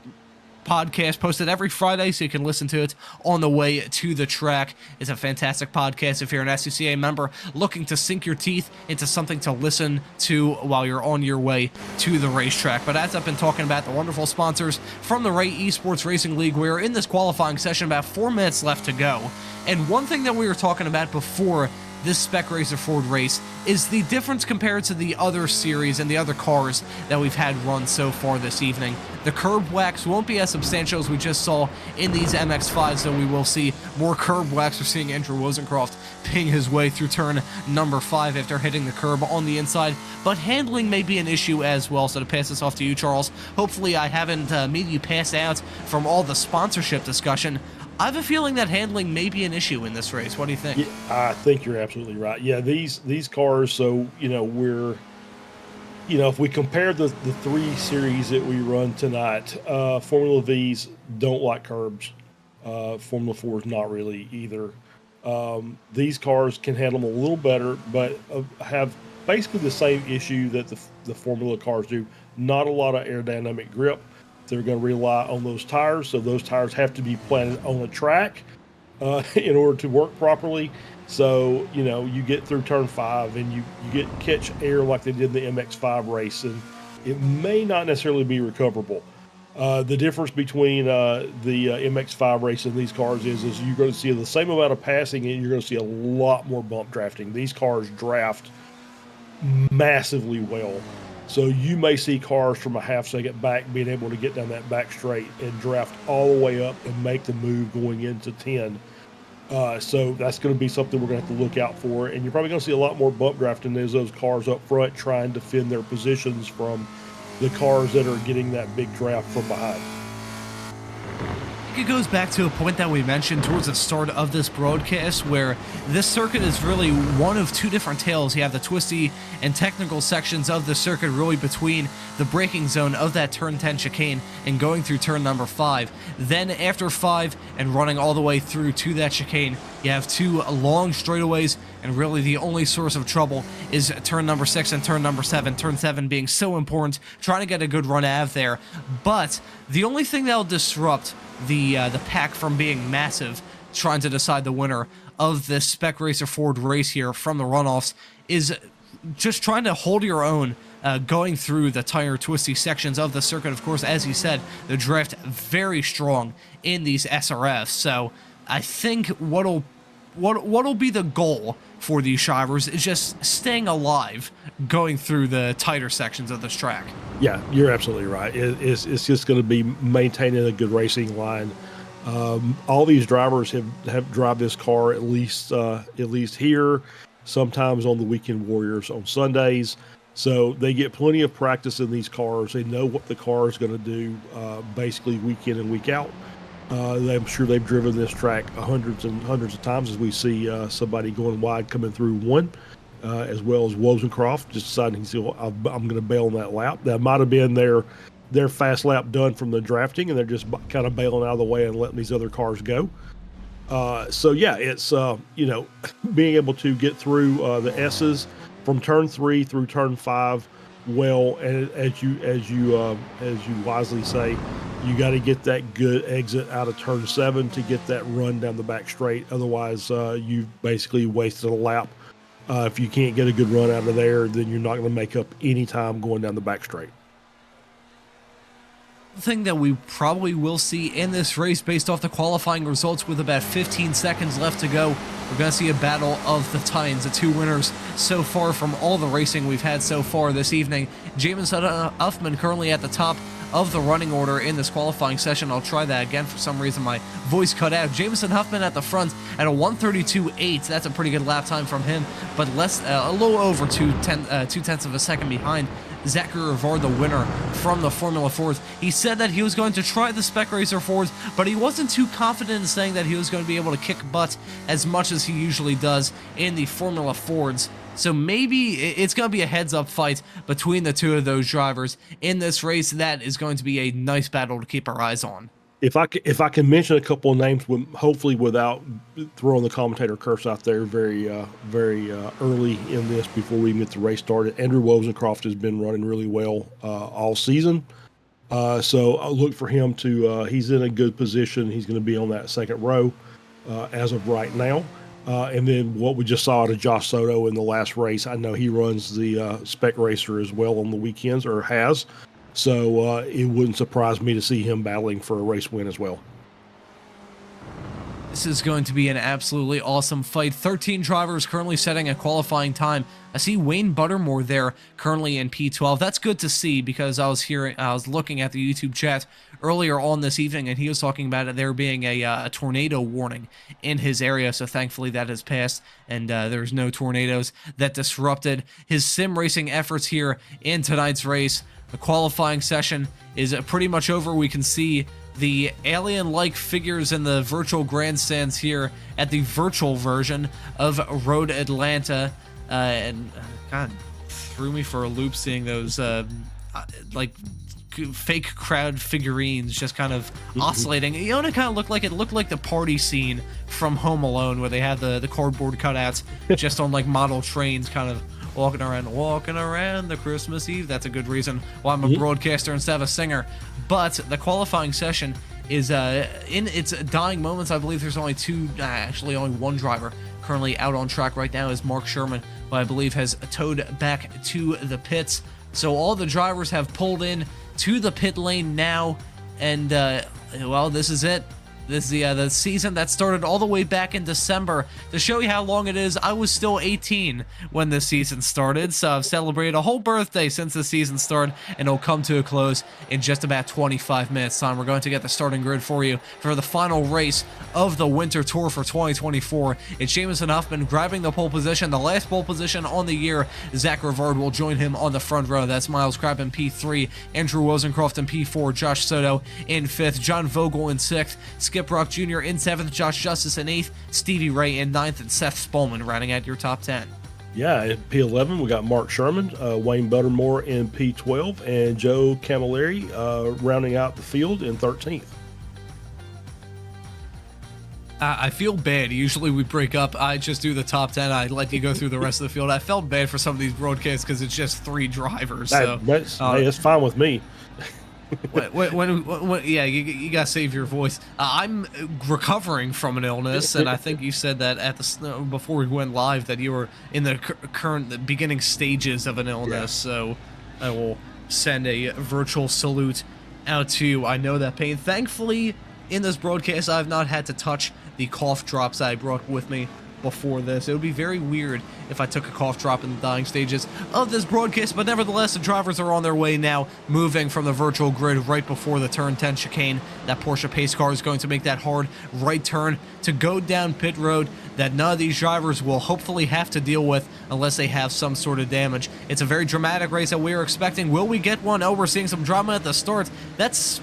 podcast posted every Friday, so you can listen to it on the way to the track. It's a fantastic podcast if you're an SCCA member looking to sink your teeth into something to listen to while you're on your way to the racetrack. But as I've been talking about the wonderful sponsors from the Ray Esports Racing League, we're in this qualifying session, about 4 minutes left to go. And one thing that we were talking about before this Spec Racer Ford race is the difference compared to the other series and the other cars that we've had run so far this evening. The curb wax won't be as substantial as we just saw in these MX-5s, though we will see more curb wax. We're seeing Andrew Wozencroft ping his way through turn number 5 after hitting the curb on the inside, but handling may be an issue as well. So to pass this off to you, Charles, hopefully I haven't made you pass out from all the sponsorship discussion. I have a feeling that handling may be an issue in this race. What do you think? Yeah, I think you're absolutely right. Yeah, these cars, so, if we compare the 3 series that we run tonight, Formula V's don't like curbs. Formula 4's not really either. These cars can handle them a little better, but have basically the same issue that the Formula cars do. Not a lot of aerodynamic grip. They're going to rely on those tires, so those tires have to be planted on a track in order to work properly. So, you get through turn 5 and you catch air like they did in the MX-5 race, and it may not necessarily be recoverable. The difference between the MX-5 race and these cars is you're going to see the same amount of passing, and you're going to see a lot more bump drafting. These cars draft massively well. So you may see cars from a half second back being able to get down that back straight and draft all the way up and make the move going into 10. So that's going to be something we're going to have to look out for. And you're probably going to see a lot more bump drafting as those cars up front trying to defend their positions from the cars that are getting that big draft from behind. It goes back to a point that we mentioned towards the start of this broadcast, where this circuit is really one of 2 different tales. You have the twisty and technical sections of the circuit really between the braking zone of that turn 10 chicane and going through turn number 5. Then after 5 and running all the way through to that chicane, you have 2 long straightaways, and really the only source of trouble is turn number 6 and turn number 7. Turn 7 being so important, trying to get a good run out of there. But the only thing that'll disrupt the pack from being massive, trying to decide the winner of this Spec Racer Ford race here from the runoffs, is just trying to hold your own going through the tire twisty sections of the circuit. Of course, as you said, the drift very strong in these SRFs. So I think what'll be the goal for these shivers is just staying alive going through the tighter sections of this track. Yeah, you're absolutely right. It's just going to be maintaining a good racing line. All these drivers have drive this car at least here, sometimes on the Weekend Warriors on Sundays. So they get plenty of practice in these cars. They know what the car is going to do basically week in and week out. I'm sure they've driven this track hundreds and hundreds of times, as we see somebody going wide coming through 1, as well as Wozencroft just deciding I'm going to bail on that lap. That might have been their fast lap done from the drafting, and they're just kind of bailing out of the way and letting these other cars go. So yeah, it's being able to get through the S's from turn 3 through turn 5 well, and as you wisely say, you got to get that good exit out of turn 7 to get that run down the back straight. Otherwise, you've basically wasted a lap. If you can't get a good run out of there, then you're not going to make up any time going down the back straight. The thing that we probably will see in this race, based off the qualifying results with about 15 seconds left to go, We're going to see a battle of the Titans, the two winners so far from all the racing we've had so far this evening. Jameson Huffman currently at the top of the running order in this qualifying session. I'll try that again. For some reason, my voice cut out. Jameson Huffman at the front at a 1:32.8. That's a pretty good lap time from him, but a little over 2/10 of a second behind Zachary Rivard, the winner from the Formula Fords. He said that he was going to try the Spec Racer Fords, but he wasn't too confident in saying that he was going to be able to kick butt as much as he usually does in the Formula Fords. So maybe it's going to be a heads-up fight between the two of those drivers in this race. That is going to be a nice battle to keep our eyes on. If I can mention a couple of names, hopefully without throwing the commentator curse out there very early in this before we even get the race started, Andrew Wozencroft has been running really well all season. So I look for him to, he's in a good position. He's going to be on that second row as of right now. And then what we just saw out of Josh Soto in the last race, I know he runs the Spec Racer as well on the weekends, or has. So it wouldn't surprise me to see him battling for a race win as well. This is going to be an absolutely awesome fight. 13 drivers currently setting a qualifying time. I see Wayne Buttermore there currently in P12. That's good to see, because I was looking at the YouTube chat earlier on this evening, and he was talking about it there being a tornado warning in his area. So thankfully that has passed, and there's no tornadoes that disrupted his sim racing efforts here in tonight's race. The qualifying session is pretty much over. We can see the alien-like figures in the virtual grandstands here at the virtual version of Road Atlanta. And God, threw me for a loop seeing those like fake crowd figurines just kind of oscillating. You know what it kind of looked like? It looked like the party scene from Home Alone, where they had the cardboard cutouts just on like model trains kind of walking around the Christmas Eve. That's a good reason why I'm a broadcaster instead of a singer. But the qualifying session is in its dying moments. I believe there's only only one driver currently out on track right now, is Mark Sherman, who I believe has towed back to the pits. So all the drivers have pulled in to the pit lane now, and well, this is it. This is the season that started all the way back in December. To show you how long it is, I was still 18 when this season started, so I've celebrated a whole birthday since the season started, and it'll come to a close in just about 25 minutes time. We're going to get the starting grid for you for the final race of the Winter Tour for 2024. It's Jameson Huffman grabbing the pole position, the last pole position on the year. Zach Rivard will join him on the front row. That's Miles Crabb in P3, Andrew Wozencroft in P4, Josh Soto in 5th, John Vogel in 6th, Skip Rock Jr. in 7th, Josh Justice in 8th, Stevie Ray in 9th, and Seth Spolman rounding out your top 10. Yeah, at P11, we got Mark Sherman, Wayne Buttermore in P12, and Joe Camilleri rounding out the field in 13th. I feel bad. Usually we break up. I just do the top 10. I let you go through the rest of the field. I felt bad for some of these broadcasts because it's just 3 drivers. That's fine with me. Yeah, you gotta save your voice. I'm recovering from an illness, and I think you said that at before we went live that you were in the beginning stages of an illness. Yeah. So I will send a virtual salute out to you. I know that pain. Thankfully, in this broadcast, I've not had to touch the cough drops I brought with me before this. It would be very weird if I took a cough drop in the dying stages of this broadcast, but nevertheless, the drivers are on their way now, moving from the virtual grid right before the turn 10 chicane. That Porsche pace car is going to make that hard right turn to go down pit road that none of these drivers will hopefully have to deal with unless they have some sort of damage. It's a very dramatic race that we are expecting. Will we get one? Oh, we're seeing some drama at the start. Is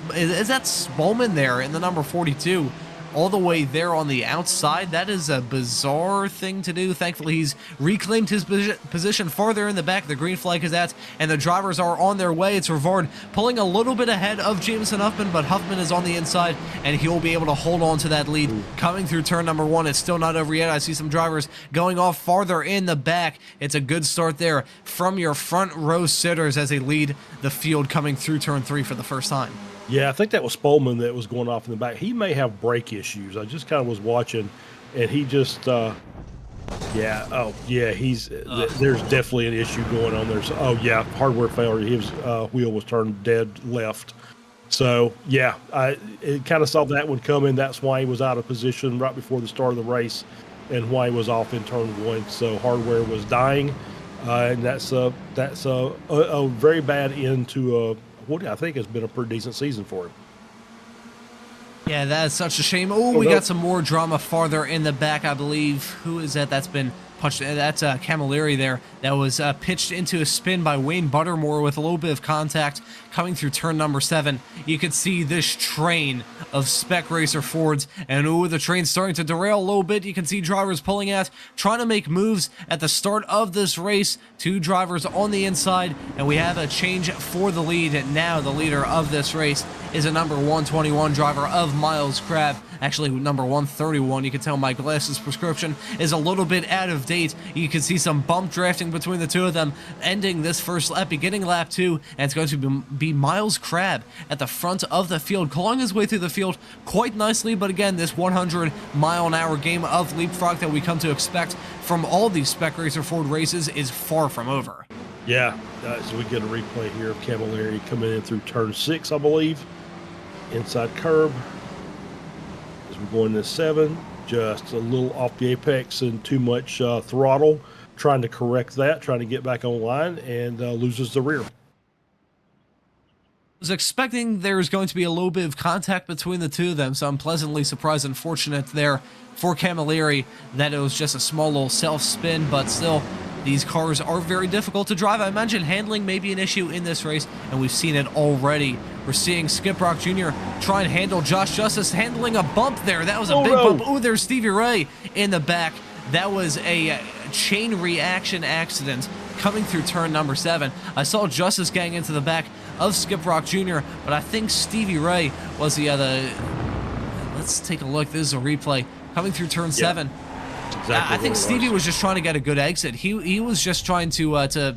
that Spolman there in the number 42? All the way there on the outside. That is a bizarre thing to do. Thankfully, he's reclaimed his position farther in the back. The green flag is out, and the drivers are on their way. It's Rivard pulling a little bit ahead of Jameson Huffman, but Huffman is on the inside, and he'll be able to hold on to that lead. Coming through turn number 1, it's still not over yet. I see some drivers going off farther in the back. It's a good start there from your front row sitters as they lead the field coming through turn 3 for the first time. Yeah, I think that was Spolman that was going off in the back. He may have brake issues. I just kind of was watching, and he just, there's definitely an issue going on there. So, hardware failure. His wheel was turned dead left. So, it kind of saw that one coming. That's why he was out of position right before the start of the race. and why he was off in turn 1. So hardware was dying, and that's a very bad end to what I think has been a pretty decent season for him. Yeah, that is such a shame. Oh, we got some more drama farther in the back, I believe. Who is that? That's been punched. That's Camilleri there. That was pitched into a spin by Wayne Buttermore with a little bit of contact coming through turn number 7. You could see this train of Spec Racer Fords, and the train's starting to derail a little bit. You can see drivers pulling out, trying to make moves at the start of this race. 2 drivers on the inside, and we have a change for the lead. Now the leader of this race is a number 121 driver of Miles Crabb. Actually, number 131. You can tell my glasses prescription is a little bit out of date. You can see some bump drafting between the 2 of them, ending this first lap, beginning lap 2, and it's going to be Miles Crabb at the front of the field, clawing his way through the field quite nicely. But again, this 100-mile-an-hour game of leapfrog that we come to expect from all these Spec Racer Ford races is far from over. Yeah, so we get a replay here of Camilleri coming in through turn 6, I believe. Inside curb. As we go into 7, just a little off the apex and too much throttle. Trying to correct that, trying to get back online, and loses the rear. Was expecting there's going to be a little bit of contact between the 2 of them, so I'm pleasantly surprised and fortunate there for Camilleri that it was just a small little self-spin, but still, these cars are very difficult to drive. I imagine handling may be an issue in this race, and we've seen it already. We're seeing Skip Rock Jr. try and handle Josh Justice, handling a bump there. That was a big bump. Oh, there's Stevie Ray in the back. That was a chain reaction accident coming through turn number 7. I saw Justice gang into the back of Skip Rock Jr., but I think Stevie Ray was the other. Let's take a look. This is a replay coming through turn 7. Exactly. I think Stevie was just trying to get a good exit. He was just trying to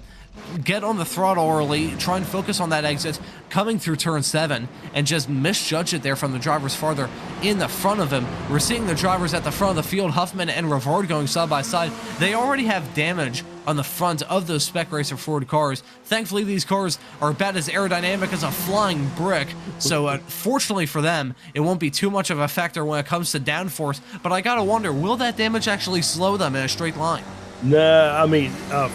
get on the throttle early, try and focus on that exit coming through turn 7, and just misjudge it there from the drivers farther in the front of him. We're seeing the drivers at the front of the field, Huffman and Rivard, going side by side. They already have damage on the front of those Spec Racer Ford cars. Thankfully, these cars are about as aerodynamic as a flying brick, so fortunately for them, it won't be too much of a factor when it comes to downforce, but I gotta wonder, will that damage actually slow them in a straight line? Nah, I mean,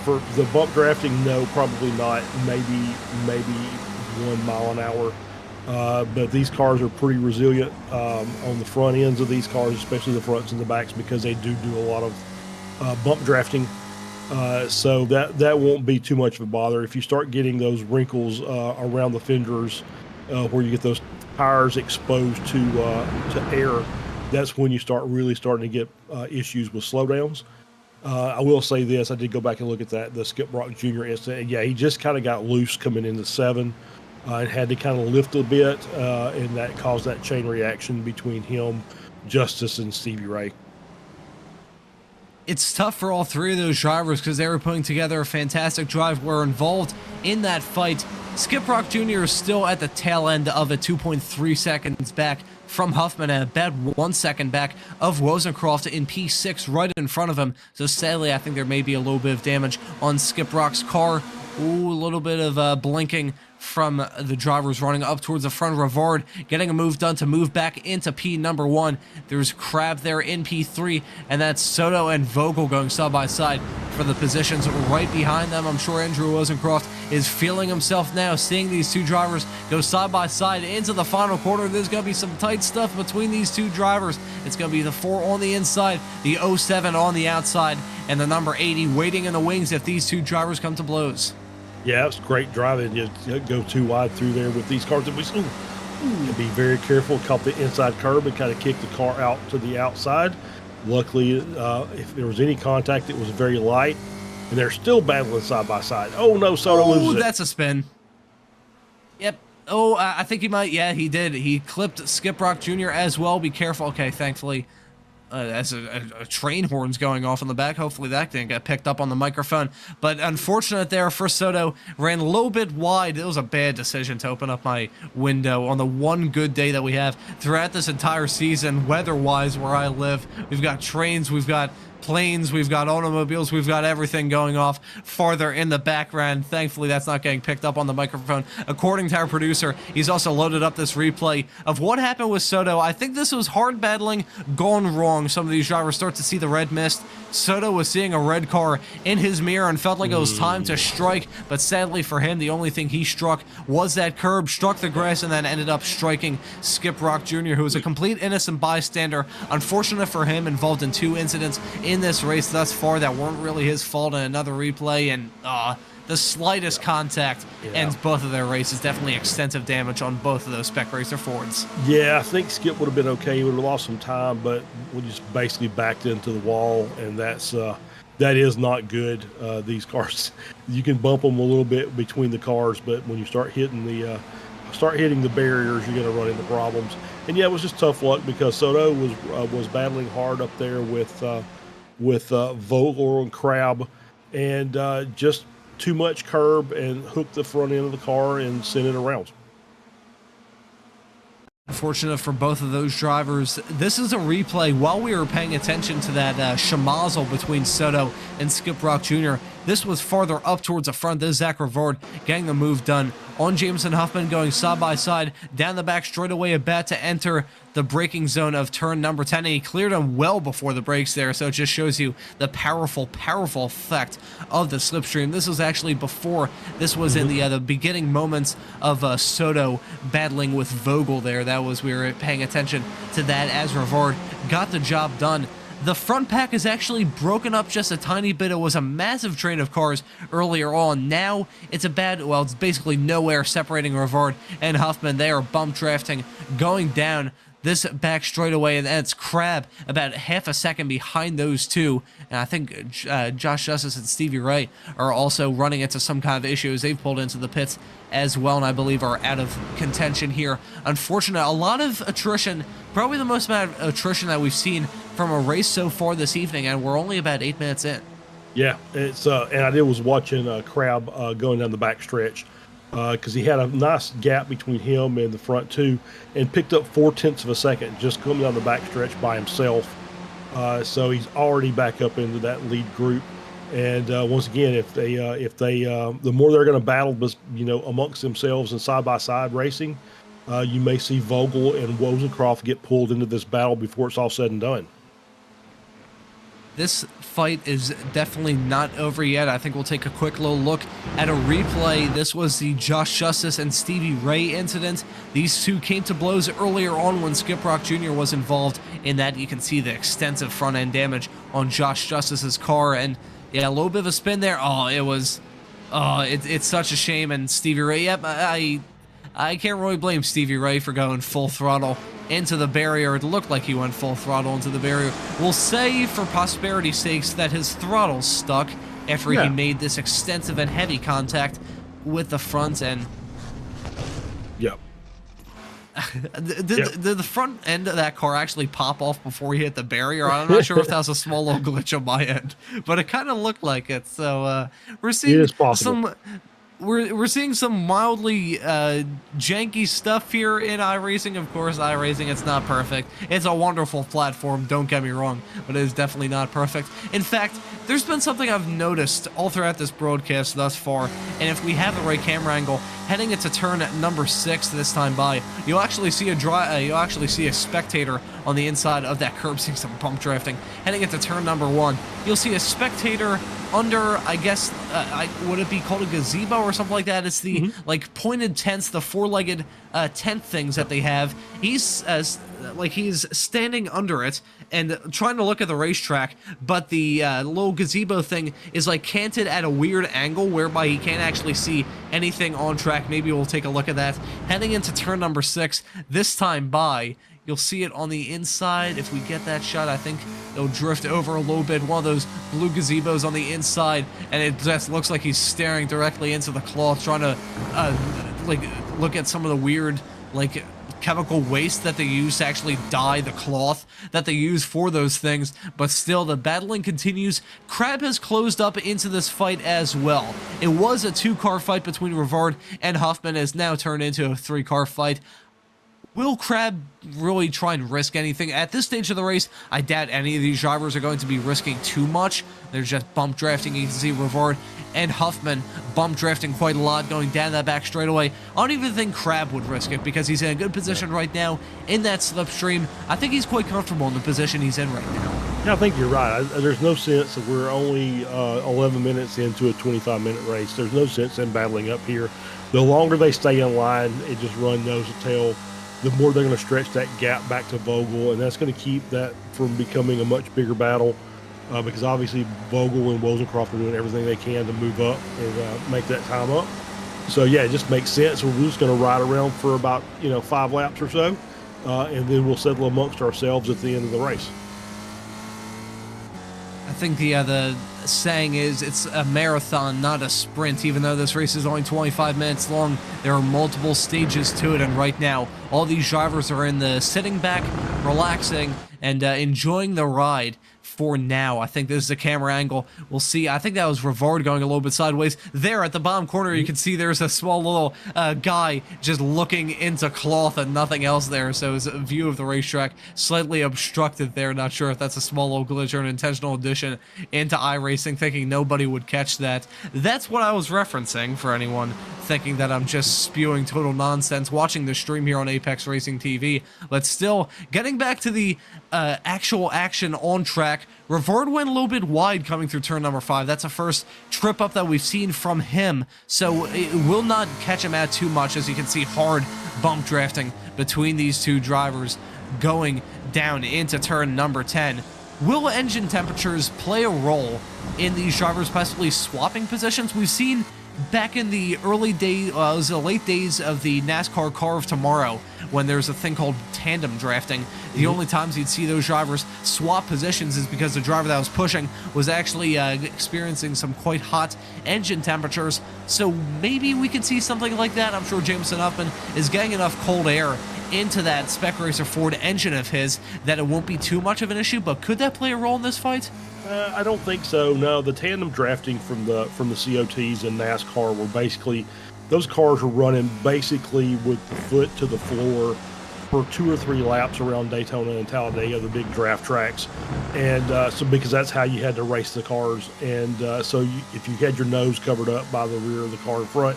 for the bump drafting, no, probably not. Maybe 1 mile an hour. But these cars are pretty resilient on the front ends of these cars, especially the fronts and the backs, because they do a lot of bump drafting. So that won't be too much of a bother. If you start getting those wrinkles around the fenders, where you get those tires exposed to air, that's when you start starting to get issues with slowdowns. I will say this, I did go back and look at the Skip Rock Jr. incident. Yeah, he just kind of got loose coming into 7 and had to kind of lift a bit, and that caused that chain reaction between him, Justice, and Stevie Ray. It's tough for all 3 of those drivers because they were putting together a fantastic drive. We're involved in that fight. Skip Rock Jr. is still at the tail end of it, 2.3 seconds back from Huffman and about 1 second back of Rosencroft in P6 right in front of him. So sadly, I think there may be a little bit of damage on Skip Rock's car. Ooh, a little bit of blinking from the drivers running up towards the front. Rivard getting a move done to move back into P number 1. There's Crab there in P3, and that's Soto and Vogel going side by side for the positions right behind them. I'm sure Andrew Rosencroft is feeling himself now, seeing these 2 drivers go side by side into the final quarter. There's going to be some tight stuff between these 2 drivers. It's going to be the 4 on the inside, the 07 on the outside, and the number 80 waiting in the wings if these 2 drivers come to blows. Yeah, it's great driving. You go too wide through there with these cars. Be very careful. Caught the inside curb and kind of kicked the car out to the outside. Luckily, if there was any contact, it was very light, and they're still battling side by side. Oh no, Soto loses it. That's a spin. Yep. Oh, I think he might. Yeah, he did. He clipped Skip Rock Jr. as well. Be careful. Okay, thankfully. As a train horn's going off in the back. Hopefully that didn't get picked up on the microphone. But unfortunate there for Soto. Ran a little bit wide. It was a bad decision to open up my window on the one good day that we have throughout this entire season, weather-wise, where I live. We've got trains. We've got planes, we've got automobiles, we've got everything going off farther in the background. Thankfully, that's not getting picked up on the microphone. According to our producer, he's also loaded up this replay of what happened with Soto. I think this was hard battling gone wrong. Some of these drivers start to see the red mist. Soto was seeing a red car in his mirror and felt like it was time to strike, but sadly for him, the only thing he struck was that curb, struck the grass, and then ended up striking Skip Rock Jr., who was a complete innocent bystander. Unfortunate for him, involved in 2 incidents in this race thus far that weren't really his fault. In another replay, and the slightest contact ends both of their races. Definitely extensive damage on both of those Spec Racer Fords. Yeah, I think Skip would have been okay. He would have lost some time, but we just basically backed into the wall, and that is not good. These cars, you can bump them a little bit between the cars, but when you start hitting the barriers, you're going to run into problems. And yeah, it was just tough luck because Soto was battling hard up there with Vogel and Crab, and just too much curb and hooked the front end of the car and sent it around. Unfortunate for both of those drivers. This is a replay while we were paying attention to that schmozzle between Soto and Skip Rock Jr. This was farther up towards the front. This is Zach Rivard getting the move done on Jameson Huffman, going side by side down the back straightaway, about to enter the braking zone of turn number 10, and he cleared him well before the brakes there, so it just shows you the powerful effect of the slipstream. This was actually before, this was in the beginning moments of Soto battling with Vogel there. That was, we were paying attention to that as Rivard got the job done. The front pack is actually broken up just a tiny bit. It was a massive train of cars earlier on. Now it's it's basically nowhere separating Rivard and Huffman. They are bump drafting, going down this back straightaway, and it's Crab about half a second behind those two. And I think Josh Justice and Stevie Ray are also running into some kind of issues. They've pulled into the pits as well, and I believe are out of contention here. Unfortunate, a lot of attrition, probably the most amount of attrition that we've seen from a race so far this evening, and we're only about 8 minutes in. Yeah, it's and I was watching Crab going down the back stretch, because he had a nice gap between him and the front two, and picked up 0.4 of a second just coming down the back stretch by himself. So he's already back up into that lead group. And once again, if they the more they're going to battle, amongst themselves and side by side racing, you may see Vogel and Wozencroft get pulled into this battle before it's all said and done. This fight is definitely not over yet. I think we'll take a quick little look at a replay. This was the Josh Justice and Stevie Ray incident. These two came to blows earlier on when Skip Rock Jr. was involved in that. You can see the extensive front end damage on Josh Justice's car, and yeah, a little bit of a spin there. It's such a shame. And Stevie Ray, yep, I can't really blame Stevie Ray for going full throttle into the barrier. It looked like he went full throttle into the barrier. We'll say, for prosperity's sakes, that his throttle stuck after he made this extensive and heavy contact with the front end. Yep. Did the front end of that car actually pop off before he hit the barrier? I'm not sure if that was a small little glitch on my end, but it kind of looked like it. So we're seeing some... We're seeing some mildly janky stuff here in iRacing. Of course, iRacing, it's not perfect. It's a wonderful platform, don't get me wrong, but it is definitely not perfect. In fact, there's been something I've noticed all throughout this broadcast thus far, and if we have the right camera angle, heading into turn number 6 this time by, you'll actually see a spectator on the inside of that curb, seeing some bump drafting. Heading into turn number 1, you'll see a spectator under, I guess, would it be called a gazebo or something like that? It's the pointed tents, the four-legged tent things that they have. He's standing under it and trying to look at the racetrack, but the little gazebo thing is canted at a weird angle whereby he can't actually see anything on track. Maybe we'll take a look at that. Heading into turn number 6, this time by, you'll see it on the inside. If we get that shot, I think it'll drift over a little bit. One of those blue gazebos on the inside, and it just looks like he's staring directly into the cloth, trying to look at some of the weird chemical waste that they use to actually dye the cloth that they use for those things. But still, the battling continues. Crab has closed up into this fight as well. It was a 2-car fight between Rivard and Huffman, has now turned into a 3-car fight. will Crab really try and risk anything? At this stage of the race, I doubt any of these drivers are going to be risking too much. They're just bump drafting. You can see Rivard and Huffman bump drafting quite a lot, going down that back straightaway. I don't even think Crab would risk it because he's in a good position right now in that slipstream. I think he's quite comfortable in the position he's in right now. Yeah, I think you're right. There's no sense that we're only 11 minutes into a 25-minute race. There's no sense in battling up here. The longer they stay in line, it just run nose to tail, the more they're going to stretch that gap back to Vogel, and that's going to keep that from becoming a much bigger battle because obviously Vogel and Wozencroft are doing everything they can to move up and make that time up. So, yeah, it just makes sense. We're just going to ride around for about, 5 laps or so, and then we'll settle amongst ourselves at the end of the race. I think the saying is it's a marathon, not a sprint. Even though this race is only 25 minutes long, there are multiple stages to it, and right now all these drivers are in the sitting back, relaxing, and enjoying the ride for now. I think this is a camera angle. We'll see. I think that was Rivard going a little bit sideways. There at the bottom corner, you can see there's a small little guy just looking into cloth and nothing else there. So his view of the racetrack slightly obstructed there. Not sure if that's a small little glitch or an intentional addition into iRacing, thinking nobody would catch that. That's what I was referencing for anyone thinking that I'm just spewing total nonsense watching the stream here on Apex Racing TV. But still, getting back to the actual action on track, Rivard went a little bit wide coming through turn number 5. That's a first trip up that we've seen from him, so it will not catch him out too much. As you can see, hard bump drafting between these two drivers going down into turn number 10. Will engine temperatures play a role in these drivers possibly swapping positions? We've seen back in the early days, it was the late days of the NASCAR Car of Tomorrow, when there's a thing called tandem drafting. The only times you'd see those drivers swap positions is because the driver that was pushing was actually experiencing some quite hot engine temperatures. So maybe we could see something like that. I'm sure Jameson Huffman is getting enough cold air into that Spec Racer Ford engine of his that it won't be too much of an issue, but could that play a role in this fight? I don't think so. No, the tandem drafting from the COTs and NASCAR were basically, those cars were running basically with the foot to the floor for 2 or 3 laps around Daytona and Talladega, the big draft tracks, and so because that's how you had to race the cars, and so if you had your nose covered up by the rear of the car in front,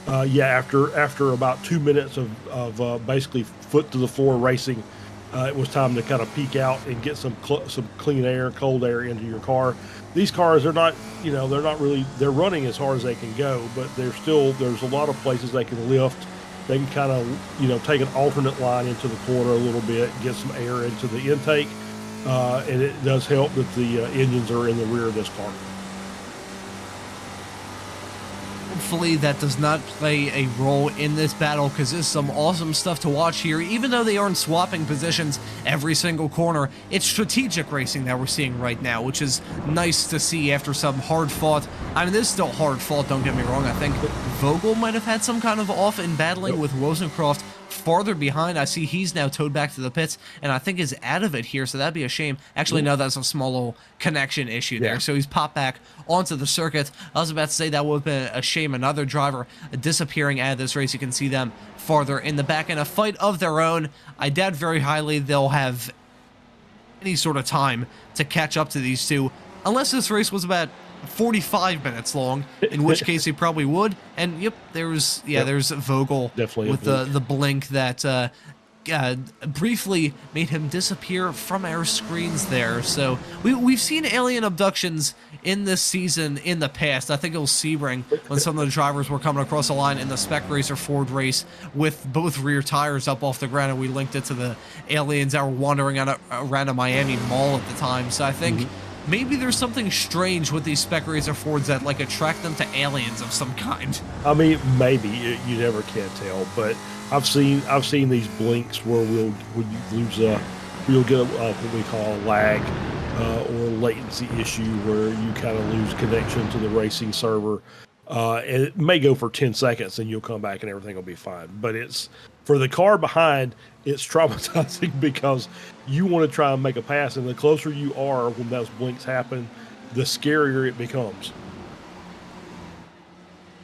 after about 2 minutes of basically foot to the floor racing, it was time to kind of peek out and get some clean air, cold air into your car. These cars are not, they're running as hard as they can go, but there's a lot of places they can lift. They can kind of, take an alternate line into the corner a little bit, get some air into the intake, and it does help that the engines are in the rear of this car. Hopefully that does not play a role in this battle, because there's some awesome stuff to watch here. Even though they aren't swapping positions every single corner, it's strategic racing that we're seeing right now, which is nice to see after some hard fought. I mean, this is still hard fought, don't get me wrong. I think Vogel might have had some kind of off in battling with Wozencroft farther behind. I see he's now towed back to the pits, and I think is out of it here, so that'd be a shame. Actually, no, that's a small little connection issue there. So he's popped back onto the circuit. I was about to say that would have been a shame. Another driver disappearing out of this race. You can see them farther in the back in a fight of their own. I doubt very highly they'll have any sort of time to catch up to these two, unless this race was about 45 minutes long, in which case he probably would. And there's Vogel definitely with the blink that briefly made him disappear from our screens there. So we've seen alien abductions in this season in the past. I think it was Sebring when some of the drivers were coming across the line in the Spec Racer Ford race with both rear tires up off the ground, and we linked it to the aliens that were wandering around a Miami mall at the time. So I think maybe there's something strange with these Spec Racer Fords that attract them to aliens of some kind. I mean, maybe you never can tell, but I've seen these blinks where you'll get what we call a lag or latency issue where you kind of lose connection to the racing server, and it may go for 10 seconds and you'll come back and everything will be fine. But it's for the car behind, it's traumatizing because you want to try and make a pass, and the closer you are when those blinks happen, the scarier it becomes.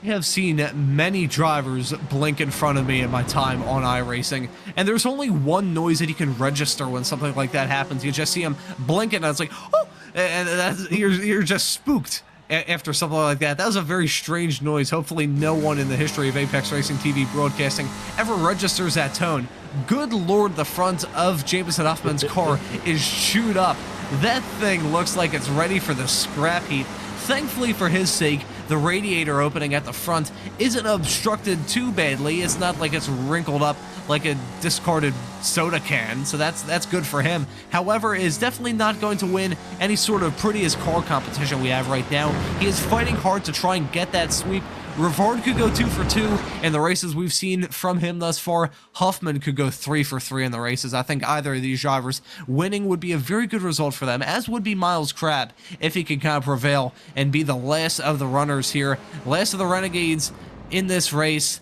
I have seen many drivers blink in front of me in my time on iRacing, and there's only one noise that you can register when something like that happens. You just see them blinking, and it's like, oh, and you're just spooked after something like that. That was a very strange noise. Hopefully no one in the history of Apex Racing TV broadcasting ever registers that tone. Good lord, the front of Jameson Huffman's car is chewed up. That thing looks like it's ready for the scrap heap. Thankfully for his sake, the radiator opening at the front isn't obstructed too badly. It's not like it's wrinkled up like a discarded soda can, so that's good for him. However, it is definitely not going to win any sort of prettiest car competition we have right now. He is fighting hard to try and get that sweep. Rivard could go 2 for 2 in the races we've seen from him thus far. Huffman could go 3 for 3 in the races. I think either of these drivers winning would be a very good result for them, as would be Miles Crabbe if he could kind of prevail and be the last of the runners here, last of the Renegades in this race.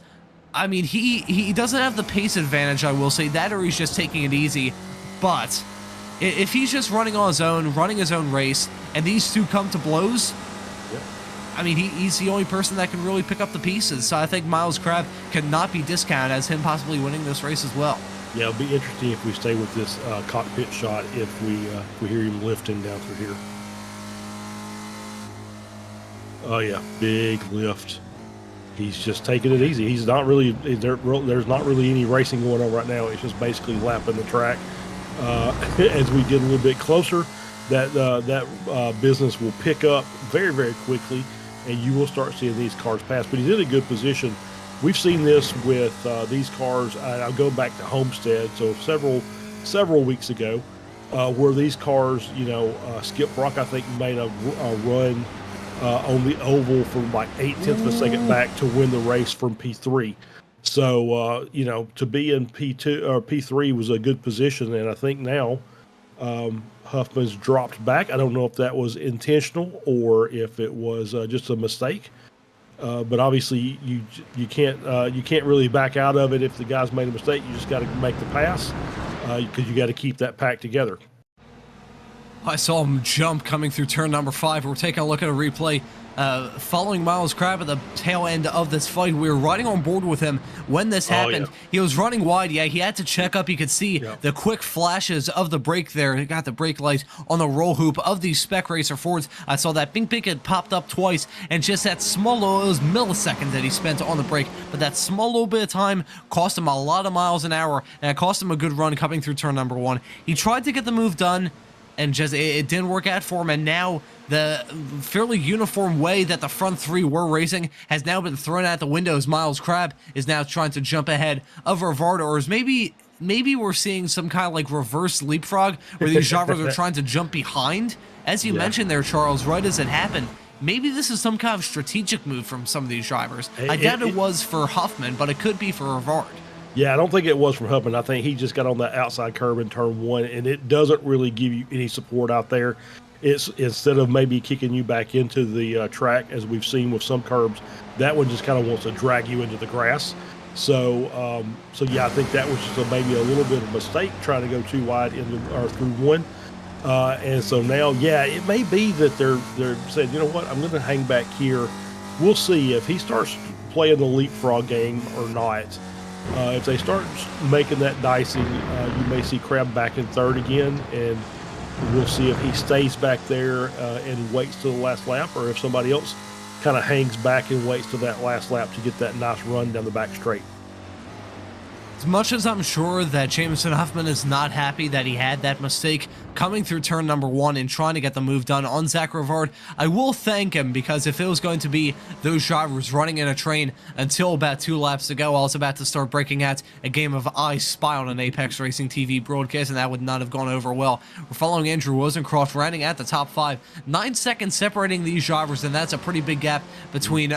I mean, he doesn't have the pace advantage, I will say that, or he's just taking it easy. But if he's just running on his own, running his own race, and these two come to blows, I mean, he's the only person that can really pick up the pieces. So I think Miles Crabbe cannot be discounted as him possibly winning this race as well. Yeah, it'll be interesting if we stay with this cockpit shot, if we hear him lifting down through here. Oh yeah, big lift. He's just taking it easy. He's not really, there's not really any racing going on right now. It's just basically lapping the track. As we get a little bit closer, that business will pick up very, very quickly, and you will start seeing these cars pass. But he's in a good position. We've seen this with these cars. I'll go back to Homestead, so several weeks ago, where these cars, Skip Brock, I think, made a run on the oval from like 0.8 of a second back to win the race from P3. So, to be in P2 or P3 was a good position, and I think now Huffman's dropped back. I don't know if that was intentional or if it was just a mistake. But obviously, you can't really back out of it if the guy's made a mistake. You just got to make the pass because you got to keep that pack together. I saw him jump coming through turn number 5. We're taking a look at a replay following Miles Crabbe at the tail end of this fight. We were riding on board with him when this happened. Yeah. He was running wide. Yeah, he had to check up. You could see the quick flashes of the brake there. He got the brake light on the roll hoop of these Spec Racer Fords. I saw that pink had popped up twice, and just that small little, it was milliseconds that he spent on the brake, but that small little bit of time cost him a lot of miles an hour, and it cost him a good run coming through turn number 1. He tried to get the move done, and just it didn't work out for him, and now the fairly uniform way that the front 3 were racing has now been thrown out the windows. Miles Crabbe is now trying to jump ahead of Rivard, or is maybe we're seeing some kind of like reverse leapfrog where these drivers are trying to jump behind, as you mentioned there, Charles, right as it happened. Maybe this is some kind of strategic move from some of these drivers. I doubt it was for Huffman, but it could be for Rivard. Yeah, I don't think it was from Huffman. I think he just got on that outside curb in turn 1, and it doesn't really give you any support out there. It's instead of maybe kicking you back into the track, as we've seen with some curbs, that one just kind of wants to drag you into the grass. So yeah, I think that was just maybe a little bit of a mistake trying to go too wide through 1. And so now, yeah, it may be that they're saying, you know what, I'm going to hang back here. We'll see if he starts playing the leapfrog game or not. If they start making that dicing, you may see Crabbe back in 3rd again, and we'll see if he stays back there and waits till the last lap, or if somebody else kind of hangs back and waits till that last lap to get that nice run down the back straight. As much as I'm sure that Jameson Huffman is not happy that he had that mistake coming through turn number 1 and trying to get the move done on Zach Rivard, I will thank him, because if it was going to be those drivers running in a train until about 2 laps to go, I was about to start breaking out a game of I Spy on an Apex Racing TV broadcast, and that would not have gone over well. We're following Andrew Rosencroft rounding at the top 5. 9 seconds separating these drivers, and that's a pretty big gap between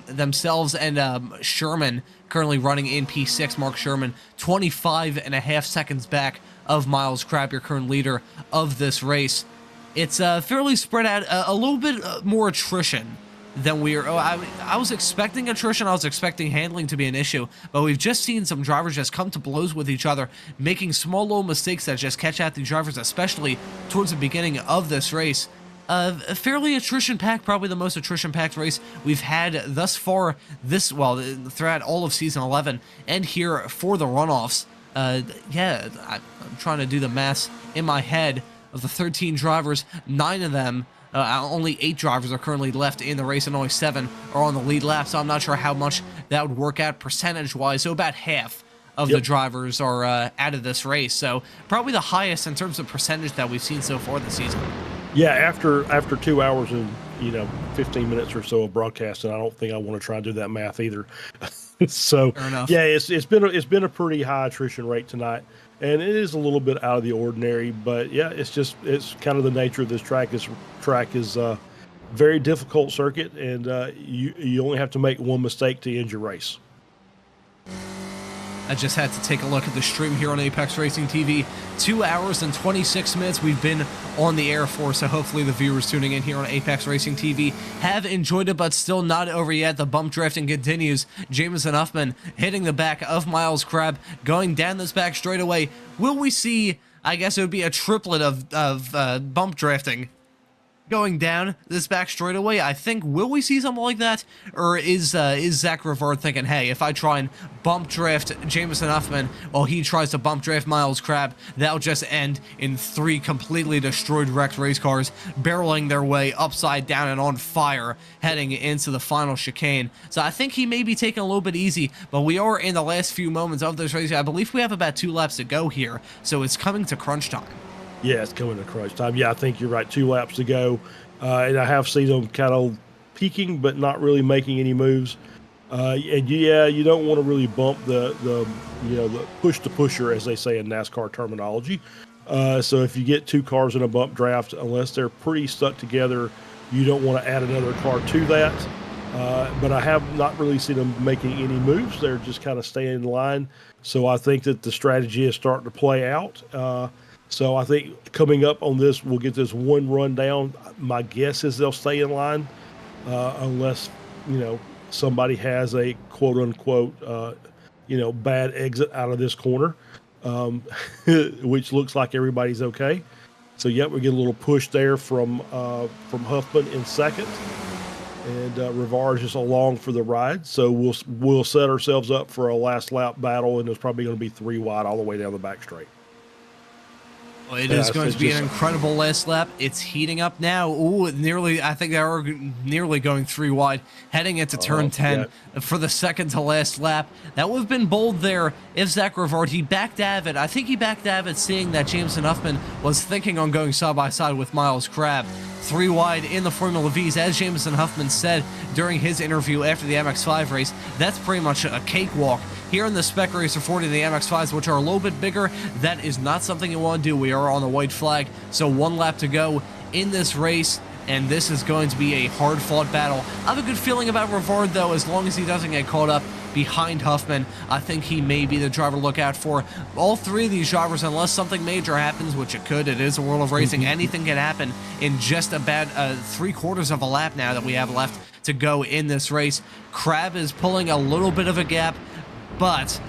themselves and Sherman, currently running in P6. Mark Sherman, 25.5 seconds back of Miles Crabbe, your current leader of this race. It's fairly spread out, a little bit more attrition than we are. I was expecting attrition. I was expecting handling to be an issue, but we've just seen some drivers just come to blows with each other, making small little mistakes that just catch out the drivers, especially towards the beginning of this race. a fairly attrition-packed, probably the most attrition-packed race we've had thus far throughout all of Season 11, and here for the runoffs. Yeah, I'm trying to do the math in my head. Of the 13 drivers, 9 of them, only 8 drivers are currently left in the race, and only 7 are on the lead lap, so I'm not sure how much that would work out percentage-wise, so about half of the drivers are out of this race, so probably the highest in terms of percentage that we've seen so far this season. Yeah, after 2 hours and 15 minutes or so of broadcasting, I don't think I want to try and do that math either. So yeah, it's been a pretty high attrition rate tonight, and it is a little bit out of the ordinary. But yeah, it's kind of the nature of this track. This track is a very difficult circuit, and you only have to make one mistake to end your race. I just had to take a look at the stream here on Apex Racing TV. 2 hours and 26 minutes we've been on the air for, so hopefully the viewers tuning in here on Apex Racing TV have enjoyed it, but still not over yet. The bump drifting continues. Jamison Huffman hitting the back of Miles Crab, going down this back straightaway. Will we see, I guess it would be a triplet of bump drifting going down this back straightaway? I think, will we see something like that? Or is Zach Rivard thinking, hey, if I try and bump drift Jamison Huffman while he tries to bump drift Miles Crab, that'll just end in 3 completely destroyed wrecked race cars barreling their way upside down and on fire heading into the final chicane. So I think he may be taking a little bit easy, but we are in the last few moments of this race. I believe we have about 2 laps to go here, so it's coming to crunch time. Yeah, it's coming to crunch time. Yeah, I think you're right. 2 laps to go. And I have seen them kind of peaking, but not really making any moves. And yeah, you don't want to really bump the push to pusher, as they say in NASCAR terminology. So if you get 2 cars in a bump draft, unless they're pretty stuck together, you don't want to add another car to that. But I have not really seen them making any moves. They're just kind of staying in line. So I think that the strategy is starting to play out. So I think coming up on this, we'll get this one run down. My guess is they'll stay in line unless, somebody has a quote unquote, bad exit out of this corner, which looks like everybody's okay. So yeah, we get a little push there from Huffman in second, and Rivard is just along for the ride. So we'll set ourselves up for a last lap battle, and it's probably going to be 3 wide all the way down the back straight. Well, it is going to be an incredible last lap. It's heating up now. Ooh, I think they are nearly going 3 wide, heading into turn 10 for the second to last lap. That would have been bold there if Zach Rivard, he backed Avid. I think he backed Avid seeing that Jamison Huffman was thinking on going side by side with Miles Crab. 3 wide in the Formula Vs, as Jamison Huffman said during his interview after the MX-5 race. That's pretty much a cakewalk. Here in the Spec Racer Ford and the MX-5s, which are a little bit bigger, that is not something you want to do. We are on the white flag, so 1 lap to go in this race, and this is going to be a hard-fought battle. I have a good feeling about Rivard, though, as long as he doesn't get caught up behind Huffman. I think he may be the driver to look out for. All 3 of these drivers, unless something major happens, which it could, it is a world of racing, anything can happen in just about 3/4 of a lap now that we have left to go in this race. Crab is pulling a little bit of a gap, but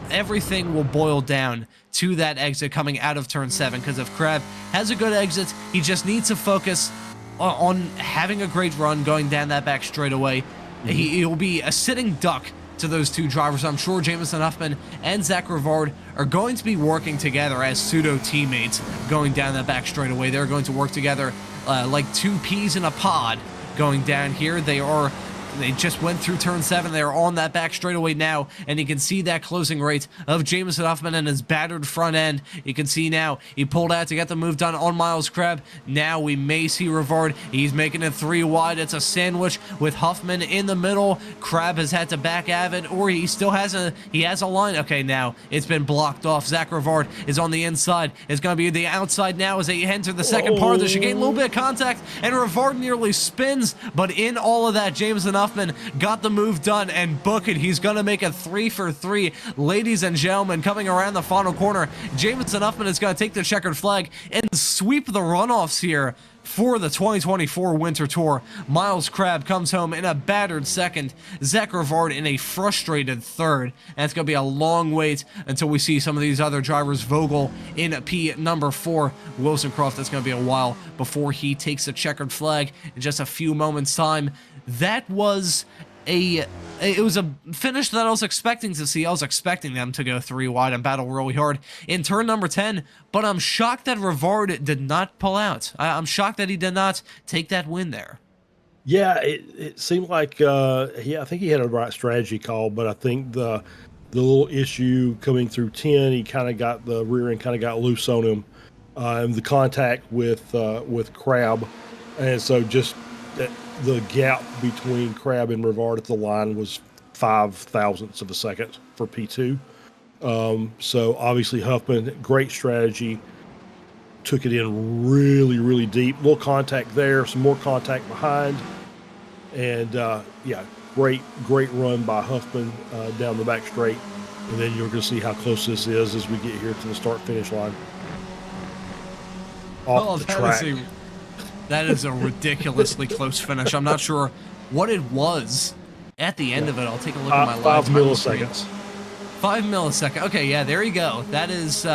everything will boil down to that exit coming out of turn 7, because if Crab has a good exit, he just needs to focus on having a great run going down that back straightaway. He'll be a sitting duck to those 2 drivers. I'm sure Jamison Huffman and Zach Rivard are going to be working together as pseudo teammates going down that back straightaway. They're going to work together like 2 peas in a pod going down here. They just went through turn 7. They're on that back straightaway now, and you can see that closing rate of Jamison Huffman and his battered front end. You can see now he pulled out to get the move done on Miles Crab. Now we may see Rivard. He's making it 3 wide. It's a sandwich with Huffman in the middle. Crab has had to back Avid, or he still has a line. Okay, now it's been blocked off. Zach Rivard is on the inside. It's going to be the outside now as they enter the second part of the chicane. A little bit of contact, and Rivard nearly spins, but in all of that, Jamison Huffman got the move done, and book it. He's going to make a 3 for 3. Ladies and gentlemen, coming around the final corner, Jamison Huffman is going to take the checkered flag and sweep the runoffs here for the 2024 Winter Tour. Miles Crabb comes home in a battered second, Zach Rivard in a frustrated third, and it's going to be a long wait until we see some of these other drivers. Vogel in P number 4, Wilson Croft, it's going to be a while before he takes a checkered flag in just a few moments' time. That was a finish that I was expecting to see. I was expecting them to go 3 wide and battle really hard in turn number 10, but I'm shocked that Rivard did not pull out. I'm shocked that he did not take that win there. Yeah, it seemed like I think he had a right strategy call, but I think the little issue coming through 10, he kind of got the rear end kind of got loose on him, and the contact with Crabb, and so just the gap between Crabb and Rivard at the line was 5 thousandths of a second for P2. So obviously Huffman, great strategy, took it in really, really deep. Little contact there, some more contact behind, and great run by Huffman down the back straight. And then you're going to see how close this is as we get here to the start-finish line. Off the track. That is a ridiculously close finish. I'm not sure what it was at the end of it. I'll take a look at my live 5 milliseconds. 5 milliseconds. Okay, yeah, there you go. That is,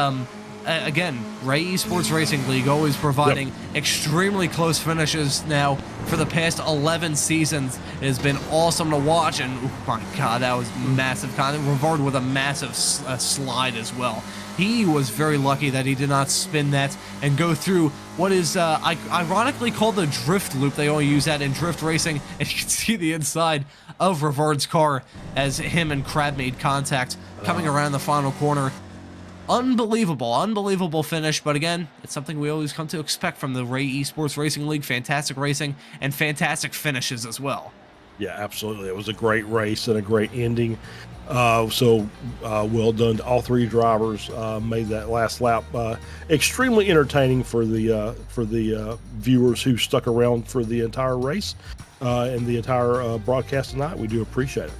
again, Ray Esports Racing League always providing extremely close finishes now for the past 11 seasons. It has been awesome to watch, and oh my God, that was massive content. Rivard with a massive slide as well. He was very lucky that he did not spin that and go through what is ironically called the drift loop. They only use that in drift racing, and you can see the inside of Rivard's car as him and Crabb made contact coming around the final corner. Unbelievable finish, but again, it's something we always come to expect from the Ray Esports Racing League. Fantastic racing and fantastic finishes as well. Yeah, absolutely. It was a great race and a great ending. Well done to all 3 drivers. Made that last lap extremely entertaining for the viewers who stuck around for the entire race and the entire broadcast tonight. We do appreciate it.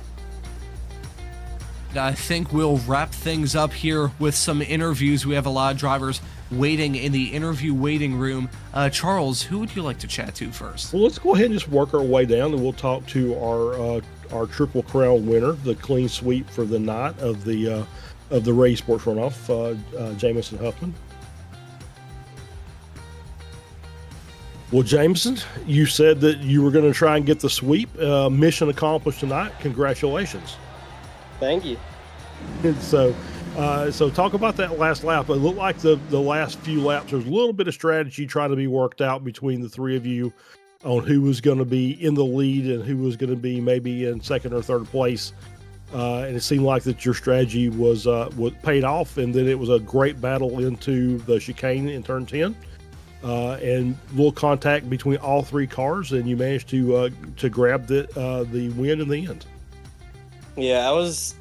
I think we'll wrap things up here with some interviews. We have a lot of drivers waiting in the interview waiting room. Charles, who would you like to chat to first? Well, let's go ahead and just work our way down, and we'll talk to our Triple Crown winner, the clean sweep for the night of the Ray Esports Runoff, Jameson Huffman. Well, Jameson, you said that you were going to try and get the sweep. Mission accomplished tonight. Congratulations. Thank you. And so talk about that last lap. It looked like the last few laps, there's a little bit of strategy trying to be worked out between the 3 of you on who was going to be in the lead and who was going to be maybe in second or third place. And it seemed like that your strategy was paid off, and then it was a great battle into the chicane in turn 10. And a little contact between all 3 cars, and you managed to grab the win in the end. Yeah,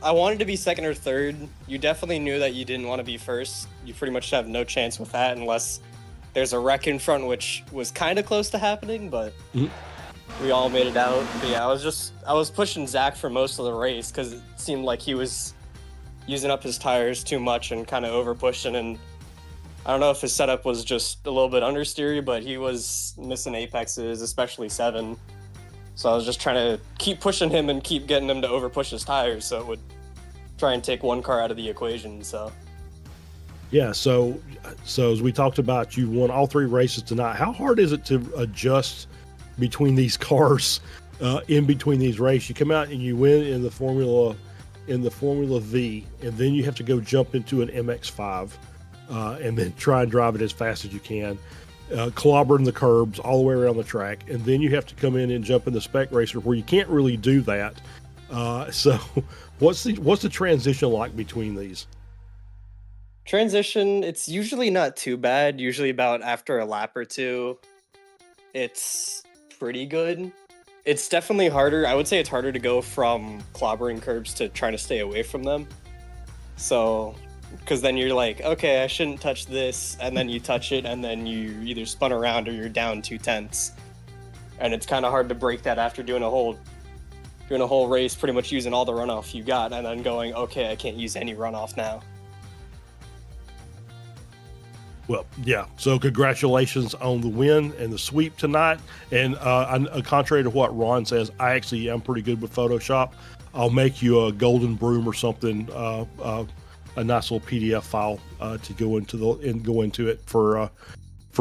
I wanted to be second or third. You definitely knew that you didn't want to be first. You pretty much have no chance with that unless there's a wreck in front, which was kind of close to happening, but we all made it out. But yeah, I was pushing Zach for most of the race because it seemed like he was using up his tires too much and kind of over pushing. And I don't know if his setup was just a little bit understeery, but he was missing apexes, especially 7. So I was just trying to keep pushing him and keep getting him to over push his tires so it would try and take one car out of the equation. So yeah, so as we talked about, you won all 3 races tonight. How hard is it to adjust between these cars in between these races? You come out and you win in the Formula V, and then you have to go jump into an MX-5 and then try and drive it as fast as you can. Clobbering the curbs all the way around the track, and then you have to come in and jump in the Spec Racer where you can't really do that. So what's the transition like between these? Transition, it's usually not too bad. Usually about after a lap or 2, it's pretty good. It's definitely harder. I would say it's harder to go from clobbering curbs to trying to stay away from them. So because then you're like, okay, I shouldn't touch this, and then you touch it, and then you either spun around or you're down 2/10. And it's kind of hard to break that after doing a whole race, pretty much using all the runoff you got, and then going, okay, I can't use any runoff now. Well, yeah. So congratulations on the win and the sweep tonight. And contrary to what Ron says, I actually am pretty good with Photoshop. I'll make you a golden broom or something, a nice little PDF file to go into it for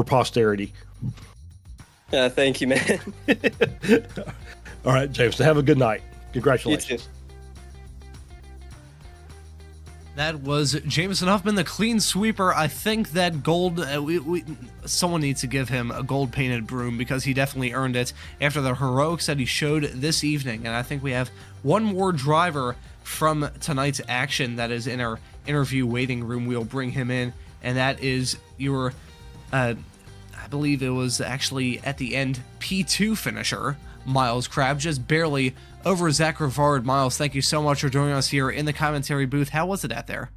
posterity. Yeah, thank you, man. All right, James. Have a good night. Congratulations. You too. That was Jameson Huffman, the clean sweeper. I think that gold, someone needs to give him a gold painted broom because he definitely earned it after the heroics that he showed this evening. And I think we have one more driver from tonight's action that is in our interview waiting room. We'll bring him in, and that is your, I believe it was actually at the end, P2 finisher, Miles Crabb, just barely over Zach Rivard. Miles, thank you so much for joining us here in the commentary booth. How was it out there?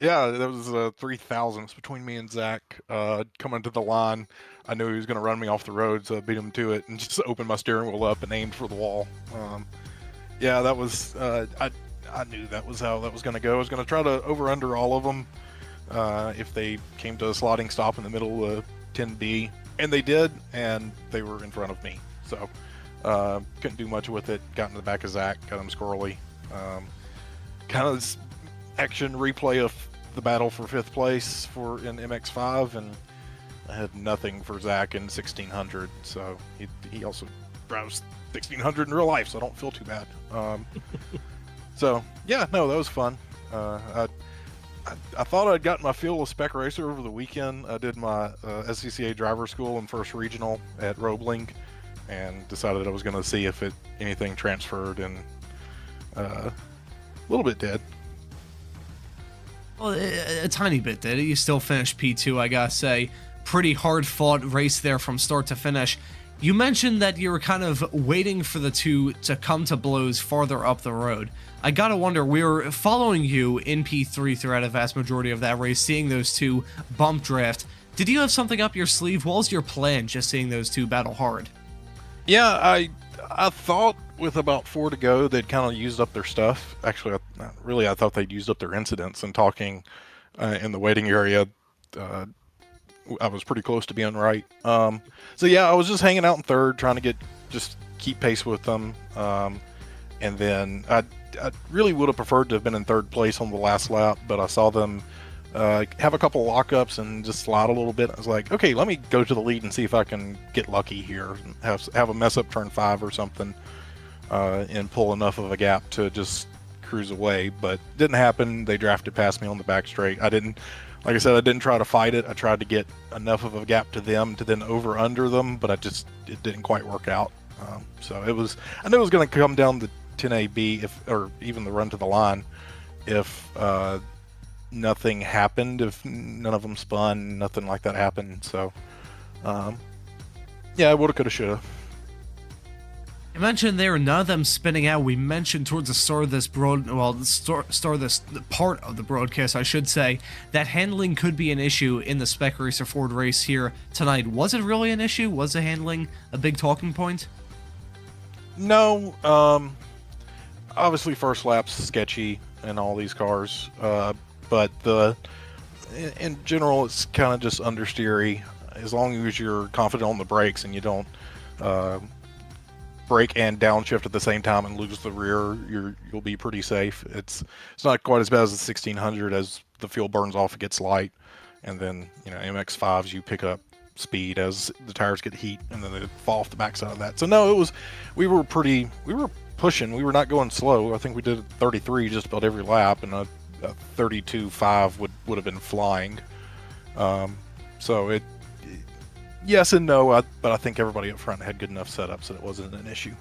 Yeah, that was 3,000ths between me and Zach. Coming to the line, I knew he was going to run me off the road, so I beat him to it and just opened my steering wheel up and aimed for the wall. Yeah, that was, I knew that was how that was going to go. I was going to try to over-under all of them if they came to a sliding stop in the middle of 10B, and they did, and they were in front of me. So couldn't do much with it. Got in the back of Zach, got him squirrely. Kind of this action replay of the battle for 5th place in MX5, and I had nothing for Zach in 1600, so he also drives 1600 in real life, so I don't feel too bad. So yeah, no, that was fun. I thought I'd gotten my feel of Spec Racer over the weekend. I did my SCCA driver school and first regional at Roebling, and decided I was going to see if anything transferred, and a little bit did. Well, a tiny bit did. You still finished P2, I gotta say. Pretty hard-fought race there from start to finish. You mentioned that you were kind of waiting for the two to come to blows farther up the road. I gotta wonder, we were following you in P3 throughout a vast majority of that race, seeing those two bump draft. Did you have something up your sleeve? What was your plan, just seeing those two battle hard? Yeah, I thought with about 4 to go, they'd kind of used up their stuff. Actually, I thought they'd used up their incidents, and talking in the waiting area, I was pretty close to being right. So yeah, I was just hanging out in third, trying to keep pace with them. And then I really would have preferred to have been in third place on the last lap, but I saw them have a couple lockups and just slide a little bit. I was like, okay, let me go to the lead and see if I can get lucky here, and have a mess up turn 5 or something, and pull enough of a gap to just cruise away. But didn't happen. They drafted past me on the back straight. Like I said, I didn't try to fight it. I tried to get enough of a gap to them to then over under them, but it didn't quite work out. So I knew it was going to come down to 10AB, or even the run to the line, if nothing happened, if none of them spun, nothing like that happened. So yeah, I woulda, coulda, shoulda. You mentioned there none of them spinning out. We mentioned towards the start of this part of the broadcast, I should say, that handling could be an issue in the Spec Racer Ford race here tonight. Was it really an issue? Was the handling a big talking point? No. Obviously first lap's sketchy in all these cars, but in general it's kind of just understeery. As long as you're confident on the brakes and you don't brake and downshift at the same time and lose the rear, you'll be pretty safe. It's not quite as bad as the 1600. As the fuel burns off, it gets light, and then MX5s you pick up speed as the tires get heat, and then they fall off the backside of that. So no, we were pushing. We were not going slow. I think we did 33 just about every lap, and a 32.5 would have been flying. So yes and no, but I think everybody up front had good enough setups that it wasn't an issue.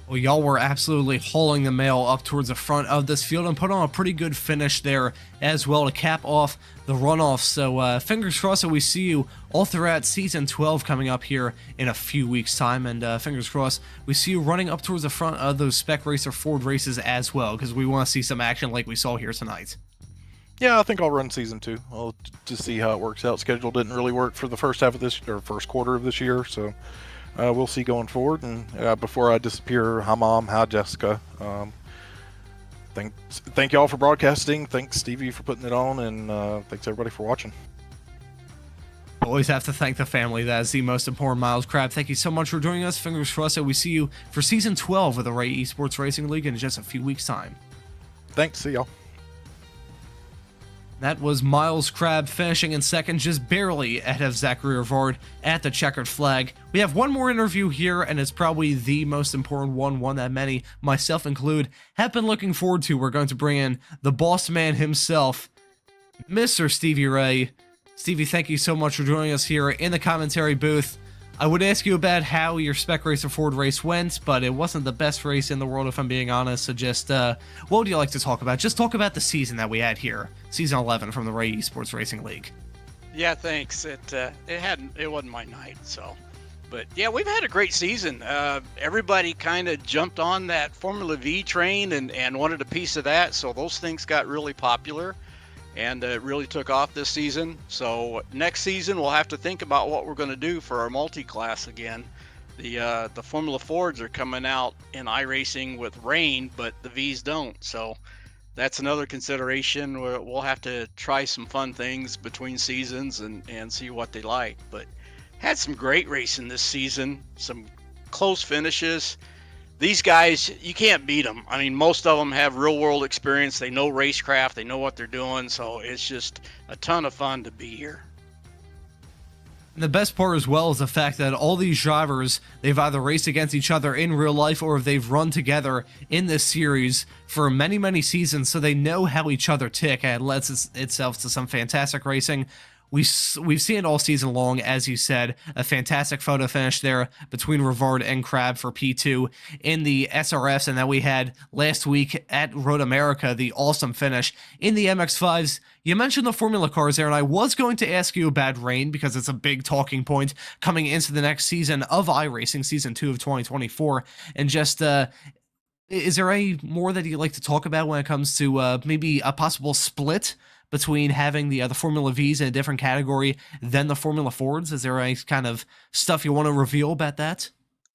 Well, y'all were absolutely hauling the mail up towards the front of this field and put on a pretty good finish there as well to cap off the runoff. So fingers crossed that we see you all throughout Season 12 coming up here in a few weeks' time. And fingers crossed we see you running up towards the front of those Spec Racer Ford races as well, because we want to see some action like we saw here tonight. Yeah, I think I'll run Season 2. I'll just see how it works out. Schedule didn't really work for the first quarter of this year, so we'll see going forward. And before I disappear, hi Mom, hi Jessica. thank y'all for broadcasting. Thanks Stevie for putting it on, and thanks everybody for watching. Always have to thank the family. That is the most important. Miles Crab, thank you so much for joining us. Fingers crossed that we see you for Season 12 of the Ray Esports Racing League in just a few weeks' time. Thanks. See y'all. That was Miles Crab finishing in second, just barely ahead of Zachary Rivard at the checkered flag. We have one more interview here, and it's probably the most important one that many, myself included, have been looking forward to. We're going to bring in the boss man himself, Mr. Stevie Ray. Stevie, thank you so much for joining us here in the commentary booth. I would ask you about how your Spec Racer Ford race went, but it wasn't the best race in the world, if I'm being honest. So just, what would you like to talk about? Just talk about the season that we had here, Season 11 from the Ray Esports Racing League. Yeah, thanks. It wasn't my night, so. But yeah, we've had a great season. Everybody kind of jumped on that Formula V train and wanted a piece of that, so those things got really popular. And it really took off this season. So next season, we'll have to think about what we're going to do for our multi-class again. The Formula Fords are coming out in iRacing with rain, but the Vs don't. So that's another consideration. We'll have to try some fun things between seasons and see what they like. But had some great racing this season, some close finishes. These guys, you can't beat them. I mean, most of them have real world experience. They know racecraft. They know what they're doing. So it's just a ton of fun to be here. And the best part as well is the fact that all these drivers, they've either raced against each other in real life or they've run together in this series for many, many seasons. So they know how each other tick, and it lends itself to some fantastic racing. We've seen it all season long, as you said. A fantastic photo finish there between Rivard and Crab for P2 in the SRFs, and that we had last week at Road America, the awesome finish in the MX-5s. You mentioned the Formula cars there, and I was going to ask you about rain because it's a big talking point coming into the next season of iRacing, Season 2 of 2024, and just... is there any more that you'd like to talk about when it comes to maybe a possible split between having the Formula Vs in a different category than the Formula Fords? Is there any kind of stuff you want to reveal about that?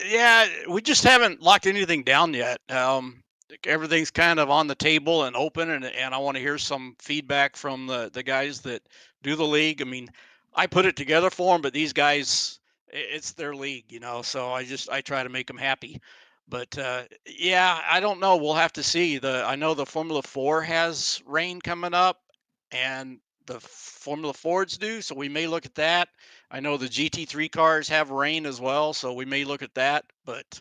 Yeah, we just haven't locked anything down yet. Everything's kind of on the table and open, and I want to hear some feedback from the guys that do the league. I mean, I put it together for them, but these guys, it's their league, so I try to make them happy. But yeah, I don't know. We'll have to see. I know the Formula 4 has rain coming up, and the Formula Fords do, so we may look at that. I know the GT3 cars have rain as well, so we may look at that. But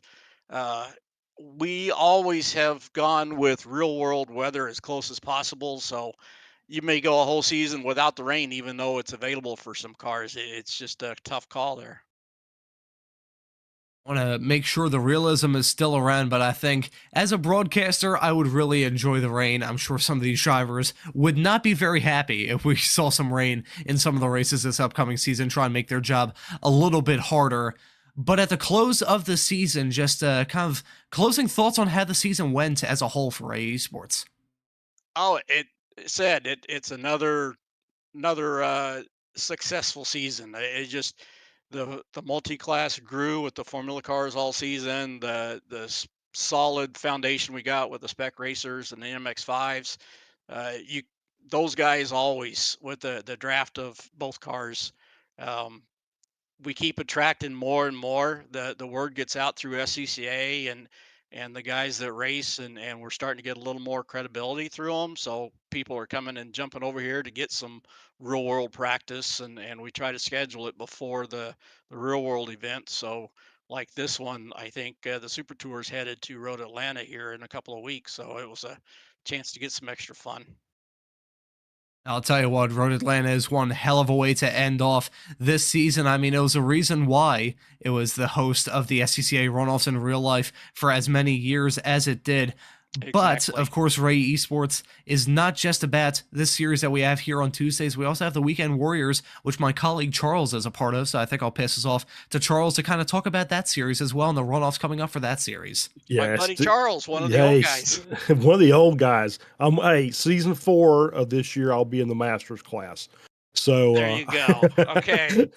we always have gone with real world weather as close as possible, so you may go a whole season without the rain, even though it's available for some cars. It's just a tough call there. Want to make sure the realism is still around, but I think as a broadcaster, I would really enjoy the rain. I'm sure some of these drivers would not be very happy if we saw some rain in some of the races this upcoming season, try and make their job a little bit harder. But at the close of the season, just kind of closing thoughts on how the season went as a whole for Ray Esports. Oh, it's another successful season. It just the multi-class grew with the Formula cars all season. The solid foundation we got with the Spec Racers and the MX-5s. Those guys always with the draft of both cars. We keep attracting more and more. The word gets out through SCCA and the guys that race, and we're starting to get a little more credibility through them. So people are coming and jumping over here to get some real world practice, and we try to schedule it before the real world event. So like this one, I think the Super Tour is headed to Road Atlanta here in a couple of weeks. So it was a chance to get some extra fun. I'll tell you what, Road Atlanta is one hell of a way to end off this season. I mean, it was a reason why it was the host of the SCCA Runoffs in real life for as many years as it did. Exactly. But, of course, Ray Esports is not just about this series that we have here on Tuesdays. We also have the Weekend Warriors, which my colleague Charles is a part of, so I think I'll pass this off to Charles to kind of talk about that series as well and the runoffs coming up for that series. My buddy Charles, one of the old guys. One of the old guys. Hey, season 4 of this year, I'll be in the Masters class. So there you go. Okay.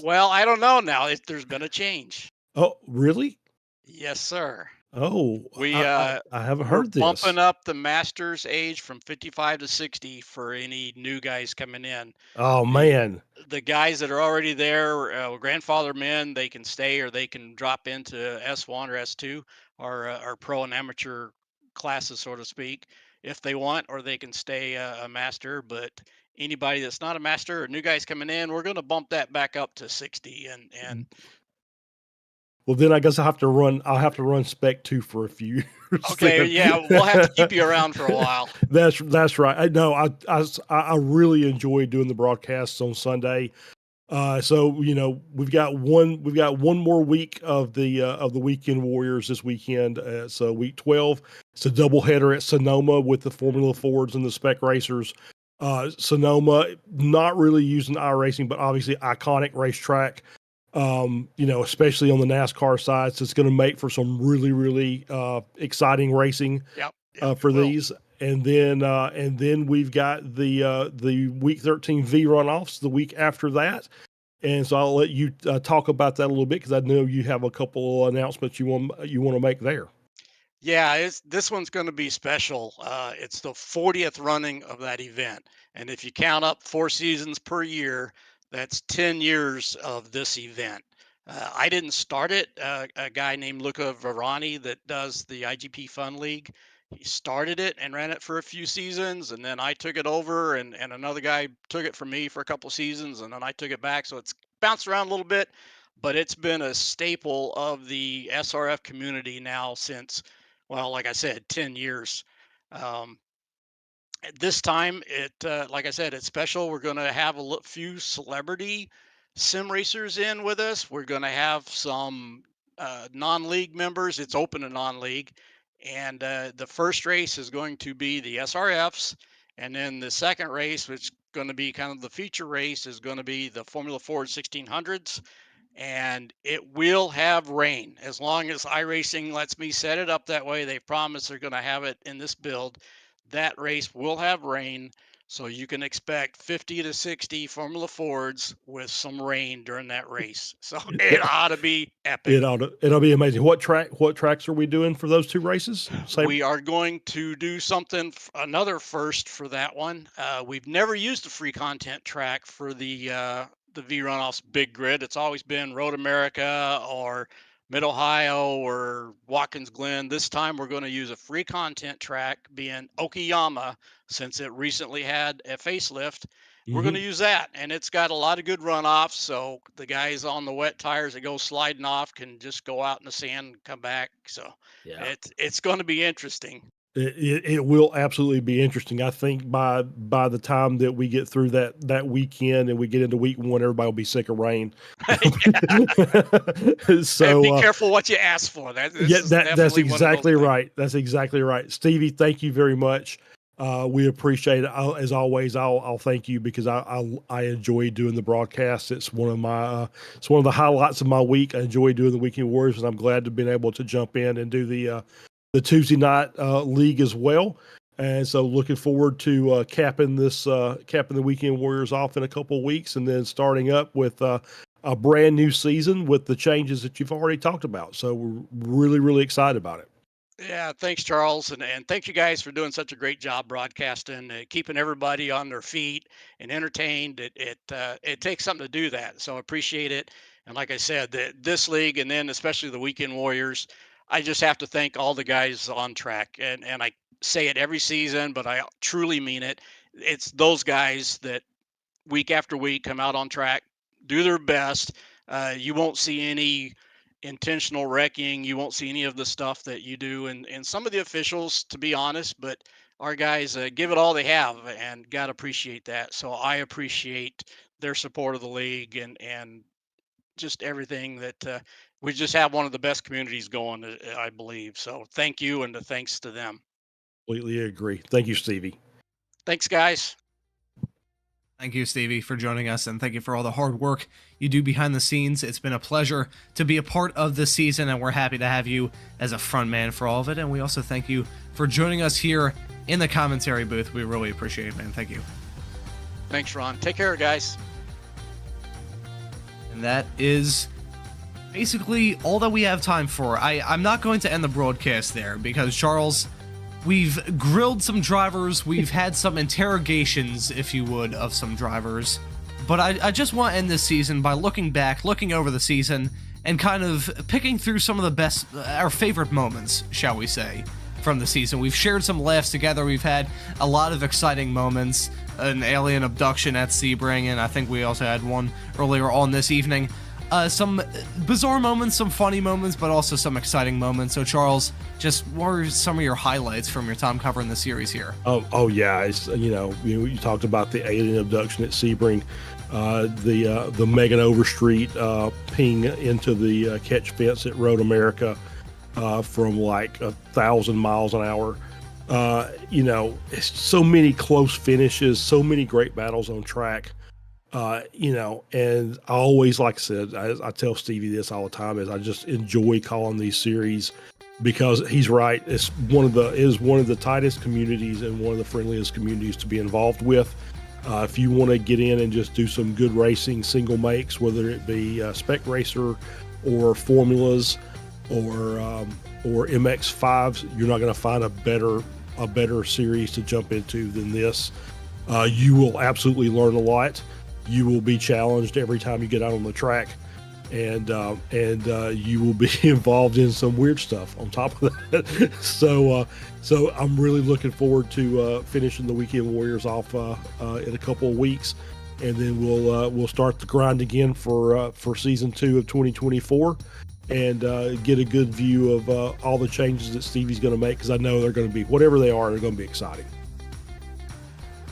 Well, I don't know now if there's been a change. Oh, really? Yes, sir. Oh, I haven't We're heard this. bumping up the masters age from 55 to 60 for any new guys coming in. Oh man, The guys that are already there, grandfather men, they can stay or they can drop into S1 or S2 or pro and amateur classes, so to speak, if they want, or they can stay a master. But anybody that's not a master or new guys coming in, we're going to bump that back up to 60. And well then I guess I'll have to run Spec 2 for a few years. okay, then. yeah, we'll have to keep you around for a while. That's right. I really enjoy doing the broadcasts on Sunday. So we've got one more week of the Weekend Warriors this weekend. So week 12, it's a doubleheader at Sonoma with the Formula Fords and the Spec Racers. Sonoma, not really using iRacing, but obviously iconic racetrack. Especially on the NASCAR side, so it's going to make for some really, really exciting racing for these. And then we've got the week 13 V runoffs the week after that. And so I'll let you talk about that a little bit because I know you have a couple of announcements you want to make there. Yeah, this one's going to be special. It's the 40th running of that event, and if you count up 4 seasons per year, that's 10 years of this event. I didn't start it. A guy named Luca Verani that does the IGP Fun League, he started it and ran it for a few seasons, and then I took it over, and another guy took it from me for a couple seasons, and then I took it back. So it's bounced around a little bit, but it's been a staple of the SRF community now since, well, like I said, 10 years. At this time, like I said, it's special. We're going to have a few celebrity sim racers in with us. We're going to have some non-league members. It's open to non-league. And the first race is going to be the SRFs. And then the second race, which is going to be kind of the feature race, is going to be the Formula Ford 1600s. And it will have rain as long as iRacing lets me set it up that way. They promise they're going to have it in this build. That race will have rain, so you can expect 50 to 60 Formula Fords with some rain during that race. So it ought to be epic. It'll be amazing. What tracks are we doing for those 2 races? We are going to do another first for that one. We've never used a free content track for the V Runoffs Big Grid. It's always been Road America or Mid-Ohio or Watkins Glen. This time we're going to use a free content track, being Okayama, since it recently had a facelift. We're going to use that, and it's got a lot of good runoffs, so the guys on the wet tires that go sliding off can just go out in the sand and come back. So it's going to be interesting. It will absolutely be interesting. I think by the time that we get through that weekend and we get into week 1, everybody will be sick of rain. So and be careful what you ask for. That's exactly right. That's exactly right. Stevie, thank you very much. We appreciate it. As always, I'll thank you because I enjoy doing the broadcast. It's one of the highlights of my week. I enjoy doing the Weekend Warriors, and I'm glad to have been able to jump in and do the Tuesday night league as well. And so looking forward to capping the Weekend Warriors off in a couple of weeks, and then starting up with a brand new season with the changes that you've already talked about. So we're really, really excited about it. Yeah, thanks, Charles, and thank you guys for doing such a great job broadcasting, keeping everybody on their feet and entertained. It takes something to do that, so I appreciate it. And like I said, this league, and then especially the Weekend Warriors, I just have to thank all the guys on track, and I say it every season, but I truly mean it. It's those guys that week after week come out on track, do their best. You won't see any intentional wrecking. You won't see any of the stuff that you do, and some of the officials, to be honest, but our guys give it all they have, and got to appreciate that. So I appreciate their support of the league and just everything that we just have one of the best communities going, I believe. So thank you, and thanks to them. Completely agree. Thank you, Stevie. Thanks, guys. Thank you, Stevie, for joining us, and thank you for all the hard work you do behind the scenes. It's been a pleasure to be a part of this season, and we're happy to have you as a front man for all of it. And we also thank you for joining us here in the commentary booth. We really appreciate it, man. Thank you. Thanks, Ron. Take care, guys. And that is basically all that we have time for. I'm not going to end the broadcast there because, Charles, we've grilled some drivers, we've had some interrogations, if you would, of some drivers, but I just want to end this season by looking back, looking over the season, and kind of picking through some of the best, our favorite moments, shall we say, from the season. We've shared some laughs together, we've had a lot of exciting moments, an alien abduction at Sebring, and I think we also had one earlier on this evening. Some bizarre moments, some funny moments, but also some exciting moments. So, Charles, just what are some of your highlights from your time covering the series here? Oh yeah, it's, you talked about the alien abduction at Sebring, the Megan Overstreet ping into the catch fence at Road America from like 1,000 miles an hour. It's so many close finishes, so many great battles on track. And I always, like I said, I tell Stevie this all the time, is I just enjoy calling these series because he's right. It's one of the tightest communities and one of the friendliest communities to be involved with. If you want to get in and just do some good racing, single makes, whether it be Spec Racer or Formulas or MX5s, you're not going to find a better series to jump into than this. You will absolutely learn a lot. You will be challenged every time you get out on the track, and you will be involved in some weird stuff on top of that. So I'm really looking forward to finishing the Weekend Warriors off in a couple of weeks, and then we'll start the grind again for season 2 of 2024, and get a good view of all the changes that Stevie's going to make, because I know they're going to be, whatever they are, they're going to be exciting.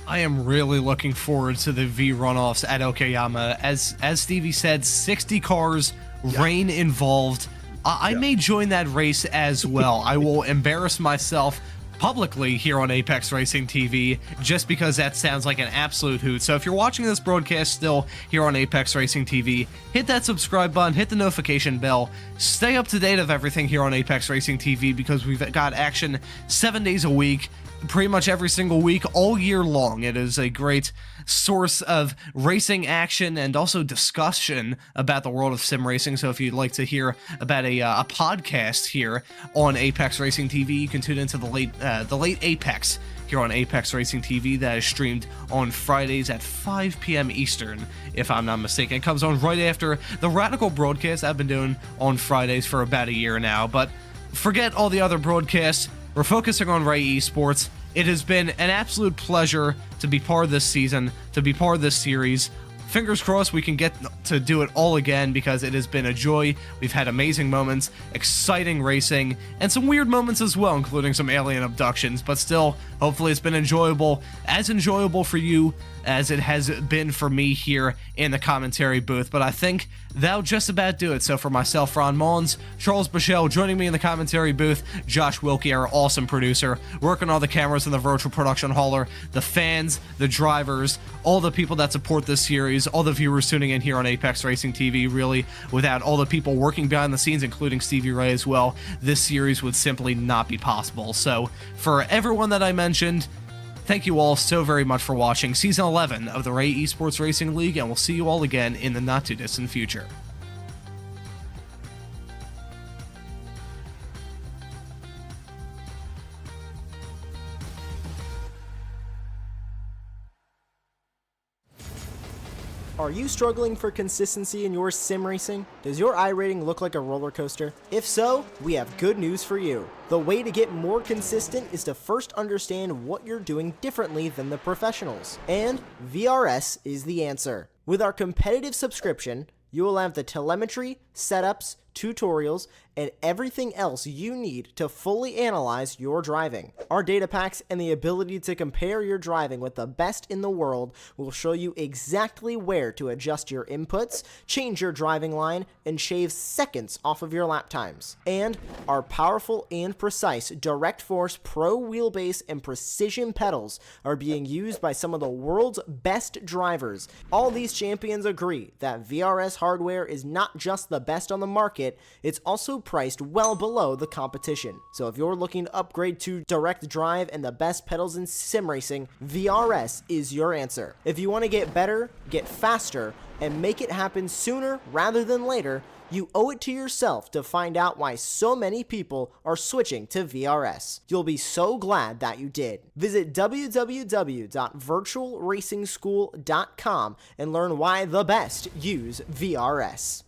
I am really looking forward to the V runoffs at Okayama. As Stevie said, 60 cars, rain involved. I may join that race as well. I will embarrass myself publicly here on Apex Racing TV just because that sounds like an absolute hoot. So if you're watching this broadcast still here on Apex Racing TV, hit that subscribe button, hit the notification bell, stay up to date of everything here on Apex Racing TV, because we've got action 7 days a week, pretty much every single week, all year long. It is a great source of racing action and also discussion about the world of sim racing. So if you'd like to hear about a podcast here on Apex Racing TV, you can tune into the late Apex here on Apex Racing TV. That is streamed on Fridays at 5 p.m. Eastern, if I'm not mistaken. It comes on right after the Radical broadcast I've been doing on Fridays for about a year now. But forget all the other broadcasts. We're focusing on Ray Esports. It has been an absolute pleasure to be part of this season, to be part of this series. Fingers crossed we can get to do it all again, because it has been a joy. We've had amazing moments, exciting racing, and some weird moments as well, including some alien abductions. But still, hopefully it's been enjoyable, as enjoyable for you as it has been for me here in the commentary booth. But I think that'll just about do it. So for myself, Ron Mullins, Charles Bichelle, joining me in the commentary booth, Josh Wilkie, our awesome producer, working all the cameras in the virtual production hauler, the fans, the drivers, all the people that support this series, all the viewers tuning in here on Apex Racing TV. Really, without all the people working behind the scenes, including Stevie Ray as well, this series would simply not be possible. So for everyone that I mentioned, thank you all so very much for watching Season 11 of the Ray Esports Racing League, and we'll see you all again in the not-too-distant future. Are you struggling for consistency in your sim racing? Does your iRating look like a roller coaster? If so, we have good news for you. The way to get more consistent is to first understand what you're doing differently than the professionals. And VRS is the answer. With our competitive subscription, you will have the telemetry, setups, tutorials, and everything else you need to fully analyze your driving. Our data packs and the ability to compare your driving with the best in the world will show you exactly where to adjust your inputs, change your driving line, and shave seconds off of your lap times. And our powerful and precise Direct Force Pro wheelbase and precision pedals are being used by some of the world's best drivers. All these champions agree that VRS hardware is not just the best on the market, it's also priced well below the competition. So if you're looking to upgrade to direct drive and the best pedals in sim racing, VRS is your answer. If you want to get better, get faster, and make it happen sooner rather than later, You owe it to yourself to find out why so many people are switching to VRS. You'll be so glad that you did. Visit www.virtualracingschool.com and learn why the best use VRS.